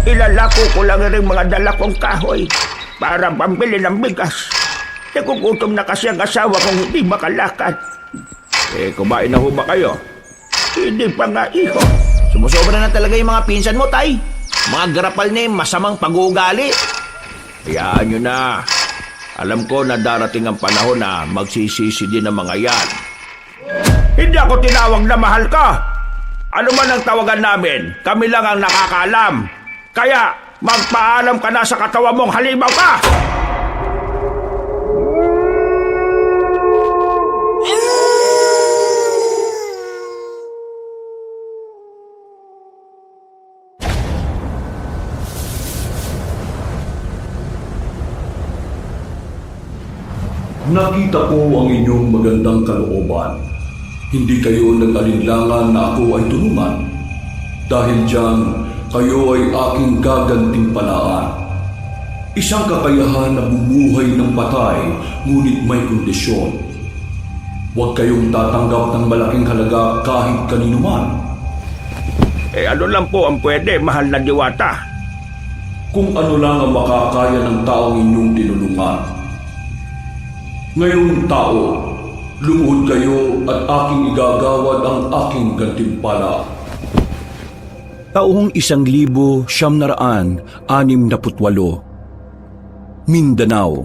Ilalako ko lang rin mga dala kong kahoy para pambili ng bigas. Nagugutom na kasi ang asawa kong hindi makalakad. Kumain na ho ba kayo? Hindi pa nga, iho. Sumusobra na talaga yung mga pinsan mo, tay. Mga garapal na yung masamang pag-uugali. Hayaan nyo na. Alam ko na darating ang panahon na magsisisi din ang mga yan. Hindi ako tinawag na mahal ka. Ano man ang tawagan namin, kami lang ang nakakaalam. Kaya magpaalam ka na sa katawan mong halimaw ka! Nakita ko ang inyong magandang kalooban. Hindi kayo nag-alinlangan na ako ay tulungan. Dahil diyan, kayo ay aking gagantimpalaan. Isang kakayahan na bumuhay ng patay, ngunit may kondisyon. Huwag kayong tatanggap ng malaking halaga kahit kanino man. Ano lang po ang pwede, mahal na diwata? Kung ano lang ang makakaya ng taong inyong tinulungan. Ngayong tao, lumuhod kayo at aking igagawad ang aking gantimpala. Taong 1968, Mindanao.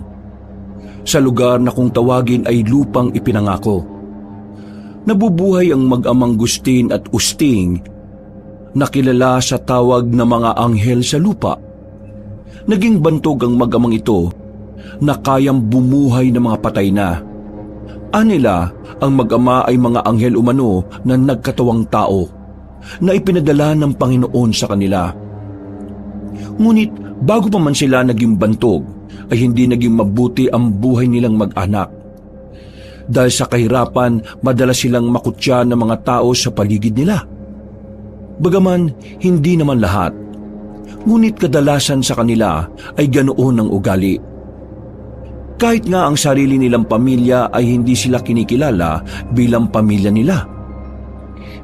Sa lugar na kung tawagin ay lupang ipinangako. Nabubuhay ang mag-amang Gustin at Usting, nakilala sa tawag na mga anghel sa lupa. Naging bantog ang mag-amang ito na kayang bumuhay ng mga patay na. Anila, ang mag-ama ay mga anghel umano na nagkatawang tao na ipinadala ng Panginoon sa kanila. Ngunit bago pa man sila naging bantog, ay hindi naging mabuti ang buhay nilang mag-anak. Dahil sa kahirapan, madalas silang makutya ng mga tao sa paligid nila. Bagaman, hindi naman lahat. Ngunit kadalasan sa kanila ay ganoon ang ugali. Kahit nga ang sarili nilang pamilya ay hindi sila kinikilala bilang pamilya nila.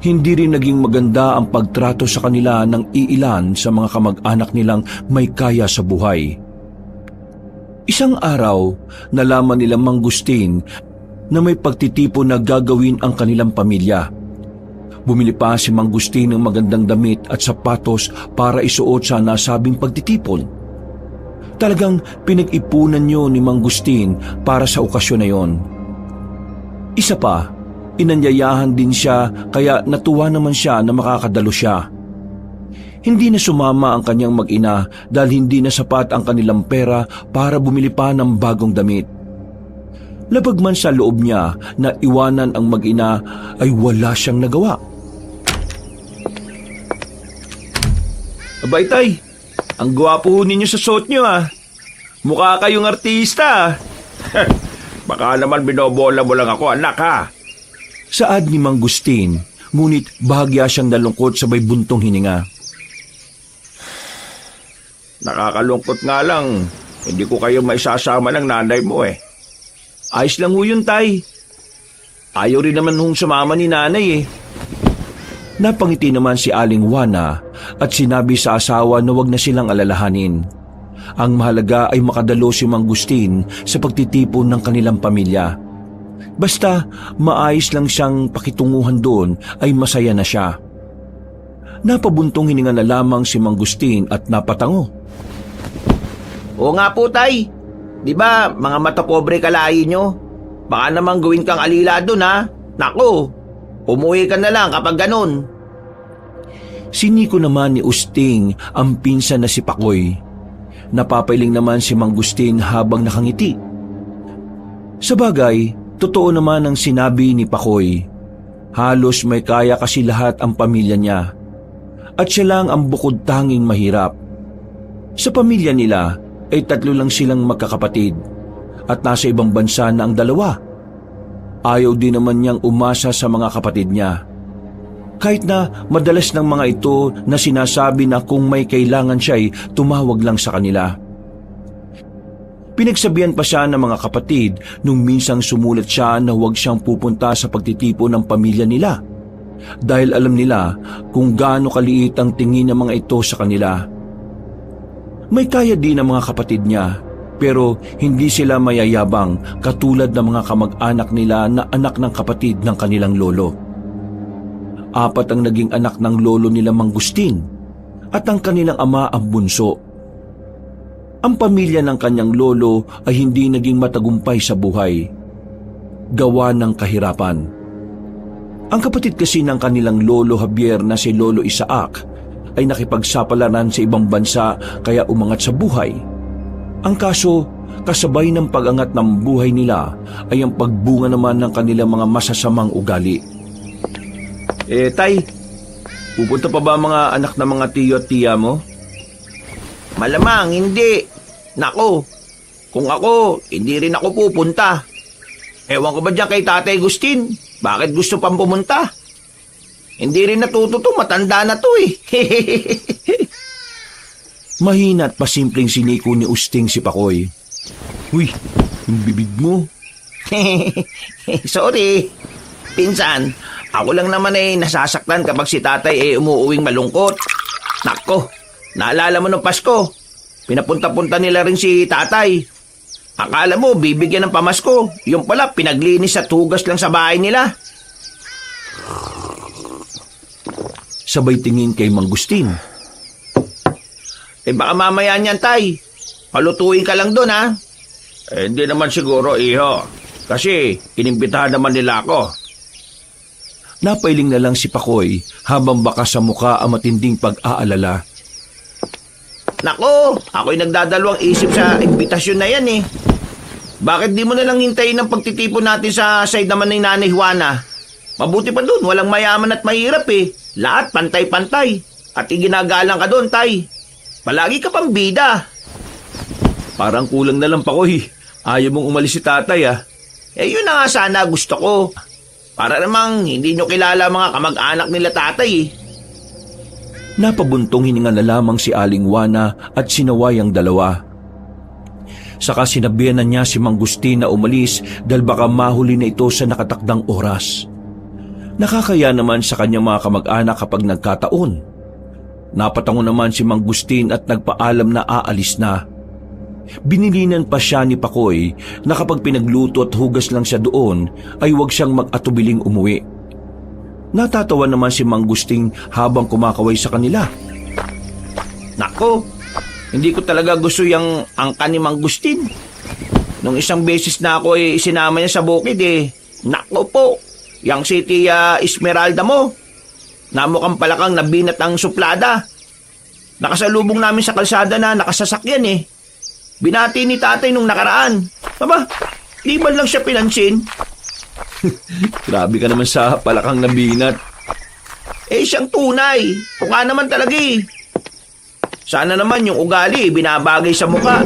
Hindi rin naging maganda ang pagtrato sa kanila ng iilan sa mga kamag-anak nilang may kaya sa buhay. Isang araw, nalaman nila Mang Gustin na may pagtitipon na gagawin ang kanilang pamilya. Bumili pa si Mang Gustin ng magandang damit at sapatos para isuot sa nasabing pagtitipon. Talagang pinag-ipunan niyo ni Mang Gustin para sa okasyon na yon. Isa pa, inanyayahan din siya kaya natuwa naman siya na makakadalo siya. Hindi na sumama ang kanyang mag-ina dahil hindi na sapat ang kanilang pera para bumili pa ng bagong damit. Labag man sa loob niya na iwanan ang mag-ina ay wala siyang nagawa. Abay tay, ang gwapo ninyo sa suot nyo Mukha kayong artista. Baka naman binobola mo lang ako, anak ha. Saad ni Mang Gustin, ngunit bahagya siyang nalungkot sabay buntong hininga. Nakakalungkot nga lang, hindi ko kayo maisasama ng nanay mo Ayos lang ho yun, tay. Ayaw rin naman hong sumama ni nanay Napangiti naman si Aling Juana at sinabi sa asawa na wag na silang alalahanin. Ang mahalaga ay makadalo si Mang Gustin sa pagtitipon ng kanilang pamilya. Basta maayos lang siyang pakitunguhan doon ay masaya na siya. Napabuntong hininga na lamang si Mang Gustin at napatango. Oo nga po, tay. Di ba mga mata pobre kalahi nyo? Baka namang gawin kang alila dun Naku, umuwi ka na lang kapag ganun. Siniko naman ni Usting ang pinsan na si Pakoy. Napapailing naman si Mang Gustin habang nakangiti. Sa bagay, totoo naman ang sinabi ni Pakoy. Halos may kaya kasi lahat ang pamilya niya. At siya lang ang bukod tanging mahirap. Sa pamilya nila ay 3 lang silang magkakapatid at nasa ibang bansa na ang 2. Ayaw din naman niyang umasa sa mga kapatid niya. Kahit na madalas ng mga ito na sinasabi na kung may kailangan siya ay tumawag lang sa kanila. Pinagsabihan pa siya ng mga kapatid nung minsang sumulat siya na huwag siyang pupunta sa pagtitipon ng pamilya nila dahil alam nila kung gaano kaliit ang tingin ng mga ito sa kanila. May kaya din ang mga kapatid niya, pero hindi sila mayayabang katulad ng mga kamag-anak nila na anak ng kapatid ng kanilang lolo. 4 ang naging anak ng lolo nila Mangustin at ang kanilang ama ang bunso. Ang pamilya ng kanyang lolo ay hindi naging matagumpay sa buhay, gawa ng kahirapan. Ang kapatid kasi ng kanilang lolo Javier na si Lolo Isaac ay nakipagsapalaran sa ibang bansa kaya umangat sa buhay. Ang kaso, kasabay ng pag-angat ng buhay nila ay ang pagbunga naman ng kanilang mga masasamang ugali. Tay, pupunta pa ba mga anak ng mga tiyo at tiya mo? Malamang, hindi. Nako, kung ako, hindi rin ako pupunta. Ewan ko ba dyan kay Tatay Agustin? Bakit gusto pang pumunta? Hindi rin natuto to, matanda na to eh. Mahina at pasimpleng siniko ni Usting si Pakoy. Uy, yung bibig mo. Sorry. Pinsan, ako lang naman nasasaktan kapag si tatay umuuwing malungkot. Nako, naalala mo nung Pasko, pinapunta-punta nila rin si tatay. Akala mo bibigyan ng pamasko, yung pala pinaglinis at hugas lang sa bahay nila. Sabay tingin kay Mangustin. Baka mamaya niyan tay, palutuin ka lang doon ha. Hindi naman siguro, iho. Kasi inimbitahan naman nila ako. Napailing na lang si Pakoy habang baka sa muka ang matinding pag-aalala. Nako, ako'y nagdadalawang isip sa imbitasyon na yan eh. Bakit di mo na lang hintayin ang pagtitipon natin sa side naman ni Nanay Juana? Mabuti pa doon, walang mayaman at mahirap eh. Lahat pantay-pantay. At iginagalang ka doon, tay. Palagi ka pang bida. Parang kulang na lang, Pakoy. Ayaw mong umalis si tatay ah. Yun na nga sana gusto ko. Para namang hindi nyo kilala mga kamag-anak nila tatay eh. Napabuntong hininga na lamang si Aling Juana at sinaway ang dalawa. Saka sinabihan na niya si Mangustin na umalis dahil baka mahuli na ito sa nakatakdang oras. Nakakaya naman sa kanyang mga kamag-anak kapag nagkataon. Napatango naman si Mangustin at nagpaalam na aalis na. Binilinan pa siya ni Pakoy na kapag pinagluto at hugas lang siya doon ay huwag siyang mag-atubiling umuwi. Natatawa naman si Mangustin habang kumakaway sa kanila. Nako, hindi ko talaga gusto yung angka ni Mangustin. Nung isang beses na ako isinama niya sa bukid nako po, yung si Tia Esmeralda mo, namukhang palakang nabinat ang suplada. Nakasalubong namin sa kalsada na nakasasakyan Binati ni tatay nung nakaraan. Aba, di man lang siya pinansin. Grabe ka naman sa palakang nabinat. Siyang tunay. O nga naman talaga Sana naman yung ugali binabagay sa mukha.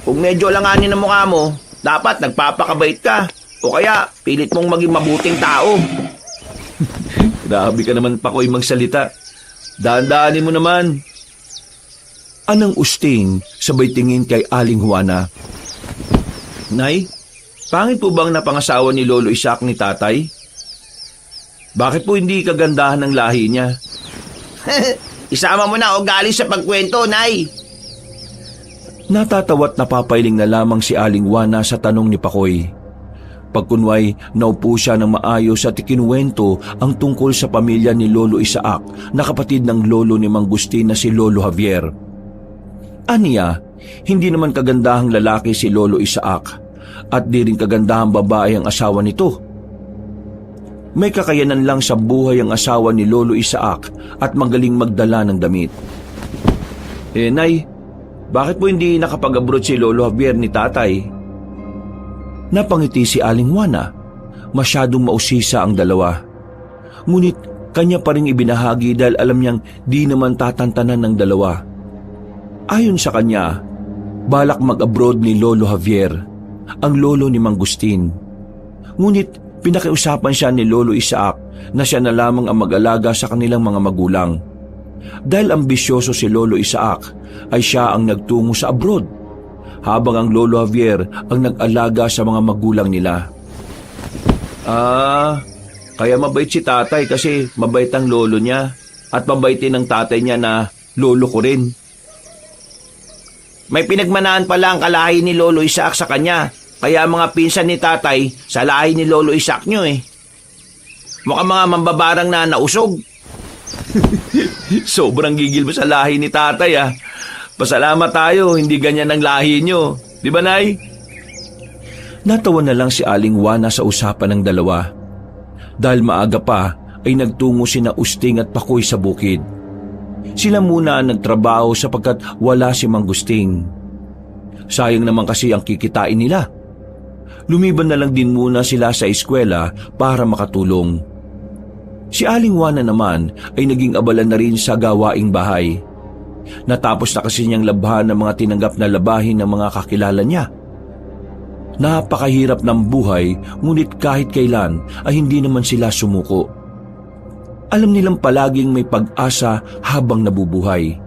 Kung medyo langanin ang mukha mo, dapat nagpapakabait ka. O kaya, pilit mong maging mabuting tao. Grabe ka naman, Pakoy, magsalita. Daan-daanin mo naman. Anang Usting sabay tingin kay Aling Juana. Nay, pangit po bang napangasawa ni Lolo Isaac ni tatay? Bakit po hindi kagandahan ng lahi niya? Isama mo na ugali sa pagkwento, Nay. Natatawa't napapailing na lamang si Aling Juana sa tanong ni Pakoy. Pagkunway, naupo siya ng maayos at ikinuwento ang tungkol sa pamilya ni Lolo Isaac na kapatid ng lolo ni Mangustin na si Lolo Javier. Aniya, hindi naman kagandahang lalaki si Lolo Isaac at di rin kagandahang babae ang asawa nito. May kakayanan lang sa buhay ang asawa ni Lolo Isaac at magaling magdala ng damit. Nay, bakit po hindi nakapag-abroad si Lolo Javier ni tatay? Napangiti si Aling Juana. Masyadong mausisa ang dalawa. Ngunit kanya pa rin ibinahagi dahil alam niyang di naman tatantanan ng dalawa. Ayon sa kanya, balak mag-abroad ni Lolo Javier, ang lolo ni Mangustin. Ngunit pinakiusapan siya ni Lolo Isaac na siya na lamang ang mag-alaga sa kanilang mga magulang. Dahil ambisyoso si Lolo Isaac, ay siya ang nagtungo sa abroad, habang ang Lolo Javier ang nag-alaga sa mga magulang nila. Kaya mabait si tatay kasi mabait ang lolo niya at mabait din ang tatay niya na lolo ko rin. May pinagmanaan pala ang kalahi ni Lolo Isaac sa kanya. Kaya mga pinsan ni tatay sa lahi ni Lolo Isaac nyo eh. Mukhang mga mambabarang na nausog. Sobrang gigil mo sa lahi ni tatay ah. Pasalamat tayo, hindi ganyan ang lahi nyo. Di ba, Nay? Natawa na lang si Aling Juana sa usapan ng dalawa. Dahil maaga pa ay nagtungo sina Usting at Pakoy sa bukid. Sila muna ang nagtrabaho sapagkat wala si Mang Gusting. Sayang naman kasi ang kikitain nila. Lumiban na lang din muna sila sa eskwela para makatulong. Si Aling Juana naman ay naging abala na rin sa gawaing bahay. Natapos na kasi niyang labhan ng mga tinanggap na labahin ng mga kakilala niya. Napakahirap ng buhay, ngunit kahit kailan ay hindi naman sila sumuko. Alam nilang palaging may pag-asa habang nabubuhay.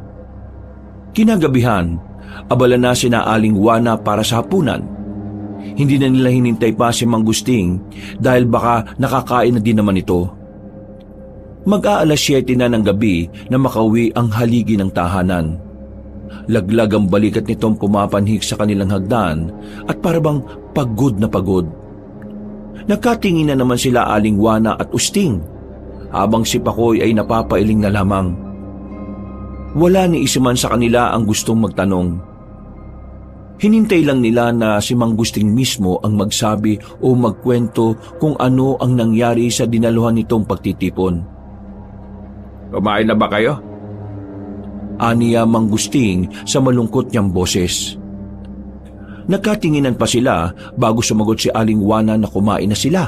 Kinagabihan, abala na sina Aling Juana para sa hapunan. Hindi na nila hinintay pa si Mang Gusting dahil baka nakakain na din naman ito. Mag-aalas 7 na ng gabi na makauwi ang haligi ng tahanan. Laglag ang balikat nitong pumapanhik sa kanilang hagdan at parabang pagod na pagod. Nagkatingin na naman sila Aling Juana at Usting habang si Pakoy ay napapailing na lamang. Wala ni isa man sa kanila ang gustong magtanong. Hinintay lang nila na si Mang Gusting mismo ang magsabi o magkwento kung ano ang nangyari sa dinaluhan nitong pagtitipon. Kumain na ba kayo? Aniya Mang Gusting sa malungkot niyang boses. Nagkatinginan pa sila bago sumagot si Aling Juana na kumain na sila.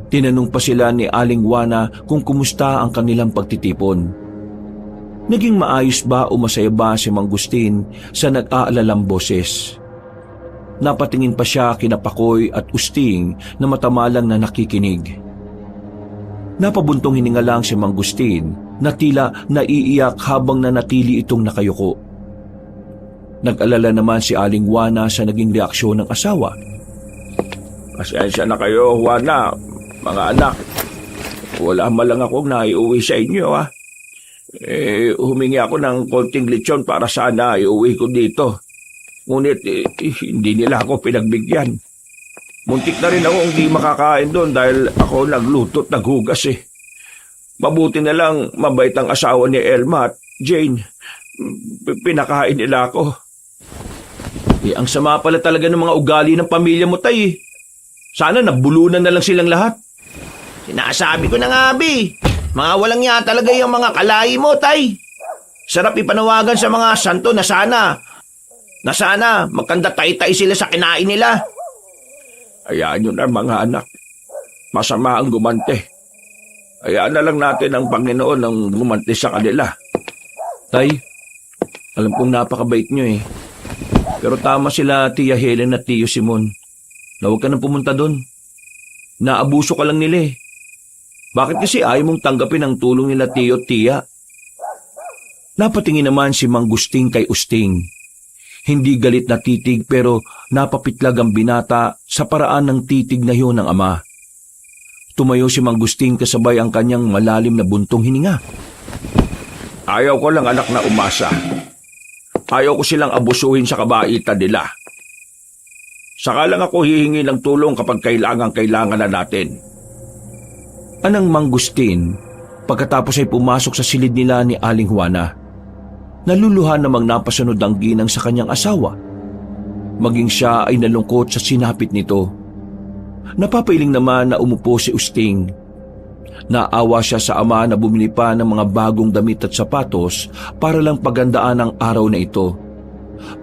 Tinanong pa sila ni Aling Juana kung kumusta ang kanilang pagtitipon. Naging maayos ba o masaya ba si Mang Gusting sa nag-aalalang boses? Napatingin pa siya kina Pakoy at Usting na matamalang na nakikinig. Napabuntong hininga lang si Mang Gusting na tila naiiyak habang nanatili itong nakayuko. Nag-alala naman si Aling Juana sa naging reaksyon ng asawa. Pasensya na kayo, Juana, mga anak. Wala man lang akong naiuwi sa inyo, ha? Humingi ako ng konting lechon para sana iuwi ko dito. Ngunit hindi nila ako pinagbigyan. Muntik na rin ako hindi makakain doon dahil ako nagluto at naghugas eh. Mabuti na lang mabait ang asawa ni Elma at Jane. Pinakain nila ako. Ang sama pala talaga ng mga ugali ng pamilya mo, tay. Sana nabulunan na lang silang lahat. Sinasabi ko na nga, Bi. Mga walang ya talaga yung mga kalahi mo, tay. Sarap ipanawagan sa mga santo na sana magkanda tay-tay sila sa kinain nila. Hayaan nyo na mga anak. Masama ang gumante. Hayaan na lang natin ang Panginoon ang gumante sa kanila. Tay, alam kong napakabait niyo eh. Pero tama sila Tia Helen at Tio Simon. Na huwag ka nang pumunta doon. Naabuso ka lang nila eh. Bakit kasi ayaw mong tanggapin ang tulong nila Tio at Tia? Napatingin naman si Mang Gusting kay Usting. Hindi galit na titig pero napapitlag ang binata sa paraan ng titig na yun ng ama. Tumayo si Mang Gusting kasabay ang kanyang malalim na buntong hininga. Ayaw ko lang anak na umasa. Ayaw ko silang abusuhin sa kabaitan nila. Saka lang ako hihingi ng tulong kapag kailangan na natin. Anang Mang Gusting, pagkatapos ay pumasok sa silid nila ni Aling Juana. Naluluhan namang napasunod ang ginang sa kanyang asawa. Maging siya ay nalungkot sa sinapit nito. Napapailing naman na umupo si Usting. Naawa siya sa ama na bumili pa ng mga bagong damit at sapatos para lang pagandaan ang araw na ito.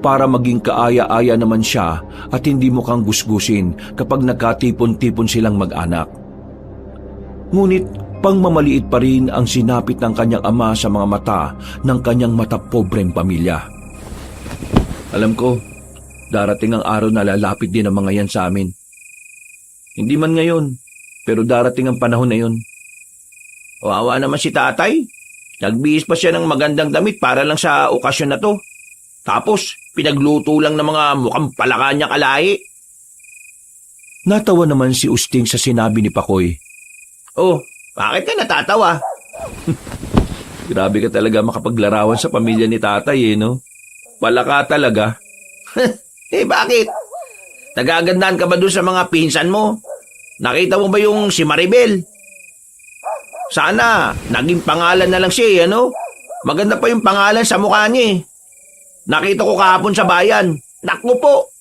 Para maging kaaya-aya naman siya at hindi mukhang gusgusin kapag nagkatipon-tipon silang mag-anak. Ngunit pangmamaliit pa rin ang sinapit ng kanyang ama sa mga mata ng kanyang matapobreng pamilya. Alam ko, darating ang araw na lalapit din ang mga yan sa amin. Hindi man ngayon, pero darating ang panahon na yun. Wawa naman si tatay. Nagbihis pa siya ng magandang damit para lang sa okasyon na to. Tapos, pinagluto lang ng mga mukhang palaka niya kalahi. Natawa naman si Usting sa sinabi ni Pakoy. Oh, bakit ka natatawa? Grabe ka talaga makapaglarawan sa pamilya ni tatay eh, no? Palaka talaga. Bakit? Nagagandahan ka ba dun sa mga pinsan mo? Nakita mo ba yung si Maribel? Sana, naging pangalan na lang siya ano? Maganda pa yung pangalan sa mukha niya Nakita ko kahapon sa bayan. Naku po!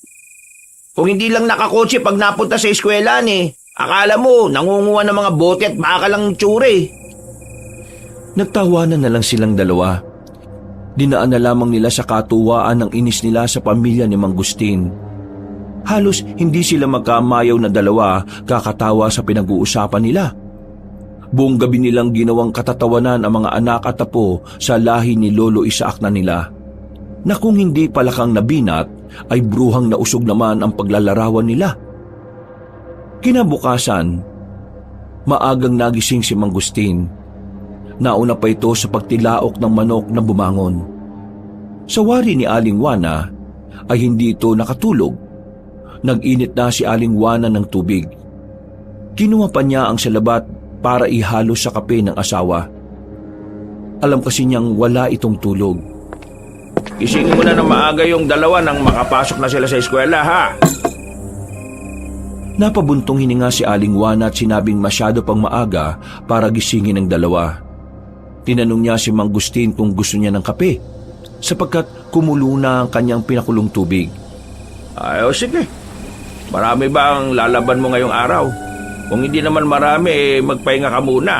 Kung hindi lang nakakotse pag napunta sa eskwelahan akala mo nangunguha ng mga bote at baka lang tsure. Nagtawanan na lang silang dalawa. Dinaan na lamang nila sa katuwaan ng inis nila sa pamilya ni Mang Gustin. Halos hindi sila magkamayaw na dalawa kakatawa sa pinag-uusapan nila. Buong gabi nilang ginawang katatawanan ang mga anak at apo sa lahi ni Lolo Isaac na nila. Na kung hindi palakang nabinat, ay bruhang nausog naman ang paglalarawan nila. Kinabukasan, maagang nagising si Mang Gustin. Nauna pa ito sa pagtilaok ng manok na bumangon. Sa wari ni Aling Juana ay hindi ito nakatulog. Nag-init na si Aling Juana ng tubig. Kinuha pa niya ang salabat para ihalo sa kape ng asawa. Alam kasi niyang wala itong tulog. Gisingin mo na ng maaga yung dalawa nang makapasok na sila sa eskwela, ha? Napabuntong hininga si Aling Juana at sinabing masyado pang maaga para gisingin ang dalawa. Tinanong niya si Mang Gustin kung gusto niya ng kape, sapagkat kumulo na ang kanyang pinakulong tubig. Ay, sige. Marami ba ang lalaban mo ngayong araw? Kung hindi naman marami, magpahinga ka muna.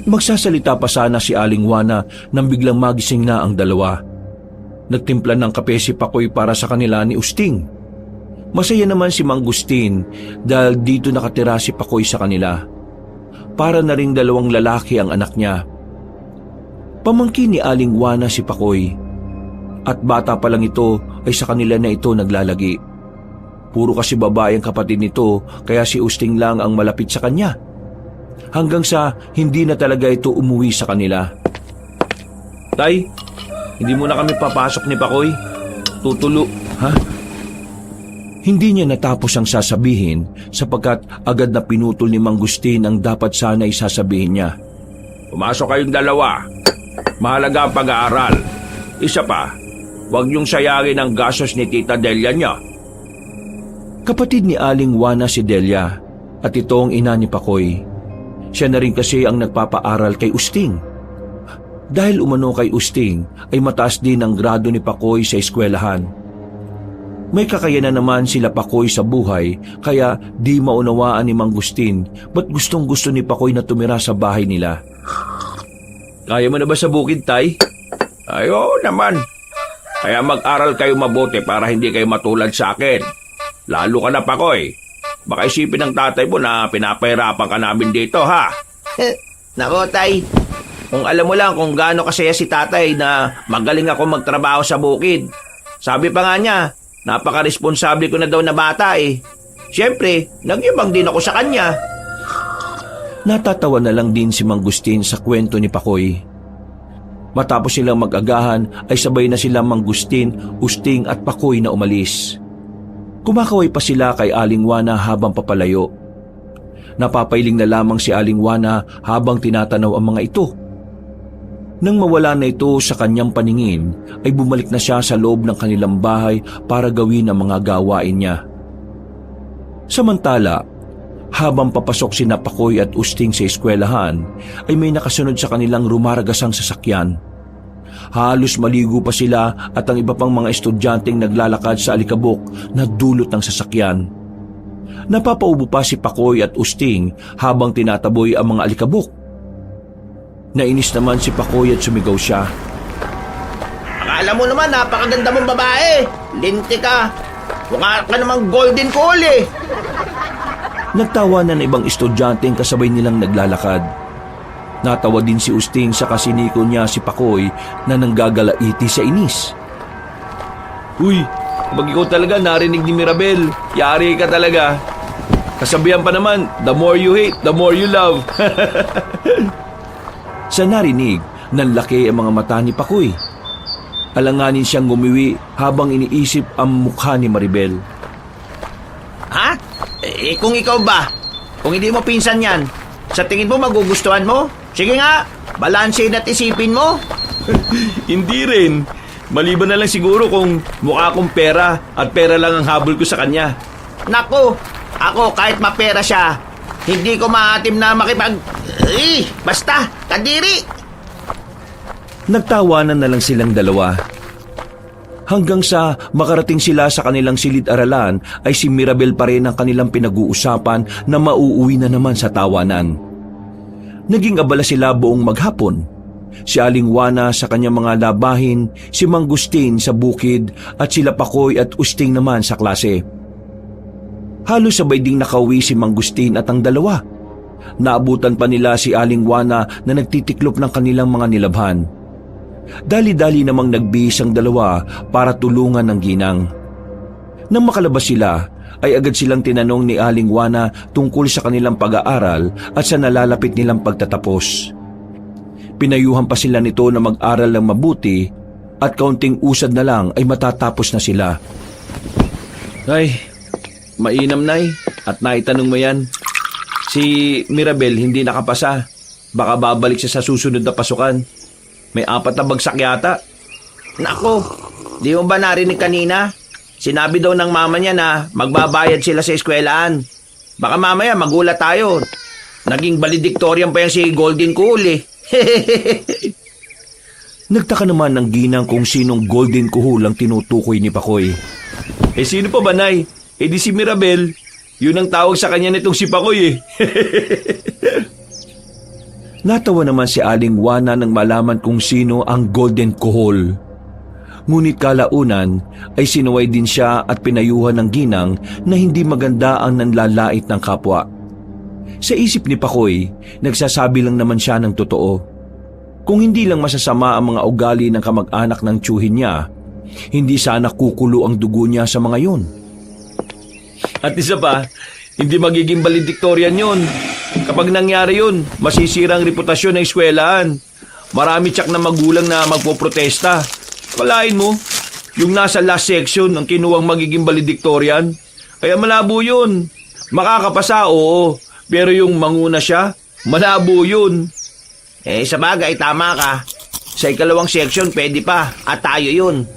Magsasalita pa sana si Aling Juana nang biglang magising na ang dalawa. Nagtimpla ng kape si Pakoy para sa kanila ni Usting. Masaya naman si Mang Gustin dahil dito nakatira si Pakoy sa kanila. Para na ring dalawang lalaki ang anak niya. Pamangkin ni Aling Juana si Pakoy. At bata pa lang ito ay sa kanila na ito naglalagi. Puro kasi babae ang kapatid nito kaya si Usting lang ang malapit sa kanya. Hanggang sa hindi na talaga ito umuwi sa kanila. Tay, hindi mo na kami papasok ni Pakoy. Tutulo. Ha? Hindi niya natapos ang sasabihin sapagkat agad na pinutol ni Mang Gustin ang dapat sana'y sasabihin niya. Pumasok kayong dalawa. Mahalaga ang pag-aaral. Isa pa, huwag niyong sayangin ang gastos ni Tita Delia niya. Kapatid ni Aling Juana si Delia at ito ang ina ni Pakoy. Siya na rin kasi ang nagpapaaral kay Usting. Dahil umano kay Usting ay mataas din ang grado ni Pakoy sa eskwelahan. May kakayanan naman sila Pakoy sa buhay kaya di maunawaan ni Mang Gustin ba't gustong gusto ni Pakoy na tumira sa bahay nila. Kaya mo na ba sa bukid, Tay? Ay, oo naman. Kaya mag-aral kayo mabuti para hindi kayo matulad sa akin. Lalo ka na, Pakoy. Baka isipin ng tatay mo na pinapahirapan ka namin dito, ha? Nako, Tay. Kung alam mo lang kung gaano kasaya si tatay na magaling ako magtrabaho sa bukid. Sabi pa nga niya, napaka-responsable ko na daw na bata Siyempre, nagyabang din ako sa kanya. Natatawa na lang din si Mang Gustin sa kwento ni Pakoy. Matapos silang mag-agahan ay sabay na sila Mang Gustin, Usting at Pakoy na umalis. Kumakaway pa sila kay Aling Juana habang papalayo. Napapailing na lamang si Aling Juana habang tinatanaw ang mga ito. Nang mawala na ito sa kanyang paningin, ay bumalik na siya sa loob ng kanilang bahay para gawin ang mga gawain niya. Samantala, habang papasok sina Pakoy at Usting sa eskwelahan, ay may nakasunod sa kanilang rumaragasang sasakyan. Halos maligo pa sila at ang iba pang mga estudyanteng naglalakad sa alikabok na dulot ng sasakyan. Napapaubo pa si Pakoy at Usting habang tinataboy ang mga alikabok. Nainis naman si Pakoy at sumigaw siya. Akala mo naman napakaganda mong babae. Linti ka. Mukha ka namang golden coal Nagtawa na ng ibang estudyanteng kasabay nilang naglalakad. Natawa din si Usting sa kasiniko niya si Pakoy na nanggagalaiti sa inis. Uy, pag ikaw talaga narinig ni Mirabel, yari ka talaga. Kasabihan pa naman, the more you hate, the more you love. Sa narinig, nanlaki ang mga mata ni Pakoy. Alanganin siyang gumiwi habang iniisip ang mukha ni Maribel. Ha? Kung ikaw ba? Kung hindi mo pinsan yan, sa tingin mo magugustuhan mo? Sige nga, balansin at isipin mo. Hindi rin. Maliban na lang siguro kung mukha akong pera at pera lang ang habol ko sa kanya. Naku, ako kahit mapera siya, hindi ko maatim na basta, kadiri! Nagtawanan na lang silang dalawa. Hanggang sa makarating sila sa kanilang silid-aralan ay si Mirabel pa rin ang kanilang pinag-uusapan na mauuwi na naman sa tawanan. Naging abala sila buong maghapon. Si Aling Juana sa kanyang mga labahin, si Mang Gustin sa bukid at sila Pakoy at Usting naman sa klase. Halos sabay ding nakauwi si Mang Gustin at ang dalawa. Naabutan pa nila si Aling Juana na nagtitiklop ng kanilang mga nilabhan. Dali-dali namang nagbihis ang dalawa para tulungan ng ginang. Nang makalabas sila, ay agad silang tinanong ni Aling Juana tungkol sa kanilang pag-aaral at sa nalalapit nilang pagtatapos. Pinayuhan pa sila nito na mag-aral ng mabuti at kaunting usad na lang ay matatapos na sila. Ay, mainam nay, at naitanong mo yan. Si Mirabel hindi nakapasa. Baka babalik siya sa susunod na pasukan. May 4 na bagsak yata. Naku, di mo ba narinig kanina? Sinabi daw ng mama niya na magbabayad sila sa eskwelahan. Baka mamaya magulat tayo. Naging valedictorian pa yan si Golden Cool eh. Nagtaka naman ng ginang kung sinong Golden Kuhul ang tinutukoy ni Pakoy. Eh sino pa ba nay? Eh di si Mirabel. Yun ang tawag sa kanya nitong si Pakoy eh. Natawa naman si Aling Juana nang malaman kung sino ang Golden Kuhol. Ngunit kalaunan ay sinuway din siya at pinayuhan ng ginang na hindi maganda ang nanlalait ng kapwa. Sa isip ni Pakoy, nagsasabi lang naman siya ng totoo. Kung hindi lang masasama ang mga ugali ng kamag-anak ng tiyuhin niya, hindi sana kukulo ang dugo niya sa mga yun. At isa pa, hindi magiging valedictorian yun. Kapag nangyari yun, masisira ang reputasyon ng eskwelahan. Marami tsak na magulang na magpoprotesta. Kalain mo, yung nasa last section ang kinuwang magiging valedictorian. Kaya malabo yun. Makakapasa, oo. Pero yung manguna siya, malabo yun. Eh, sa bagay, tama ka. Sa ikalawang section, pwede pa. At tayo yun.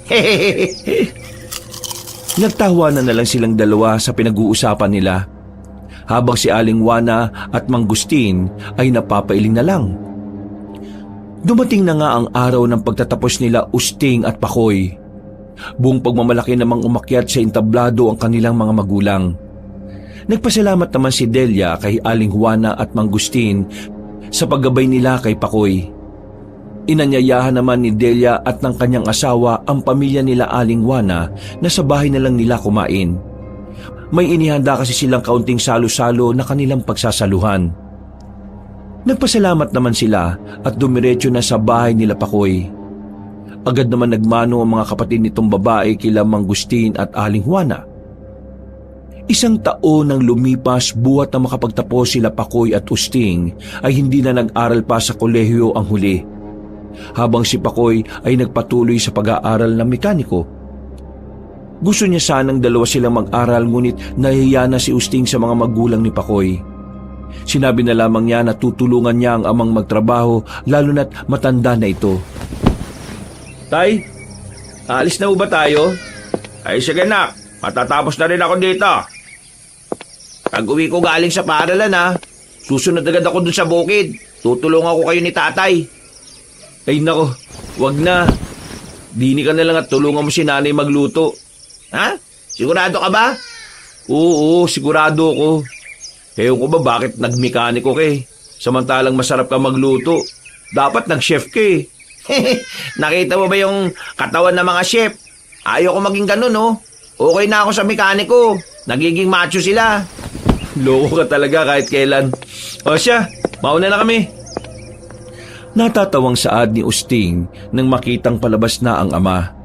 Nagtawanan na lang silang dalawa sa pinag-uusapan nila. Habang si Aling Juana at Mang Gustin ay napapailing na lang. Dumating na nga ang araw ng pagtatapos nila Usting at Pakoy. Buong pagmamalaki namang umakyat sa entablado ang kanilang mga magulang. Nagpasalamat naman si Delia kay Aling Juana at Mang Gustin sa paggabay nila kay Pakoy. Inanyayahan naman ni Delia at ng kanyang asawa ang pamilya nila Aling Juana na sa bahay na lang nila kumain. May inihanda kasi silang kaunting salo-salo na kanilang pagsasaluhan. Nagpasalamat naman sila at dumiretso na sa bahay nila Pakoy. Agad naman nagmano ang mga kapatid nitong babae kila Mang Gustin at Aling Juana. 1 taon nang lumipas buhat na makapagtapos sila Pakoy at Usting ay hindi na nag-aral pa sa kolehiyo ang huli. Habang si Pakoy ay nagpatuloy sa pag-aaral ng mekaniko. Gusto niya sanang dalawa silang mag-aral ngunit nahihiya na si Usting sa mga magulang ni Pakoy. Sinabi na lamang niya na tutulungan niya ang amang magtrabaho lalo na't matanda na ito. Tay, aalis na ba tayo? Ay sige nak, matatapos na rin ako dito. Pag-uwi ko galing sa paaralan ha, susunod agad ako dun sa bukid. Tutulungan ko kayo ni tatay. Ay nako, wag na. Dini ka na lang at tulungan mo si nanay magluto. Ha? Sigurado ka ba? Oo, sigurado ako. Ewan ko ba bakit nagmekaniko ka eh. Samantalang masarap ka magluto. Dapat nag-chef ka eh. Nakita mo ba yung katawan ng mga chef? Ayoko maging ganun oh. Okay na ako sa mekaniko. Nagiging macho sila. Loko ka talaga kahit kailan. O siya, mauna na kami. Natatawang saad ni Usting nang makitang palabas na ang ama.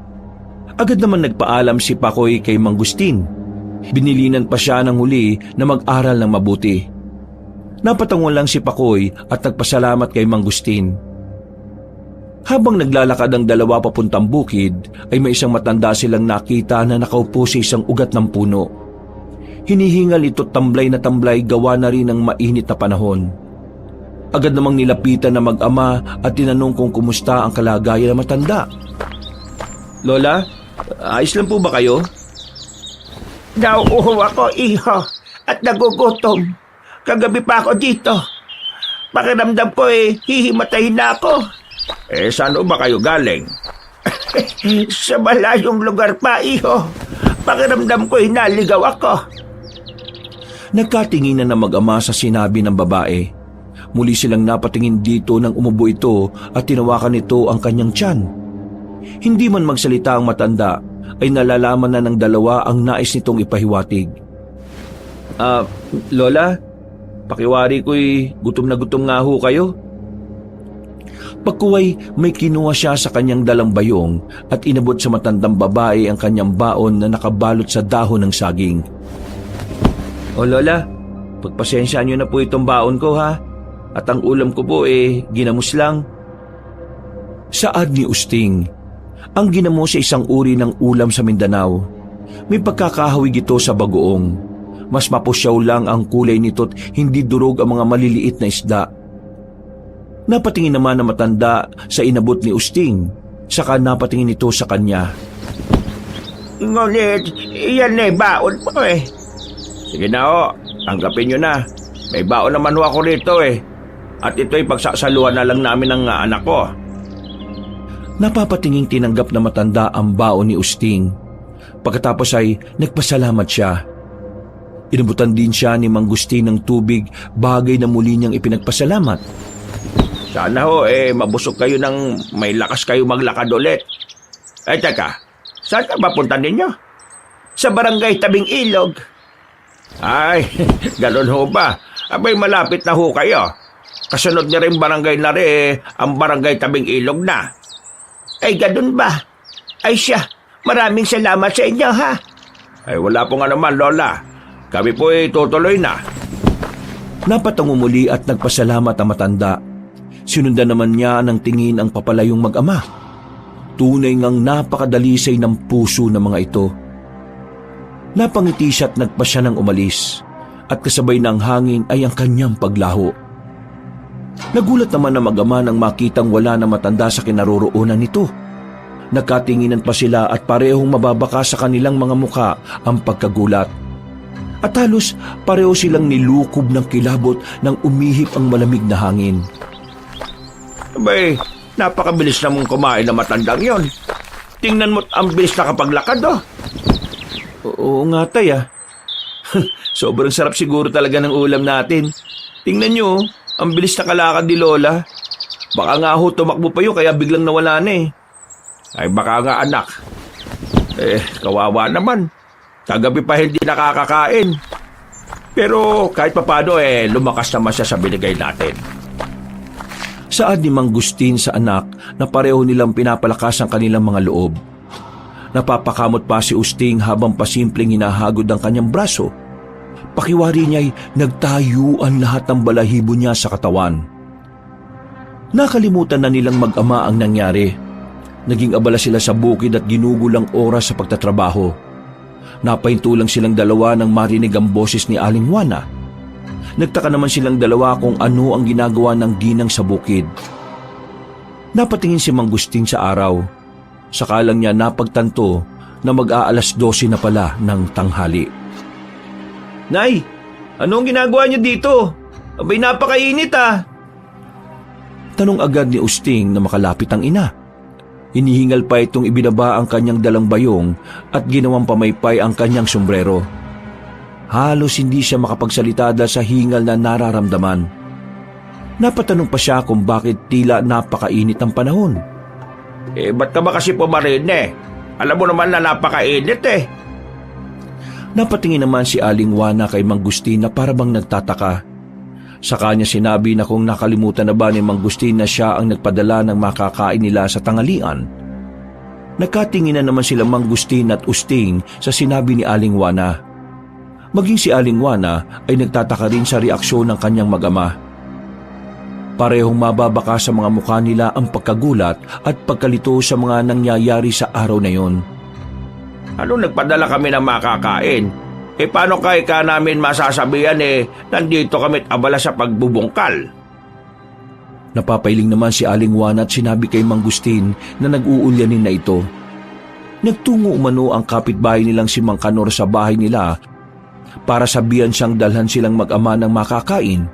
Agad naman nagpaalam si Pakoy kay Mang Gustin. Binilinan pa siya ng huli na mag-aral ng mabuti. Napatangon lang si Pakoy at nagpasalamat kay Mang Gustin. Habang naglalakad ang dalawa papuntang bukid, ay may isang matanda silang nakita na nakaupo sa isang ugat ng puno. Hinihingal ito tamblay na tamblay gawa na rin ng mainit na panahon. Agad namang nilapitan na mag-ama at tinanong kung kumusta ang kalagayan ng matanda. Lola, ayos lang po ba kayo? Nauuho ako, iho, at nagugutom. Kagabi pa ako dito. Pakiramdam ko hihimatayin na ako. Saan ba kayo galing? Sa malayong lugar pa, iho. Pakiramdam ko naligaw ako. Nagkatinginan na mag-ama sa sinabi ng babae. Muli silang napatingin dito nang umubo ito at tinawakan nito ang kanyang tiyan. Hindi man magsalita ang matanda, ay nalalaman na ng dalawa ang nais nitong ipahiwatig. Lola, pakiwari ko'y gutom na gutom nga ho kayo. Pagkuway, may kinuha siya sa kanyang dalang bayong at inabot sa matandang babae ang kanyang baon na nakabalot sa dahon ng saging. O Lola, pagpasensyaan niyo na po itong baon ko ha. At ang ulam ko po ginamos lang. Saad ni Usting, ang ginamos sa isang uri ng ulam sa Mindanao. May pagkakahawig ito sa bagoong. Mas mapusyaw lang ang kulay nito't hindi durog ang mga maliliit na isda. Napatingin naman na matanda sa inabot ni Usting, saka napatingin ito sa kanya. Ngunit, iyan baon mo Sige na ho, tanggapin niyo na. May baon naman ho ako rito At ito'y pagsasaluhan na lang namin ng anak ko. Napapatinging tinanggap na matanda ang baon ni Usting. Pagkatapos ay nagpasalamat siya. Inabutan din siya ni Mang Gustin ng tubig, bagay na muli niyang ipinagpasalamat. Sana ho mabusog kayo ng may lakas kayo maglakad ulit. Teka, saan ka mapunta ninyo? sa barangay Tabing Ilog. Ay, ganun ho ba? Abay malapit na ho kayo. Kasunod niya rin barangay na ang barangay Tabing Ilog na. Ay, ganun ba? Ay siya, maraming salamat sa inyo, ha? Ay, wala pong anuman, Lola. Kami po tutuloy na. Napatango muli at nagpasalamat ang matanda. Sinundan naman niya ng tingin ang papalayong mag-ama. Tunay ngang napakadalisay ng puso ng mga ito. Napangiti siya at nagpasya ng umalis, at kasabay ng hangin ay ang kanyang paglaho. Nagulat naman ang mag-ama nang makitang wala na matanda sa kinaroroonan nito. Nagkatinginan pa sila at parehong mababaka sa kanilang mga muka ang pagkagulat. At halos pareho silang nilukob ng kilabot nang umihip ang malamig na hangin. Abay, napakabilis na mong kumain na matandang yon. Tingnan mo't ang bilis na kapaglakad, oh. Oo nga, tay, ah. Sobrang sarap siguro talaga ng ulam natin. Tingnan nyo, ang bilis na kalakad ni Lola. Baka nga ho tumakbo pa yun kaya biglang nawala na Ay baka nga anak. Kawawa naman. Kagabi pa hindi nakakakain. Pero kahit papano lumakas naman siya sa binigay natin. Saad ni Mang Gustin sa anak na pareho nilang pinapalakas ang kanilang mga loob. Napapakamot pa si Usting habang pasimpleng hinahagod ang kanyang braso. Pakiwari niya'y nagtayuan lahat ng balahibo niya sa katawan. Nakalimutan na nilang mag-ama ang nangyari. Naging abala sila sa bukid at ginugulang oras sa pagtatrabaho. Napahintulang silang dalawa nang marinig ang boses ni Aling Juana. Nagtaka naman silang dalawa kung ano ang ginagawa ng ginang sa bukid. Napatingin si Mang Gustin sa araw. Saka lang niya napagtanto na mag-aalas 12 na pala ng tanghali. Nay, anong ginagawa niyo dito? Abay napakainit Tanong agad ni Usting na makalapit ang ina. Hinihingal pa itong ibinaba ang kanyang dalang bayong at ginawang pamaypay ang kanyang sombrero. Halos hindi siya makapagsalita dahil sa hingal na nararamdaman. Napatanong pa siya kung bakit tila napakainit ang panahon. Ba't ka ba kasi pumarin Alam mo naman na napakainit Napatingin naman si Aling Juana kay Mang Gustin na parabang nagtataka. Sa kanya sinabi na kung nakalimutan na ba ni Mang Gustin na siya ang nagpadala ng makakain nila sa tanghalian. Nagkatinginan naman sila Mang Gustin at Usting sa sinabi ni Aling Juana. Maging si Aling Juana ay nagtataka rin sa reaksyon ng kanyang mag-ama. Parehong mababaka sa mga mukha nila ang pagkagulat at pagkalito sa mga nangyayari sa araw na yon. Ano nagpadala kami ng makakain? Paano kaya ka namin masasabihan nandito kami't abala sa pagbubungkal? Napapailing naman si Aling Juana at sinabi kay Mang Gustin na nag-uulyanin na ito. Nagtungo umano ang kapitbahay nilang si Mang Kanor sa bahay nila para sabihan siyang dalhan silang mag-ama ng makakain.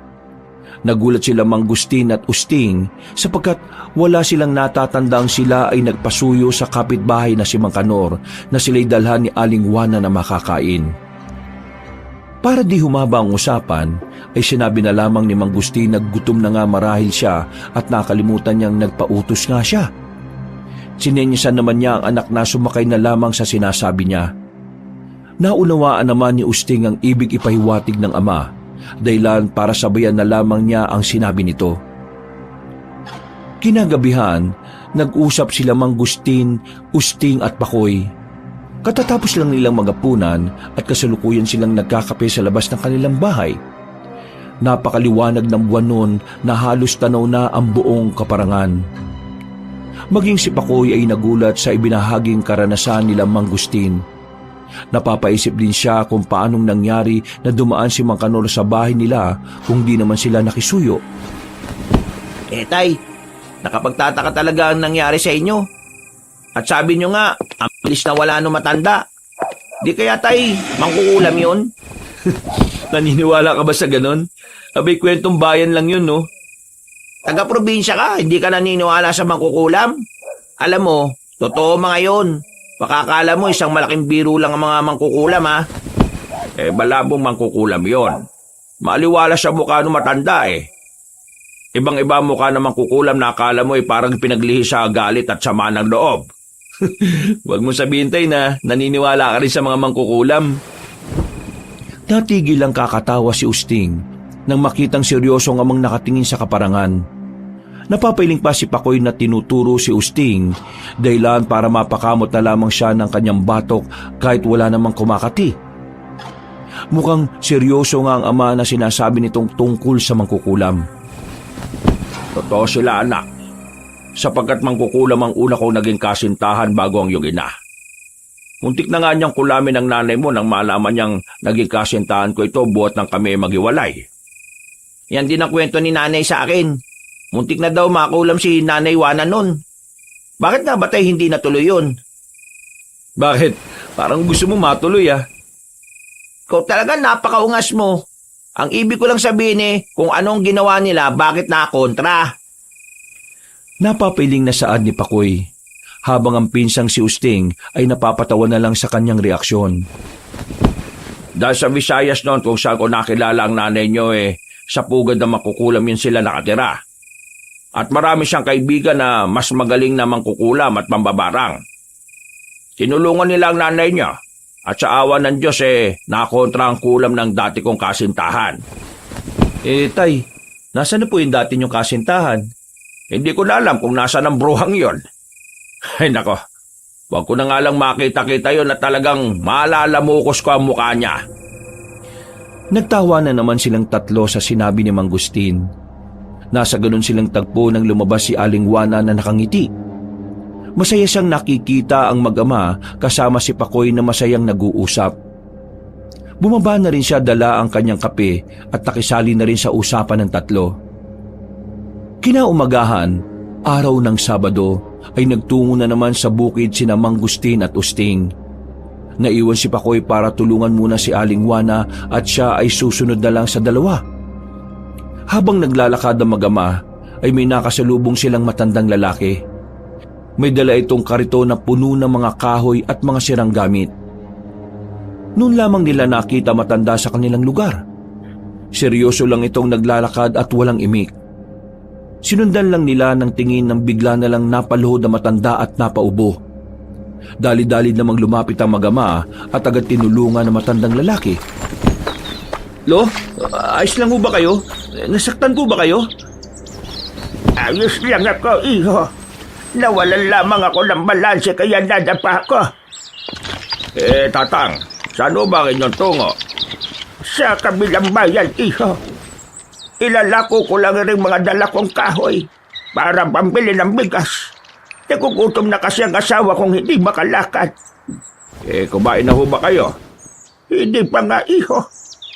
Nagulat sila Mang Gustin at Usting sapagkat wala silang natatandang sila ay nagpasuyo sa kapitbahay na si Mang Kanor na sila'y dalhan ni Aling Juana na makakain. Para di humaba ang usapan, ay sinabi na lamang ni Mang Gustin na gutom na nga marahil siya at nakalimutan niyang nagpautos nga siya. Sinenyasan naman niya ang anak na sumakay na lamang sa sinasabi niya. Naunawaan naman ni Usting ang ibig ipahiwatig ng ama, dahilan para sabayan na lamang niya ang sinabi nito. Kinagabihan, nag-usap sila Mang Gustin, Usting at Pakoy. Katatapos lang nilang magapunan at kasalukuyan silang nagkakape sa labas ng kanilang bahay. Napakaliwanag ng buwan noon na halos tanaw na ang buong kaparangan. Maging si Pakoy ay nagulat sa ibinahaging karanasan nila Mang Gustin. Napapaisip din siya kung paanong nangyari na dumaan si Mang Kanor sa bahay nila kung di naman sila nakisuyo. Tay, nakapagtataka talaga ang nangyari sa inyo. At sabi nyo nga, ang bilis na wala nung matanda. Di kaya tay, mangkukulam yun? Naniniwala ka ba sa ganon? Abay, kwentong bayan lang yun, no? Taga-probinsya ka, hindi ka naniniwala sa mangkukulam? Alam mo, totoo mga yun. Makakala mo isang malaking biro lang ang mga mangkukulam, ha? Balabong mangkukulam yon. Maaliwala sa mukha ng matanda Ibang-iba mukha ng mangkukulam na akala mo parang pinaglihi sa galit at sama ng loob. Huwag mo sabihin tay na naniniwala ka rin sa mga mangkukulam. Natigil lang kakatawa si Usting nang makitang seryosong amang nakatingin sa kaparangan. Napapailing pa si Pakoy na tinuturo si Usting dahilan para mapakamot na lamang siya ng kanyang batok kahit wala namang kumakati. Mukhang seryoso nga ang ama na sinasabi nitong tungkol sa mangkukulam. Totoo sila, anak. Sapagkat mangkukulam ang una kong naging kasintahan bago ang iyong ina. Muntik na nga niyang kulamin ang nanay mo nang malaman niyang naging kasintahan ko ito buhat ng kami maghiwalay. Yan din ang kwento ni nanay sa akin. Muntik na daw makulam si Nanay Juana nun. Bakit nga ba tayo hindi natuloy yun? Bakit? Parang gusto mo matuloy, Ikaw talaga napakaungas mo. Ang ibig ko lang sabihin kung anong ginawa nila, bakit nakontra? Napapailing na saad ni Pakoy, habang ang pinsang si Usting ay napapatawa na lang sa kanyang reaksyon. Dahil sa Visayas noon kung saan ko nakilala ang nanay niyo sa pugad na mangkukulam yun sila nakatira. At marami siyang kaibigan na mas magaling na mangkukulam at mambabarang. Tinulungan nila ang nanay niya at sa awa ng Diyos nakontra ang kulam ng dati kong kasintahan. Tay, nasaan na po yung dati niyong kasintahan? Hindi ko na alam kung nasaan ang bruhang yon. Ay nako, wag ko na nga lang makita-kita yon at talagang malalamukos ko ang mukha niya. Nagtawa na naman silang tatlo sa sinabi ni Mang Gustin. Nasa ganun silang tagpo nang lumabas si Aling Juana na nakangiti. Masaya siyang nakikita ang mag-ama kasama si Pakoy na masayang nag-uusap. Bumaba na rin siya dala ang kanyang kape at nakisali na rin sa usapan ng tatlo. Kinaumagahan, araw ng Sabado, ay nagtungo na naman sa bukid sina Mang Gustin at Usting. Naiwan si Pakoy para tulungan muna si Aling Juana at siya ay susunod na lang sa dalawa. Habang naglalakad ang mag-ama, ay may nakasalubong silang matandang lalaki. May dala itong karito na puno ng mga kahoy at mga sirang gamit. Noon lamang nila nakita matanda sa kanilang lugar. Seryoso lang itong naglalakad at walang imik. Sinundan lang nila ng tingin nang bigla na lang napaluhod na matanda at napaubo. Dali-dali namang lumapit ang mag-ama at agad tinulungan ng matandang lalaki. Lo, ayos lang ho ba kayo? Nasaktan ko ba kayo? Ayos lang ako, iho. Nawalan lamang ako ng balanse kaya nadapa ako. Tatang, saan ho ba ang inyong tungo? Sa kabilang bayan, iho. Ilalako ko lang rin mga dala kong kahoy para pambili ng bigas. Nagugutom na kasi ang asawa kong hindi makalakad. Kumain na ho ba kayo? Hindi pa nga, iho.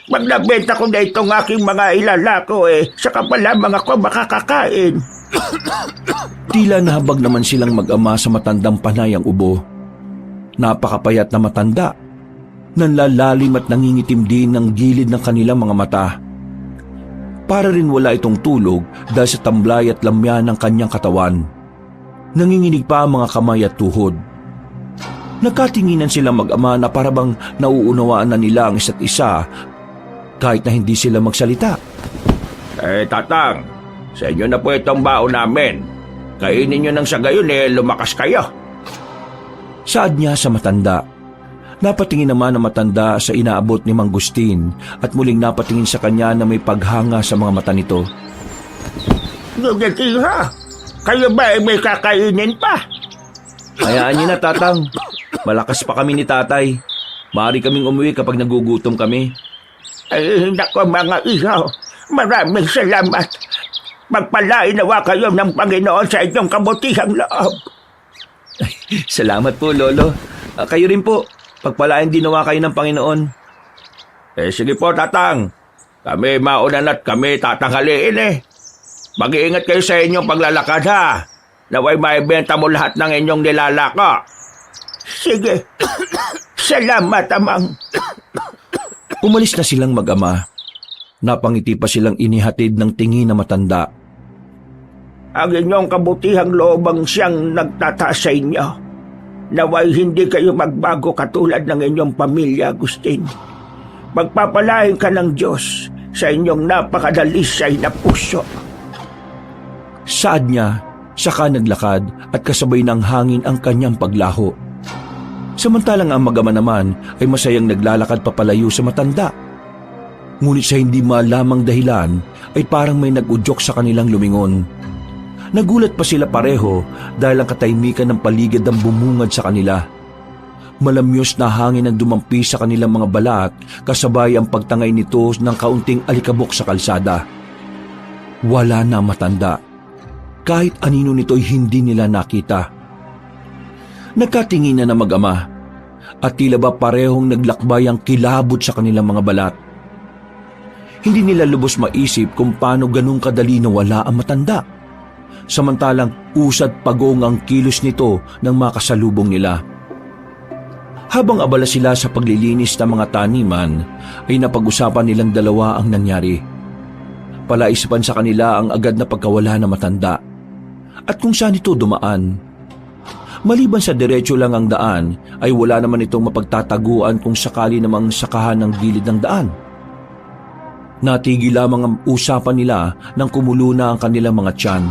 Pag nabenta ko na itong aking mga ilalako, saka pa lamang ako makakakain. Tila nahabag naman silang mag-ama sa matandang panay ang ubo. Napakapayat na matanda. Nanlalalim at nangingitim din ng gilid ng kanilang mga mata. Para rin wala itong tulog dahil sa tamlay at lamyan ng kanyang katawan. Nanginginig pa ang mga kamay at tuhod. Nagkatinginan silang mag-ama na parabang nauunawaan na nila ang isa't isa kahit na hindi sila magsalita. Tatang, sa inyo na po itong baon namin. Kainin nyo nang sa gayon lumakas kayo. Saad niya sa matanda. Napatingin naman ang matanda sa inaabot ni Mang Gustin at muling napatingin sa kanya na may paghanga sa mga mata nito. Nagkatira, kayo ba may kakainin pa? Hayaan niyo na, tatang. Malakas pa kami ni tatay. Maaari kaming umuwi kapag nagugutom kami. Ay, nako mga iho, maraming salamat. Magpalain nawa kayo ng Panginoon sa inyong kabutihang loob. Salamat po, Lolo. Kayo rin po. Pagpalain din nawa kayo ng Panginoon. Sige po, tatang. Kami maunan at kami tatanghaliin. Mag-iingat kayo sa inyong paglalakad, ha? Naway maibenta mo lahat ng inyong nilalaka. Sige. Salamat, amang. Umalis na silang mag-ama. Napangiti pa silang inihatid ng tingin na matanda. Ang inyong kabutihang loob ang siyang nagtataas sa inyo. Naway hindi kayo magbago katulad ng inyong pamilya, Agustin. Magpapalain ka ng Diyos sa inyong napakadalisay na puso. Saad niya, saka naglakad at kasabay ng hangin ang kanyang paglaho. Samantalang ang mag-ama naman ay masayang naglalakad papalayo sa matanda. Ngunit sa hindi malamang dahilan ay parang may nag-udyok sa kanilang lumingon. Nagulat pa sila pareho dahil ang katahimikan ng paligid ang bumungad sa kanila. Malamyos na hangin ang dumampi sa kanilang mga balat kasabay ang pagtangay nito ng kaunting alikabok sa kalsada. Wala na matanda. Kahit anino nito'y hindi nila nakita. Nagkatinginan na mag-ama at tila ba parehong naglakbay ang kilabot sa kanilang mga balat. Hindi nila lubos maisip kung paano ganung kadali nawala ang matanda. Samantalang usad pagong ang kilos nito ng makasalubong nila. Habang abala sila sa paglilinis ng mga taniman, ay napag-usapan nilang dalawa ang nangyari. Palaisipan sa kanila ang agad na pagkawala ng matanda at kung saan ito dumaan. Maliban sa diretso lang ang daan, ay wala naman itong mapagtataguan kung sakali namang sakahan ng gilid ng daan. Natigil lamang ang usapan nila nang kumulo na ang kanilang mga tiyan.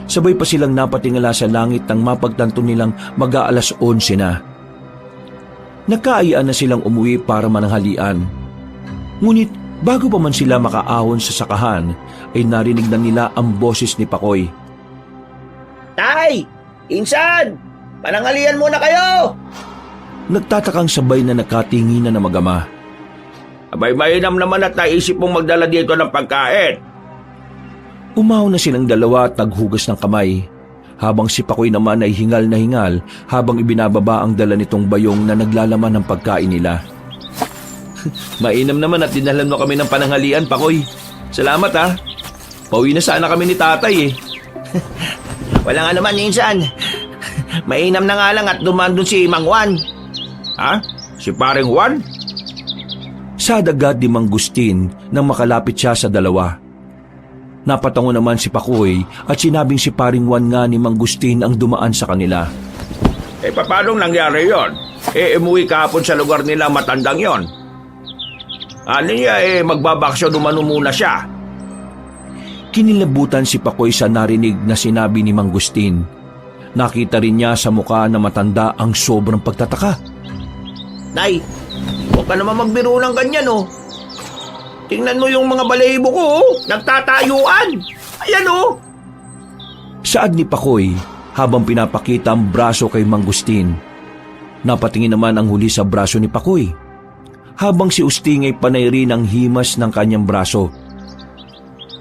Sabay pa silang napatingala sa langit nang mapagtanto nilang mag-aalas 11 na. Nagkaayaan na silang umuwi para mananghalian. Ngunit bago pa man sila makaahon sa sakahan, ay narinig na nila ang boses ni Pakoy. Tay! Insan! Pananghalian muna kayo! Nagtatakang sabay na nakatinginan na mag-ama. Abay, mainam naman at naisip mong magdala dito ng pagkain. Umaw na silang dalawa at naghugas ng kamay, habang si Pakoy naman ay hingal na hingal habang ibinababa ang dala nitong bayong na naglalaman ng pagkain nila. Mainam naman at dinalhan mo kami ng pananghalian, Pakoy. Salamat, ha. Pauwi na sana kami ni tatay, Wala nga naman, Insan. Mainam na nga lang at dumaan dun si Mang Juan. Ha? Si paring Juan? Sadagad ni Mang Gustin nang makalapit siya sa dalawa. Napatango naman si Pakoy at sinabing si paring Juan nga ni Mang Gustin ang dumaan sa kanila. Paano nangyari yon? Umuwi kahapon sa lugar nila matandang yon. Ano niya magbabaksyon umano muna siya. Kinilabutan si Pakoy sa narinig na sinabi ni Mang Gustin. Nakita rin niya sa mukha na matanda ang sobrang pagtataka. Nay, huwag ka naman magbiro ng ganyan, Tingnan mo yung mga balahibo ko, nagtatayuan. Ayan, Saad ni Pakoy habang pinapakita ang braso kay Mang Gustin. Napatingin naman ang huli sa braso ni Pakoy, habang si Usting ay panay rin ang himas ng kanyang braso.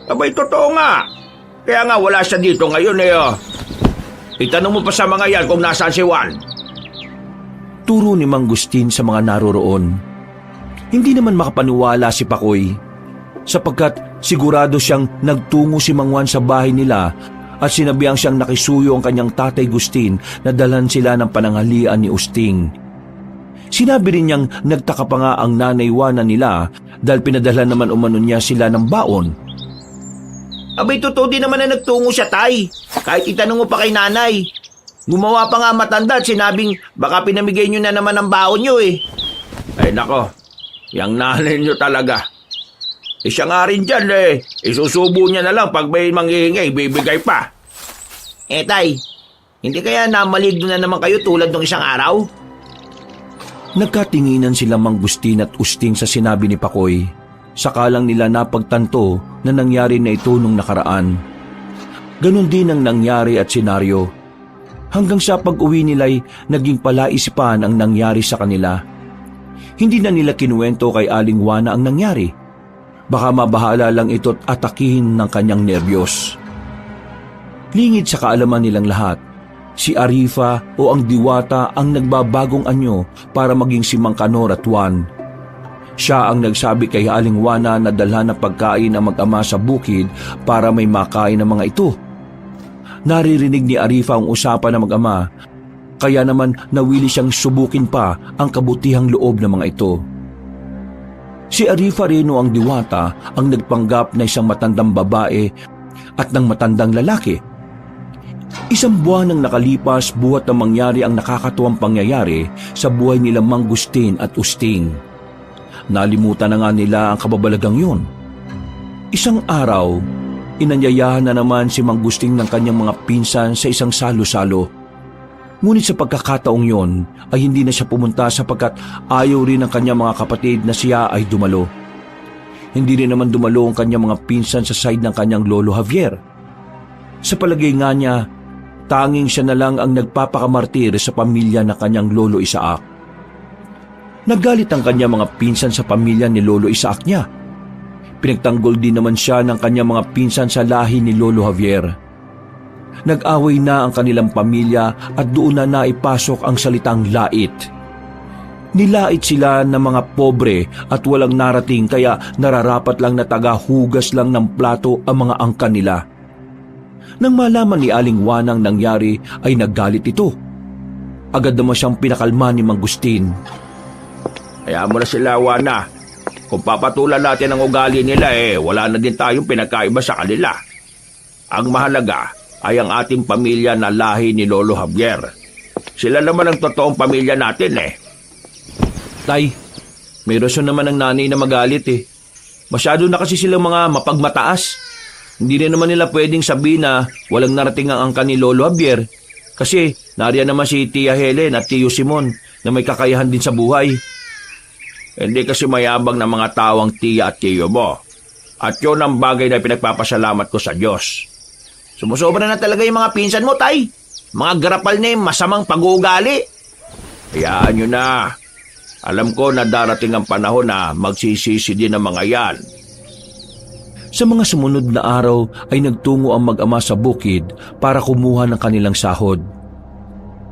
Abay, totoo nga. Kaya nga wala siya dito ngayon Itanong mo pa sa mga yan kung nasaan si Juan. Turo ni Mang Gustin sa mga naroroon. Hindi naman makapaniwala si Pakoy, sapagkat sigurado siyang nagtungo si Mang Juan sa bahay nila at sinabihang siyang nakisuyo ang kanyang tatay Gustin na dalhan sila ng pananghalian ni Usting. Sinabi rin niyang nagtaka pa nga ang nanay Juana nila dahil pinadala naman umano niya sila ng baon. Abay, totoo din naman na nagtungo siya, tay. Kahit itanong mo pa kay nanay. Gumawa pa nga matanda at sinabing baka pinamigay nyo na naman ang baon nyo eh. Ay nako, yung nanay nyo talaga. Siya nga rin dyan eh. Isusubo niya na lang pag may manghihingi, bibigay pa. Tay, hindi kaya namaligdo na naman kayo tulad ng isang araw? Nagkatinginan sila Mang Gustin at Usting sa sinabi ni Pakoy. Saka lang nila napagtanto na nangyari na ito nung nakaraan. Ganon din ang nangyari at senaryo. Hanggang sa pag-uwi nila'y naging palaisipan ang nangyari sa kanila. Hindi na nila kinuwento kay Aling Juana ang nangyari. Baka mabahala lang ito't atakihin ng kanyang nerbiyos. Lingid sa kaalaman nilang lahat, si Arifa o ang Diwata ang nagbabagong anyo para maging si Mang Kanor at Juan. Siya ang nagsabi kay Aling Juana na dalhan ng pagkain ang mag-ama sa bukid para may makain ng mga ito. Naririnig ni Arifa ang usapan ng mag-ama, kaya naman nawili siyang subukin pa ang kabutihang loob ng mga ito. Si Arifa rin o ang Diwata ang nagpanggap na isang matandang babae at ng matandang lalaki. Isang buwan nang nakalipas buhat na mangyari ang nakakatuwang pangyayari sa buhay nila Mang Gustin at Usting. Nalimutan na nga nila ang kababalagang yun. Isang araw, inanyayahan na naman si Mang Gusting ng kanyang mga pinsan sa isang salo-salo. Ngunit sa pagkakataong yon ay hindi na siya pumunta sapagkat ayaw rin ng kanyang mga kapatid na siya ay dumalo. Hindi rin naman dumalo ang kanyang mga pinsan sa side ng kanyang lolo Javier. Sa palagay nga niya, tanging siya na lang ang nagpapakamartir sa pamilya ng kanyang lolo Isaac. Naggalit ang kanyang mga pinsan sa pamilya ni lolo Isaac niya. Pinagtanggol din naman siya ng kanyang mga pinsan sa lahi ni lolo Javier. Nag-away na ang kanilang pamilya at doon na naipasok ang salitang lait. Nilait sila ng mga pobre at walang narating kaya nararapat lang na taga-hugas lang ng plato ang mga angkan nila. Nang malaman ni Aling Juana ang nangyari ay naggalit ito. Agad naman siyang pinakalma ni Mang Gustin. Hayaan mo na sila, Juana. Kung papatulan natin ang ugali nila wala na din tayong pinagkaiba sa kanila. Ang mahalaga ay ang ating pamilya na lahi ni Lolo Javier. Sila naman ang totoong pamilya natin Tay, may rason naman ang nanay na magalit Masyado na kasi silang mga mapagmataas. Hindi rin naman nila pwedeng sabihin na walang narating ang angkan ni Lolo Javier. Kasi nariyan naman si Tia Helen at Tio Simon na may kakayahan din sa buhay. Hindi kasi mayabang na mga tawang tiya at tiyo mo. At yun ang bagay na pinagpapasalamat ko sa Diyos. Sumusobra na talaga yung mga pinsan mo, tay. Mga garapal na yung masamang pag-uugali. Hayaan nyo na. Alam ko na darating ang panahon na magsisisi din ang mga yan. Sa mga sumunod na araw ay nagtungo ang mag-ama sa bukid para kumuha ng kanilang sahod.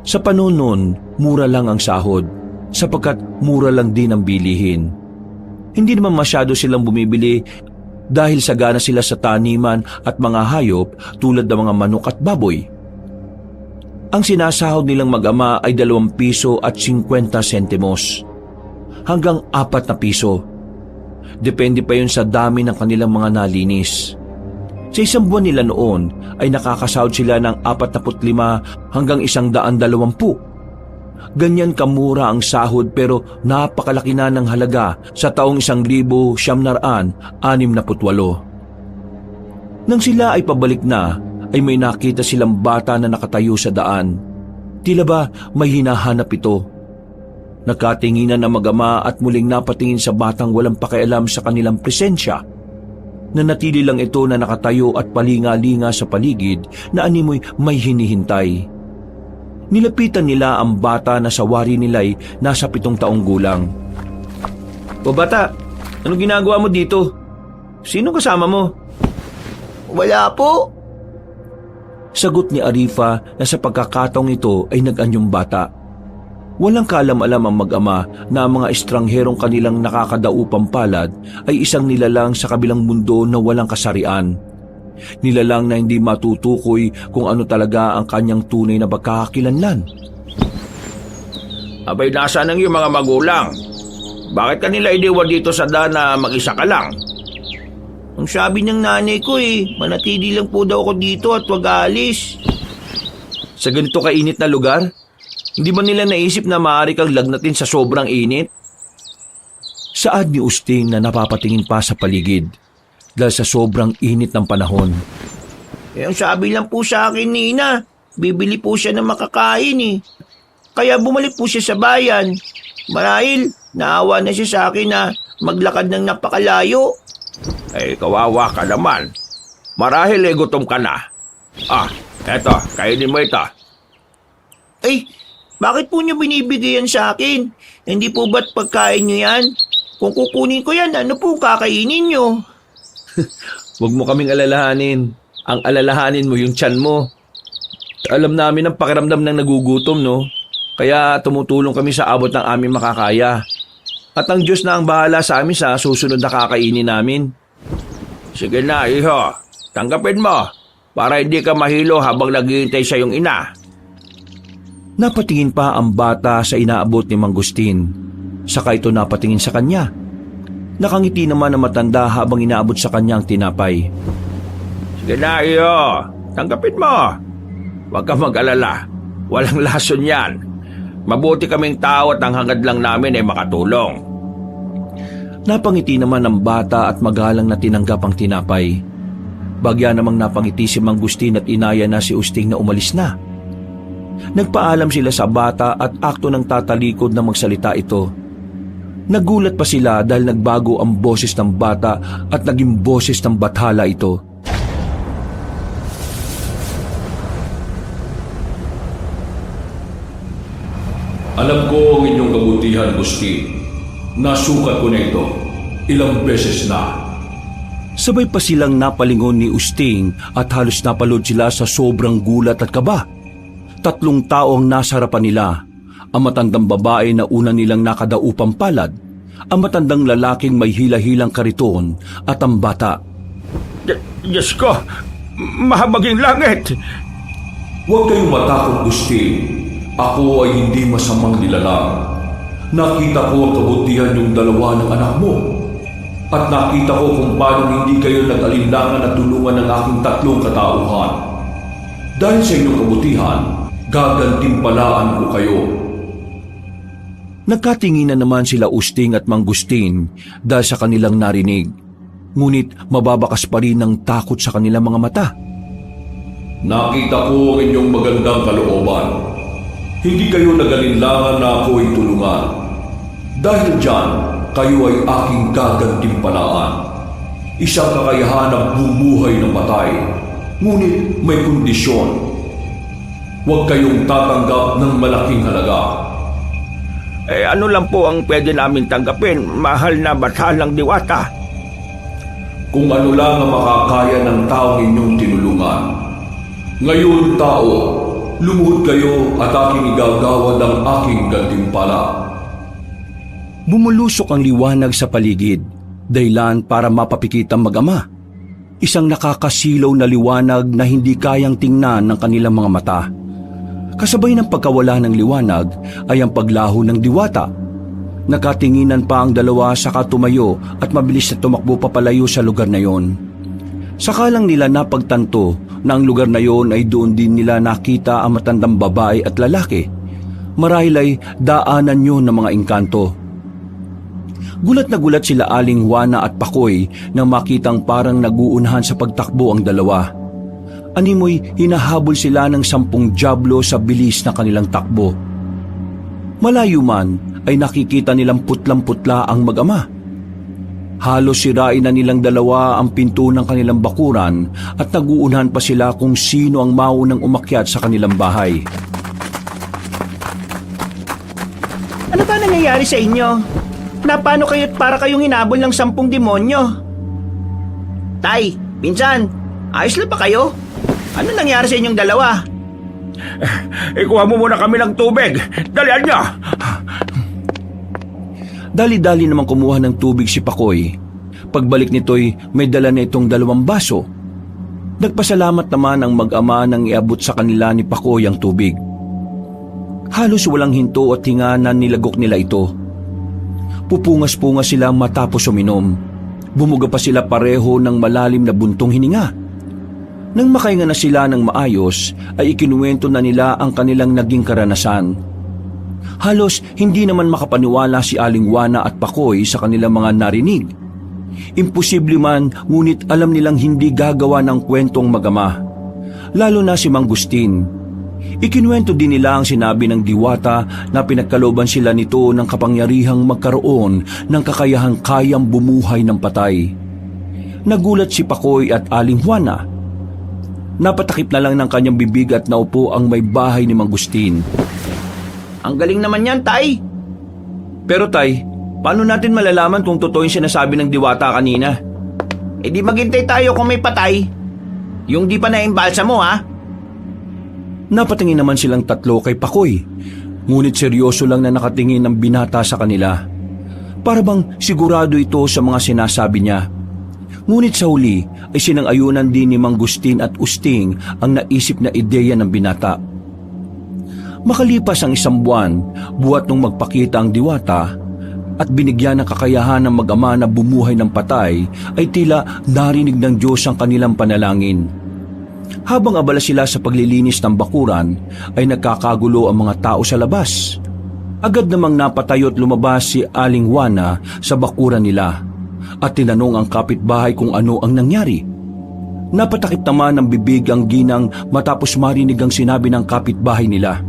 Sa panahon noon, mura lang ang sahod sapagkat mura lang din ang bilihin. Hindi naman masyado silang bumibili dahil sagana sila sa taniman at mga hayop tulad ng mga manok at baboy. Ang sinasahod nilang mag-ama ay 2 piso at 50 sentimos hanggang 4 na piso. Depende pa yun sa dami ng kanilang mga nalinis. Sa isang buwan nila noon ay nakakasahod sila ng 45 hanggang 120. Ganyan kamura ang sahod pero napakalaki na ng halaga sa taong 1968. Nang sila ay pabalik na, ay may nakita silang bata na nakatayo sa daan. Tila ba may hinahanap ito? Nagkatinginan ang mag-ama at muling napatingin sa batang walang pakialam sa kanilang presensya. Nanatili lang ito na nakatayo at palinga-linga sa paligid na animoy may hinihintay. Nilapitan nila ang bata na sa wari nila'y nasa 7 taong gulang. O bata, anong ginagawa mo dito? Sino kasama mo? Wala po. Sagot ni Arifa na sa pagkakataong ito ay nag-anyong bata. Walang kaalam-alam ang mag-ama na ang mga estrangherong kanilang nakakadaupang palad ay isang nilalang sa kabilang mundo na walang kasarian. Nilalang na hindi matutukoy kung ano talaga ang kanyang tunay na pagkakakilanlan. Abay, nasaan ang iyong mga magulang? Bakit kanila iniwan dito sa dana mag-isa ka lang? Ang sabi ng nanay ko manatili lang po daw ako dito at wag aalis. Sa ganito kainit na lugar, hindi ba nila naisip na maaari kang lagnatin sa sobrang init? Saad ni Usting na napapatingin pa sa paligid dahil sa sobrang init ng panahon. Ang sabi lang po sa akin, Nina, bibili po siya ng makakain Kaya bumalik po siya sa bayan. Marahil, naawa na siya sa akin na maglakad ng napakalayo. Kawawa ka naman. Marahil gutom ka na. Eto, kainin mo ito. Bakit po niyo binibigay yan sa akin? Hindi po ba't pagkain niyo yan? Kung kukunin ko yan, ano po kakainin niyo? Huwag mo kaming alalahanin. Ang alalahanin mo yung tiyan mo. Alam namin ang pakiramdam ng nagugutom, no? Kaya tumutulong kami sa abot ng aming makakaya. At ang Diyos na ang bahala sa amin sa susunod na kakainin namin. Sige na, iho. Tanggapin mo para hindi ka mahilo habang naghihintay sa iyong ina. Napatingin pa ang bata sa inaabot ni Mang Gustin. Saka ito napatingin sa kanya. Nakangiti naman ang matanda habang inaabot sa kanya ang tinapay. Sige na, iho. Tanggapin mo. Huwag ka mag-alala. Walang lason yan. Mabuti kaming tao at ang hangad lang namin ay makatulong. Napangiti naman ang bata at magalang na tinanggap ang tinapay. Bagya namang napangiti si Mang Gustin at inaya na si Usting na umalis na. Nagpaalam sila sa bata at akto ng tatalikod na magsalita ito. Nagulat pa sila dahil nagbago ang boses ng bata at naging boses ng bathala ito. Alam ko ang inyong kabutihan, Gustin. Nasukat ko na ito. Ilang beses na. Sabay pa silang napalingon ni Usting at halos napalod sila sa sobrang gulat at kaba. 3 tao ang nasa harapan nila. Ang matandang babae na una nilang nakadaupang palad, ang matandang lalaking may hila-hilang kariton at ang bata. Diyos ko, mahabaging langit. Huwag kayong matakot, Gustin. Ako ay hindi masamang nilalang. Nakita ko ang kabutihan yung 2 ng anak mo. At nakita ko kung paano hindi kayo nag-alinlangan at tulungan ng aking 3 katauhan. Dahil sa inyong kabutihan, gagantimpalaan ko kayo. Nagkatinginan naman sila Usting at Mang Gustin dahil sa kanilang narinig. Ngunit mababakas pa rin ang takot sa kanilang mga mata. Nakita ko ang inyong magandang kalooban. Hindi kayo nag-alinlangan na ako ay tulungan. Dahil dyan, kayo ay aking gagantimpalaan. Isang kakayahan ng bumuhay ng patay, ngunit may kondisyon. Huwag kayong tatanggap ng malaking halaga. Ano lang po ang pwede namin tanggapin, mahal na bathalang diwata? Kung ano lang ang makakaya ng taong inyong tinulungan. Ngayon, tao, lumuhod kayo at aking igagawad ang aking gantimpala. Bumulusok ang liwanag sa paligid, dahilan para mapapikit ang mag-ama. Isang nakakasilaw na liwanag na hindi kayang tingnan ng kanilang mga mata. Kasabay ng pagkawala ng liwanag ay ang paglaho ng diwata. Nakatinginan pa ang 2 saka tumayo at mabilis na tumakbo papalayo sa lugar na yon. Saka lang nila napagtanto na ang lugar na yon ay doon din nila nakita ang matandang babae at lalaki. Marahil ay daanan yun ng mga engkanto. Gulat na gulat sila Aling Juana at Pakoy nang makitang parang naguunahan sa pagtakbo ang 2. Animoy hinahabol sila ng 10 dyablo sa bilis na kanilang takbo. Malayo man ay nakikita nilang putlang-putla ang mag-ama. Halos sirain na nilang 2 ang pinto ng kanilang bakuran at naguunahan pa sila kung sino ang maunang umakyat sa kanilang bahay. Ano ba nangyayari sa inyo? Paano kayo't para kayong hinabol ng 10 demonyo? Tay, pinsan, ayos lang pa kayo? Ano nangyari sa inyong 2? Ikuha mo muna kami ng tubig. Dalian niyo! Dali-dali namang kumuha ng tubig si Pakoy. Pagbalik nito'y may dala na itong 2 baso. Nagpasalamat naman ang mag-ama nang iabot sa kanila ni Pakoy ang tubig. Halos walang hinto at hinga na nilagok nila ito. Pupungas-pungas sila matapos uminom. Bumuga pa sila pareho ng malalim na buntong hininga. Nang makahinga na sila ng maayos, ay ikinuwento na nila ang kanilang naging karanasan. Halos hindi naman makapaniwala si Aling Juana at Pakoy sa kanilang mga narinig. Imposible man, ngunit alam nilang hindi gagawa ng kwentong magama. Lalo na si Mang Gustin. Ikinuwento din nila ang sinabi ng diwata na pinagkalooban sila nito ng kapangyarihang magkaroon ng kakayahang kayang bumuhay ng patay. Nagulat si Pakoy at Aling Juana. Napatakip na lang ng kanyang bibig at naupo ang may bahay ni Mang Gustin. Ang galing naman yan, Tay. Pero Tay, paano natin malalaman kung totoo yung sinasabi ng diwata kanina? E di maghintay tayo kung may patay. Yung di pa naimbalsa mo, ha? Napatingin naman silang tatlo kay Pakoy, ngunit seryoso lang na nakatingin ng binata sa kanila. Para bang sigurado ito sa mga sinasabi niya. Ngunit sa huli ay sinang-ayunan din ni Mang Gustin at Usting ang naisip na ideya ng binata. Makalipas ang 1 buwan, buhat nung magpakita ang diwata at binigyan ng kakayahan ng mag-ama na bumuhay ng patay, ay tila narinig ng Diyos ang kanilang panalangin. Habang abala sila sa paglilinis ng bakuran, ay nagkakagulo ang mga tao sa labas. Agad namang napatayo at lumabas si Aling Juana sa bakuran nila at tinanong ang kapitbahay kung ano ang nangyari. Napatakip naman ng bibig ang ginang matapos marinig ang sinabi ng kapitbahay nila.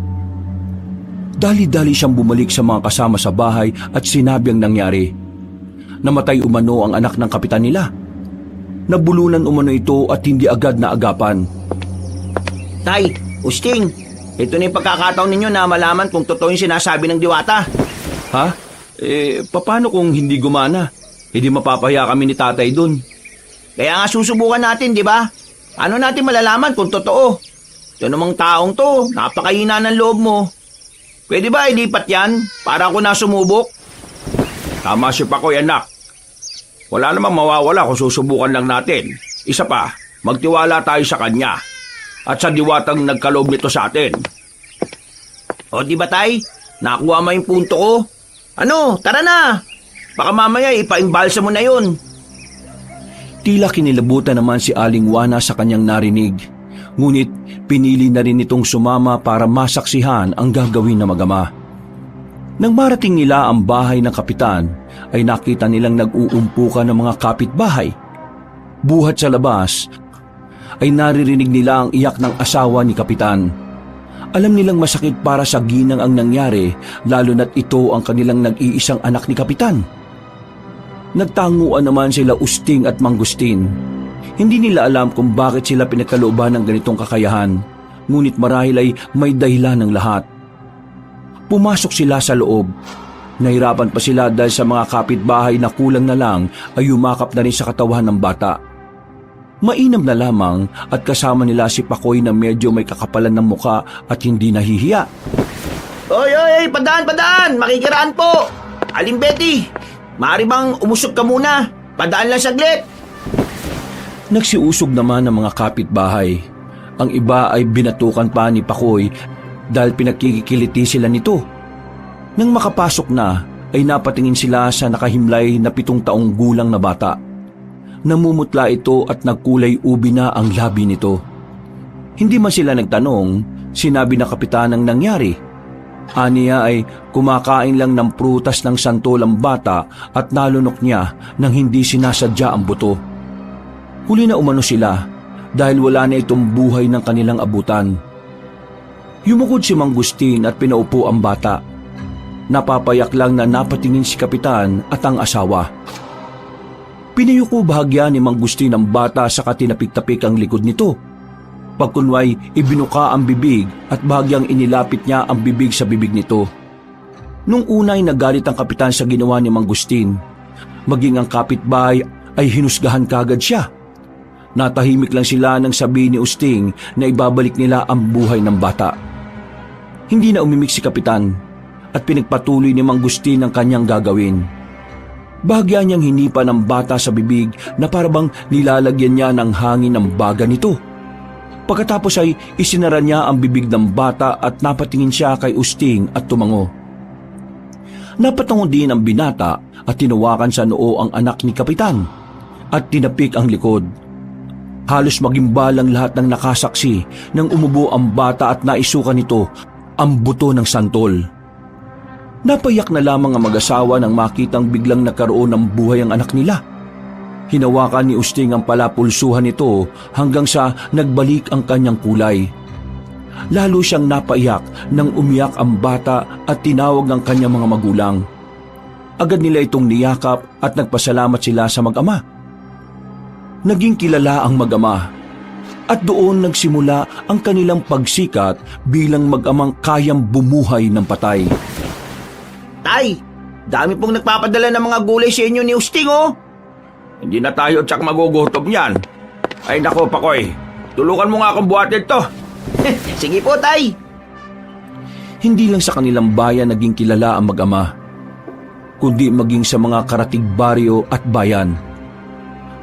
Dali-dali siyang bumalik sa mga kasama sa bahay at sinabi ang nangyari. Namatay umano ang anak ng kapitan nila. Nabulunan umano ito at hindi agad na agapan. Tay, Usting, ito na yung pagkakataon ninyo na malaman kung totoo yung sinasabi ng diwata. Ha? Paano kung hindi gumana? Hindi mapapaya kami ni tatay dun. Kaya nga susubukan natin, di ba? Ano natin malalaman kung totoo? Ito namang taong to, napakahina ng loob mo. Pwede ba ilipat yan para ako na sumubok? Tama si Pakoy, anak. Wala namang mawawala kung susubukan lang natin. Isa pa, magtiwala tayo sa kanya at sa diwatang nagkaloob nito sa atin. O di ba, Tay? Nakuha mo yung punto ko. Ano, tara na. Baka mamaya ipaimbalsa mo na yun. Tila kinilabutan naman si Aling Juana sa kanyang narinig. Ngunit pinili na rin itong sumama para masaksihan ang gagawin na mag-ama. Nang marating nila ang bahay ng kapitan, ay nakita nilang nag-uumpukan ng mga kapitbahay. Buhat sa labas, ay naririnig nila ang iyak ng asawa ni kapitan. Alam nilang masakit para sa ginang ang nangyari, lalo na't ito ang kanilang nag-iisang anak ni kapitan. Nagtanguan naman sila Usting at Mang Gustin. Hindi nila alam kung bakit sila pinagkalooban ng ganitong kakayahan, ngunit marahil ay may dahilan ng lahat. Pumasok sila sa loob. Nahirapan pa sila dahil sa mga kapitbahay na kulang na lang ay yumakap na rin sa katawan ng bata. Mainam na lamang at kasama nila si Pakoy na medyo may kakapalan ng muka at hindi nahihiya. Oy, padaan, makikiraan po. Aling Betty, maaari bang umusog ka muna? Padaan lang saglit. Nagsiusog naman ng mga kapitbahay. Ang iba ay binatukan pa ni Pakoy dahil pinagkikiliti sila nito. Nang makapasok na, ay napatingin sila sa nakahimlay na 7 taong gulang na bata. Namumutla ito at nagkulay ubi na ang labi nito. Hindi man sila nagtanong, sinabi na kapitan ang nangyari. Aniya ay kumakain lang ng prutas ng santol ang bata at nalunok niya nang hindi sinasadya ang buto. Huli na umano sila dahil wala na itong buhay ng kanilang abutan. Yumukod si Mang Gustin at pinaupo ang bata. Napapayak lang na napatingin si kapitan at ang asawa. Pinayuko bahagya ni Mang Gustin ang bata sa katinapik-tapik ang likod nito. Pagkunway, ibinuka ang bibig at bahagyang inilapit niya ang bibig sa bibig nito. Nung unay nagalit ang kapitan sa ginawa ni Mang Gustin, maging ang kapitbahay ay hinusgahan kagad siya. Natahimik lang sila nang sabihin ni Usting na ibabalik nila ang buhay ng bata. Hindi na umimik si kapitan at pinagpatuloy ni Mang Gustin ang kanyang gagawin. Bahagya niyang hinipa ng bata sa bibig na parabang nilalagyan niya ng hangin ng baga nito. Pagkatapos ay isinara niya ang bibig ng bata at napatingin siya kay Usting at tumango. Napatungo din ang binata at tinawakan sa noo ang anak ni Kapitan at tinapik ang likod. Halos magimbalang lahat ng nakasaksi nang umubo ang bata at naisukan nito ang buto ng santol. Napayak na lamang ang mag-asawa nang makitang biglang nagkaroon ng buhay ang anak nila. Hinawakan ni Usting ang palapulsuhan nito hanggang sa nagbalik ang kanyang kulay. Lalo siyang napaiyak nang umiyak ang bata at tinawag ang kanyang mga magulang. Agad nila itong niyakap at nagpasalamat sila sa mag-ama. Naging kilala ang mag-ama at doon nagsimula ang kanilang pagsikat bilang mag-amang kayang bumuhay ng patay. Tay, dami pong nagpapadala ng mga gulay sa inyo ni Usting, oh. Hindi na tayo tsak magugutom yan. Ay nako, Pakoy. Tulungan mo nga akong buhatin to. Sige po, Tay. Hindi lang sa kanilang bayan naging kilala ang mag-ama, kundi maging sa mga karatig baryo at bayan.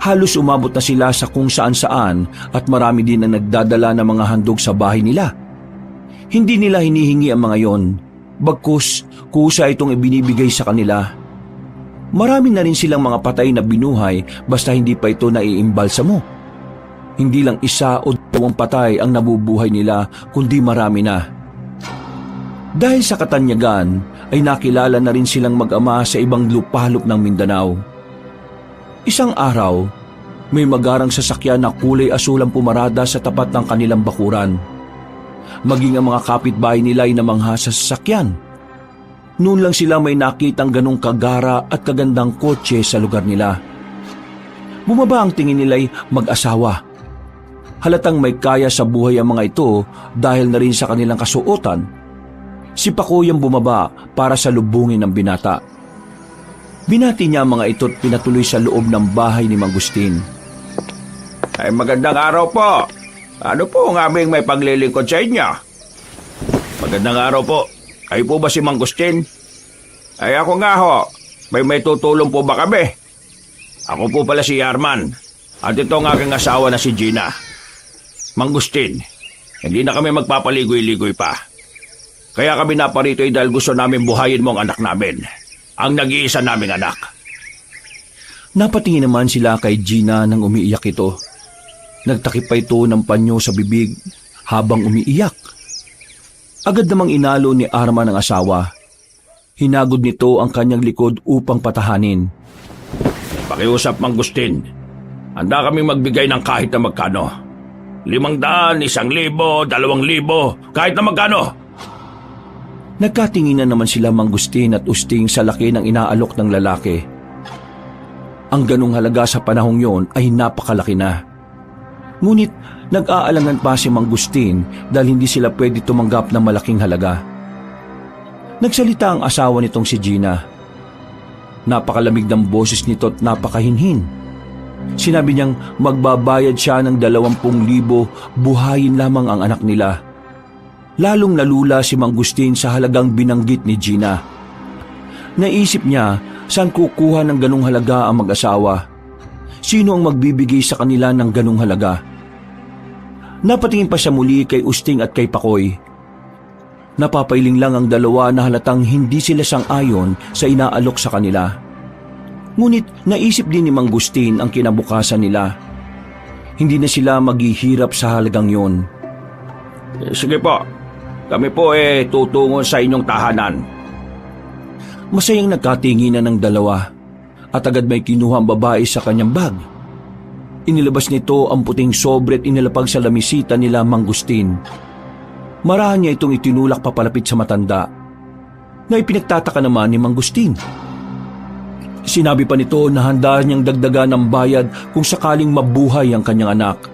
Halos umabot na sila sa kung saan-saan at marami din ang nagdadala ng mga handog sa bahay nila. Hindi nila hinihingi ang mga yon, bagkus kusa itong ibinibigay sa kanila. Marami na rin silang mga patay na binuhay basta hindi pa ito naiimbalsa mo. Hindi lang isa o dalawang patay ang nabubuhay nila kundi marami na. Dahil sa katanyagan ay nakilala na rin silang mag-ama sa ibang lupalop ng Mindanao. Isang araw, may magarang sasakyan na kulay asul ang pumarada sa tapat ng kanilang bakuran. Maging ang mga kapitbahay nila ay namangha sa sasakyan. Noon lang sila may nakitang ganong kagara at kagandang kotse sa lugar nila. Bumaba ang tingin nila'y mag-asawa. Halatang may kaya sa buhay ang mga ito dahil na rin sa kanilang kasuotan. Si Pakoy ang bumaba para salubungin ng binata. Binati niya ang mga ito at pinatuloy sa loob ng bahay ni Mang Agustin. Ay magandang araw po. Ano po ang aming may paglilingkod sa inyo? Magandang araw po. Kayo po ba si Mang Agustin? Ay ako nga ho. May tutulong po ba kami? Ako po pala si Arman. At ito ang aking asawa na si Gina. Mang Agustin, hindi na kami magpapaligoy-ligoy pa. Kaya kami naparito ay dahil gusto namin buhayin mo ang anak namin. Ang nag-iisa naming anak. Napatingin naman sila kay Gina nang umiiyak ito. Nagtakip pa ito ng panyo sa bibig habang umiiyak. Agad namang inalo ni Arman ang asawa. Hinagod nito ang kanyang likod upang patahanin. Pakiusap, Mang Agustin. Handa kaming magbigay ng kahit na magkano. 500, 1,000, 2,000, kahit na magkano. Nagkatinginan naman sila Mang Agustin at Usting sa laki ng inaalok ng lalaki. Ang ganong halaga sa panahong yon ay napakalaki na. Ngunit nag-aalangan pa si Mang Agustin dahil hindi sila pwede tumanggap ng malaking halaga. Nagsalita ang asawa nitong si Gina. Napakalamig ng boses nito at napakahinhin. Sinabi niyang magbabayad siya ng 20,000 buhayin lamang ang anak nila. Lalong nalula si Mang Agustin sa halagang binanggit ni Gina. Naisip niya saan kukuha ng ganong halaga ang mag-asawa. Sino ang magbibigay sa kanila ng ganong halaga? Napatingin pa siya muli kay Usting at kay Pakoy. Napapailing lang ang dalawa na halatang hindi sila sang-ayon sa inaalok sa kanila. Ngunit naisip din ni Mang Agustin ang kinabukasan nila. Hindi na sila maghihirap sa halagang yon. Sige po. Kami po tutungo sa inyong tahanan. Masayang nagkatinginan ng dalawa at agad may kinuha ang babae sa kanyang bag. Inilabas nito ang puting sobre at inilapag sa lamisita nila Mang Agustin. Marahan niya itong itinulak papalapit sa matanda na ipinagtataka naman ni Mang Agustin. Sinabi pa nito na handa niyang dagdagan ng bayad kung sakaling mabuhay ang kanyang anak.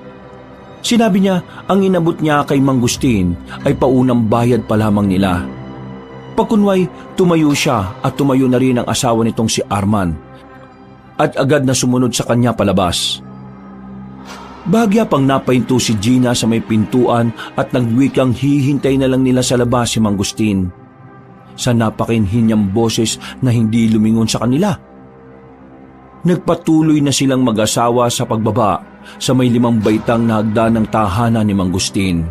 Sinabi niya ang inabot niya kay Mang Agustin ay paunang bayad pa lamang nila. Pagkunway, tumayo siya at tumayo na rin ang asawa nitong si Arman at agad na sumunod sa kanya palabas. Bahagya pang napahinto si Gina sa may pintuan at nagwikang hihintay na lang nila sa labas si Mang Agustin. Sa napakinhin niyang boses na hindi lumingon sa kanila. Nagpatuloy na silang mag-asawa sa pagbaba sa may 5 baitang na hagdan ng tahanan ni Mang Gustin.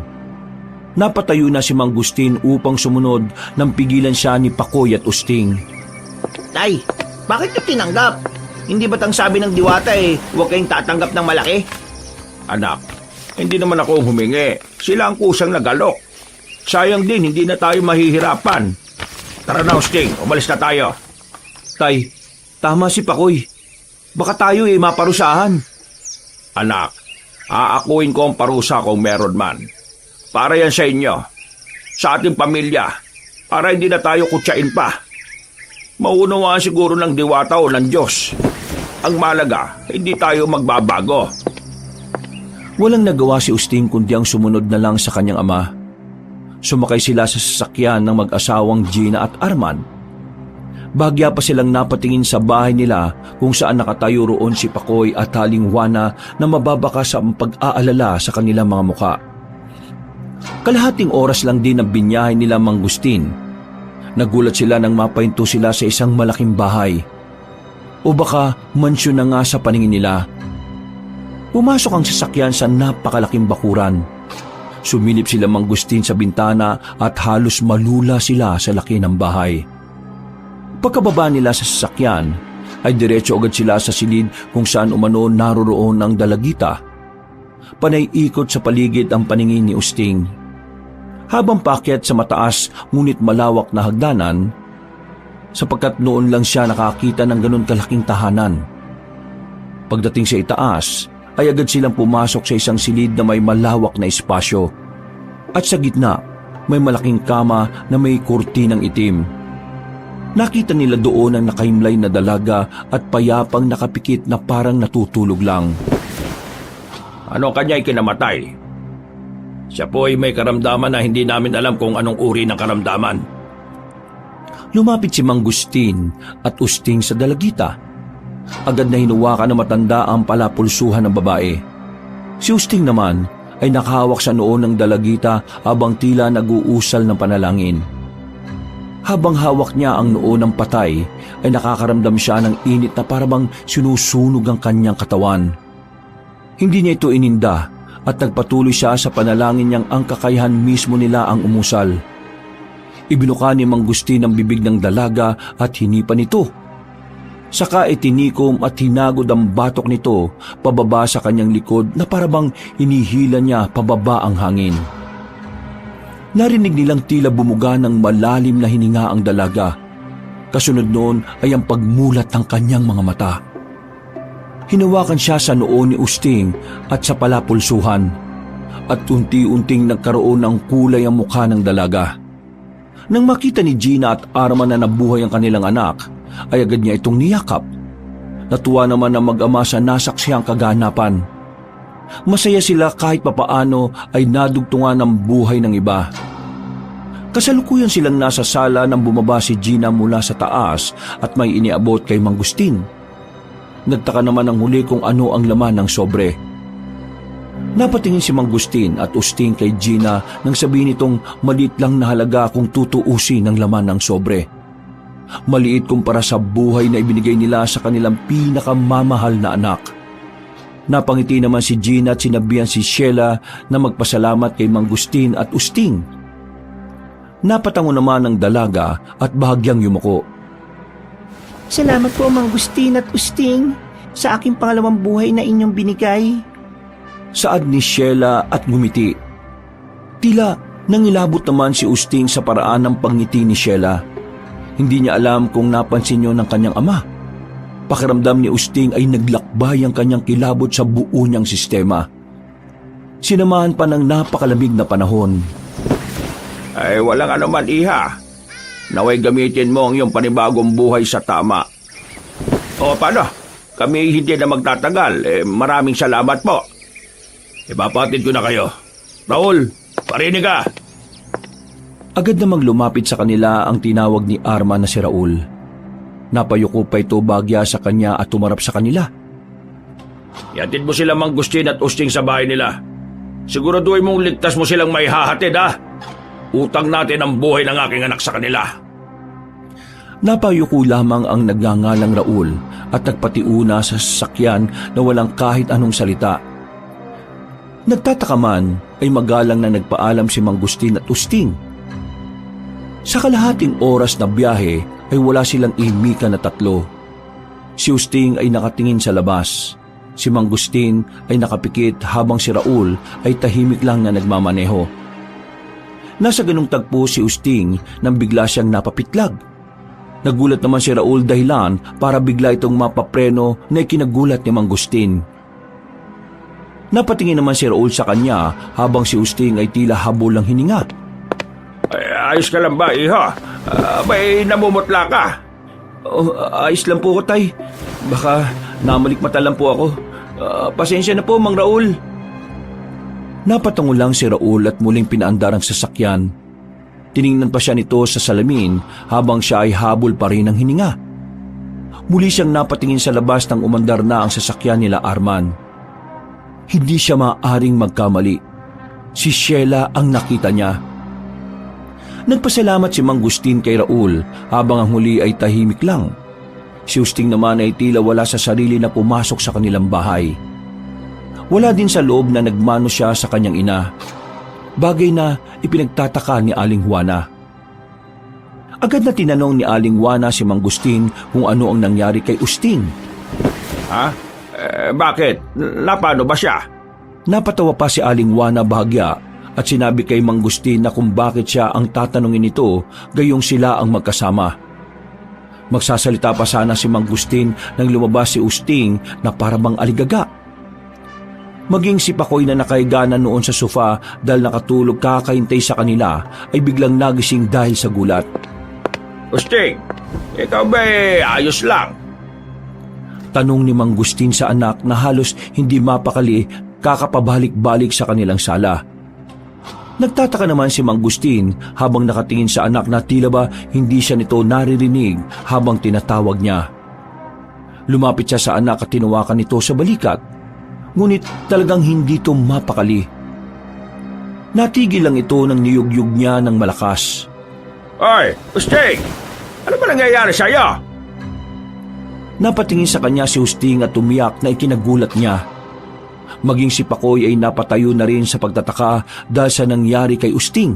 Napatayo na si Mang Gustin upang sumunod nang pigilan siya ni Pakoy at Usting. Tay, bakit niyo tinanggap? Hindi ba't ang sabi ng diwata huwag kayong tatanggap ng malaki? Anak, hindi naman ako humingi. Sila ang kusang nagalok. Sayang din, hindi na tayo mahihirapan. Tara na, Usting, umalis na tayo. Tay, tama si Pakoy. Baka tayo maparusahan. Anak, aakuin ko ang parusa kung meron man. Para yan sa inyo, sa ating pamilya, para hindi na tayo kutsain pa. Maunawaan siguro ng diwata o ng Diyos. Ang malaga, hindi tayo magbabago. Walang nagawa si Usting kundi ang sumunod na lang sa kanyang ama. Sumakay sila sa sasakyan ng mag-asawang Gina at Arman. Bahagya pa silang napatingin sa bahay nila kung saan nakatayo roon si Pakoy at Aling Juana na mababaka sa pag-aalala sa kanilang mga muka. Kalahating oras lang din ang binyahe nila Mang Gustin. Nagulat sila nang mapahinto sila sa isang malaking bahay. O baka mansyon na nga sa paningin nila. Pumasok ang sasakyan sa napakalaking bakuran. Sumilip sila Mang Gustin sa bintana at halos malula sila sa laki ng bahay. Pagkababa nila sa sasakyan, ay diretso agad sila sa silid kung saan umano naroroon ang dalagita. Panay ikot sa paligid ang paningin ni Usting. Habang paakyat sa mataas ngunit malawak na hagdanan, sapagkat noon lang siya nakakita ng ganun kalaking tahanan. Pagdating sa itaas, ay agad silang pumasok sa isang silid na may malawak na espasyo. At sa gitna, may malaking kama na may kurtinang itim. Nakita nila doon ang nakahimlay na dalaga at payapang nakapikit na parang natutulog lang. Ano kanya'y kinamatay? Siya po ay may karamdaman na hindi namin alam kung anong uri ng karamdaman. Lumapit si Mang Gustin at Usting sa dalagita. Agad na hinuwakan ng matanda ang palapulsuhan ng babae. Si Usting naman ay nakahawak sa noo ng dalagita habang tila nag-uusal ng panalangin. Habang hawak niya ang noo ng patay, ay nakakaramdam siya ng init na parabang sinusunog ang kanyang katawan. Hindi niya ito ininda at nagpatuloy siya sa panalangin niyang ang kakayahan mismo nila ang umusal. Ibinuka ni Mang Gustin ang bibig ng dalaga at hinipan ito. Saka itinikom at hinagod ang batok nito pababa sa kanyang likod na parabang hinihila niya pababa ang hangin. Narinig nilang tila bumuga ng malalim na hininga ang dalaga. Kasunod noon ay ang pagmulat ng kanyang mga mata. Hinawakan siya sa noo ni Usting at sa palapulsuhan, at unti-unting nagkaroon ng kulay ang mukha ng dalaga. Nang makita ni Gina at Arman na nabuhay ang kanilang anak, ay agad niya itong niyakap. Natuwa naman ang mag-ama sa nasaksiyang kaganapan. Masaya sila kahit papaano ay nadugtungan ng buhay ng iba. Kasalukuyan silang nasa sala nang bumaba si Gina mula sa taas at may iniabot kay Mang Gustin. Nagtaka naman ang huli kung ano ang laman ng sobre. Napatingin si Mang Gustin at Usting kay Gina nang sabihin nitong maliit lang na halaga kung tutuusin ang laman ng sobre. Maliit kumpara sa buhay na ibinigay nila sa kanilang pinakamamahal na anak. Napangiti naman si Gina at sinabihan si Sheila na magpasalamat kay Mang Gustin at Usting. Napatango naman ang dalaga at bahagyang yumuko. Salamat po Mang Gustin at Usting sa aking pangalawang buhay na inyong binigay. Saad ni Sheila at ngumiti. Tila nangilabot naman si Usting sa paraan ng pangngiti ni Sheila. Hindi niya alam kung napansin niyo ng kanyang ama. Pakiramdam ni Usting ay naglakbay ang kanyang kilabot sa buo niyang sistema. Sinamahan pa ng napakalamig na panahon. Ay walang anuman, iha. Naway gamitin mo ang iyong panibagong buhay sa tama. O paano? Kami hindi na magtatagal. Maraming salamat po. Ipapatid ko na kayo. Raul, parinig ka. Agad namang lumapit sa kanila ang tinawag ni Arman na si Raul. Napayuko pa ito bagya sa kanya at tumarap sa kanila. Yatid mo sila Mang Gustin at Usting sa bahay nila. Siguraduhin mong ligtas mo silang may hahatid, ha? Utang natin ang buhay ng aking anak sa kanila. Napayuko lamang ang nagngangalang Raul at nagpatiuna sa sasakyan na walang kahit anong salita. Nagtataka man ay magalang na nagpaalam si Mang Gustin at Usting. Sa kalahating oras na biyahe ay wala silang imikan na tatlo. Si Usting ay nakatingin sa labas. Si Mang Gustin ay nakapikit habang si Raul ay tahimik lang na nagmamaneho. Nasa ganung tagpo si Usting nang bigla siyang napapitlag. Nagulat naman si Raul dahilan para bigla itong mapapreno na ikinagulat ni Mang Gustin. Napatingin naman si Raul sa kanya habang si Usting ay tila habol ng hininga. Ay, ayos ka lang ba, iha? May namumutla ka? Oh, ayos lang po ko, tay. Baka namalikmata lang po ako. Pasensya na po, Mang Raul. Napatango lang si Raul at muling pinaandar ang sasakyan. Tiningnan pa siya nito sa salamin habang siya ay habol pa rin ng hininga. Muli siyang napatingin sa labas nang umandar na ang sasakyan nila Arman. Hindi siya maaaring magkamali. Si Sheila ang nakita niya. Nagpasalamat si Mang Gustin kay Raul habang ang huli ay tahimik lang. Si Usting naman ay tila wala sa sarili na pumasok sa kanilang bahay. Wala din sa loob na nagmano siya sa kanyang ina. Bagay na ipinagtataka ni Aling Juana. Agad na tinanong ni Aling Juana si Mang Gustin kung ano ang nangyari kay Usting. Ha? Bakit? Napano ba siya? Napatawa pa si Aling Juana bahagya at sinabi kay Mang Gustin na kung bakit siya ang tatanungin nito gayong sila ang magkasama. Magsasalita pa sana si Mang Gustin nang lumabas si Usting na parabang aligaga. Maging si Pakoy na nakahiga na noon sa sofa dahil nakatulog kakaintay sa kanila ay biglang nagising dahil sa gulat. Usting, ikaw ba ayos lang? Tanong ni Mang Gustin sa anak na halos hindi mapakali kakapabalik-balik sa kanilang sala. Nagtataka naman si Mang Gustin habang nakatingin sa anak na tila ba hindi siya nito naririnig habang tinatawag niya. Lumapit siya sa anak at tinawakan nito sa balikat. Ngunit talagang hindi ito mapakali. Natigil lang ito nang niyugyug niya ng malakas. Oy, Usting! Ano ba nangyayari sa'yo? Napatingin sa kanya si Usting at umiyak na ikinagulat niya. Maging si Pakoy ay napatayo na rin sa pagtataka dahil sa nangyari kay Usting.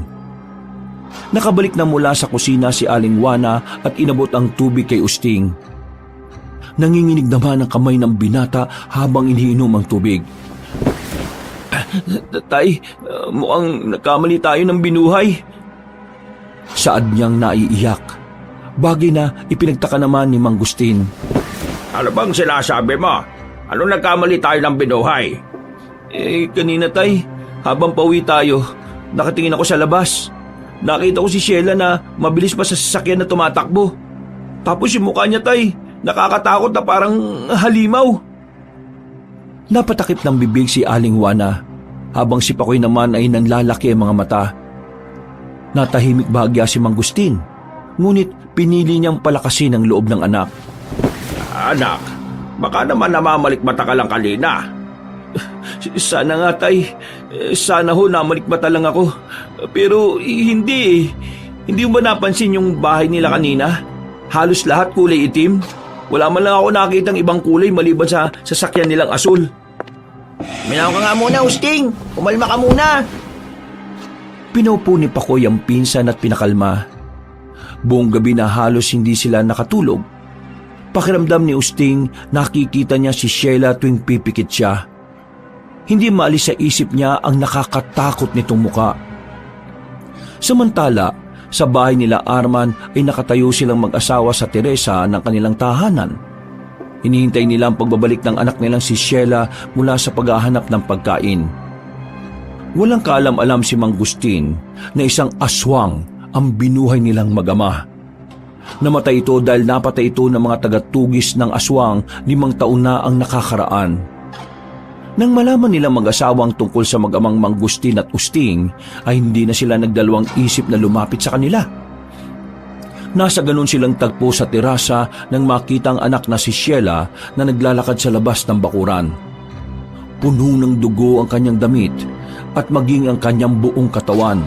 Nakabalik na mula sa kusina si Aling Juana at inabot ang tubig kay Usting. Nanginginig naman ang kamay ng binata habang iniinom ang tubig. Tay, mukhang nakamali tayo ng binuhay. Saad niyang naiiyak. Bagay na ipinagtaka naman ni Mang Gustin. Ano bang sinasabi mo? Ano nagkamali tayo ng binuhay? Kanina tay, habang pauwi tayo, nakatingin ako sa labas. Nakita ko si Sheila na mabilis pa sa sasakyan na tumatakbo. Tapos yung mukha niya tay, nakakatakot na parang halimaw. Napatakip ng bibig si Aling Juana, habang si Pakoy naman ay nanlalaki ang mga mata. Natahimik bahagya si Mang Gustin, ngunit pinili niyang palakasin ang loob ng anak. Anak, baka naman namamalikmata ka lang kanina. Sana nga tay, sana ho namalikmata lang ako. Pero hindi. Hindi mo ba napansin yung bahay nila kanina? Halos lahat kulay itim. Wala man lang ako nakitang ibang kulay maliban sa sasakyan nilang asul. Minaw ka nga muna, Usting. Umalma ka muna. Pinaupo ni Pakoy ang pinsan at pinakalma. Buong gabi na halos hindi sila nakatulog. Pakiramdam ni Usting, nakikita niya si Sheila tuwing pipikit siya. Hindi maalis sa isip niya ang nakakatakot nitong muka. Samantala, sa bahay nila Arman ay nakatayo silang mag-asawa sa Teresa ng kanilang tahanan. Hinihintay nila ang pagbabalik ng anak nilang si Sheila mula sa paghahanap ng pagkain. Walang kaalam-alam si Mang Gustin na isang aswang ang binuhay nilang mag-ama. Namatay ito dahil napatay ito ng mga tagatugis ng aswang 5 taon na ang nakakaraan. Nang malaman nilang mag-asawang tungkol sa mag-amang Mang Gustin at Usting, ay hindi na sila nagdalawang isip na lumapit sa kanila. Nasa ganun silang tagpo sa terasa nang makita ang anak na si Sheila na naglalakad sa labas ng bakuran. Puno ng dugo ang kanyang damit at maging ang kanyang buong katawan.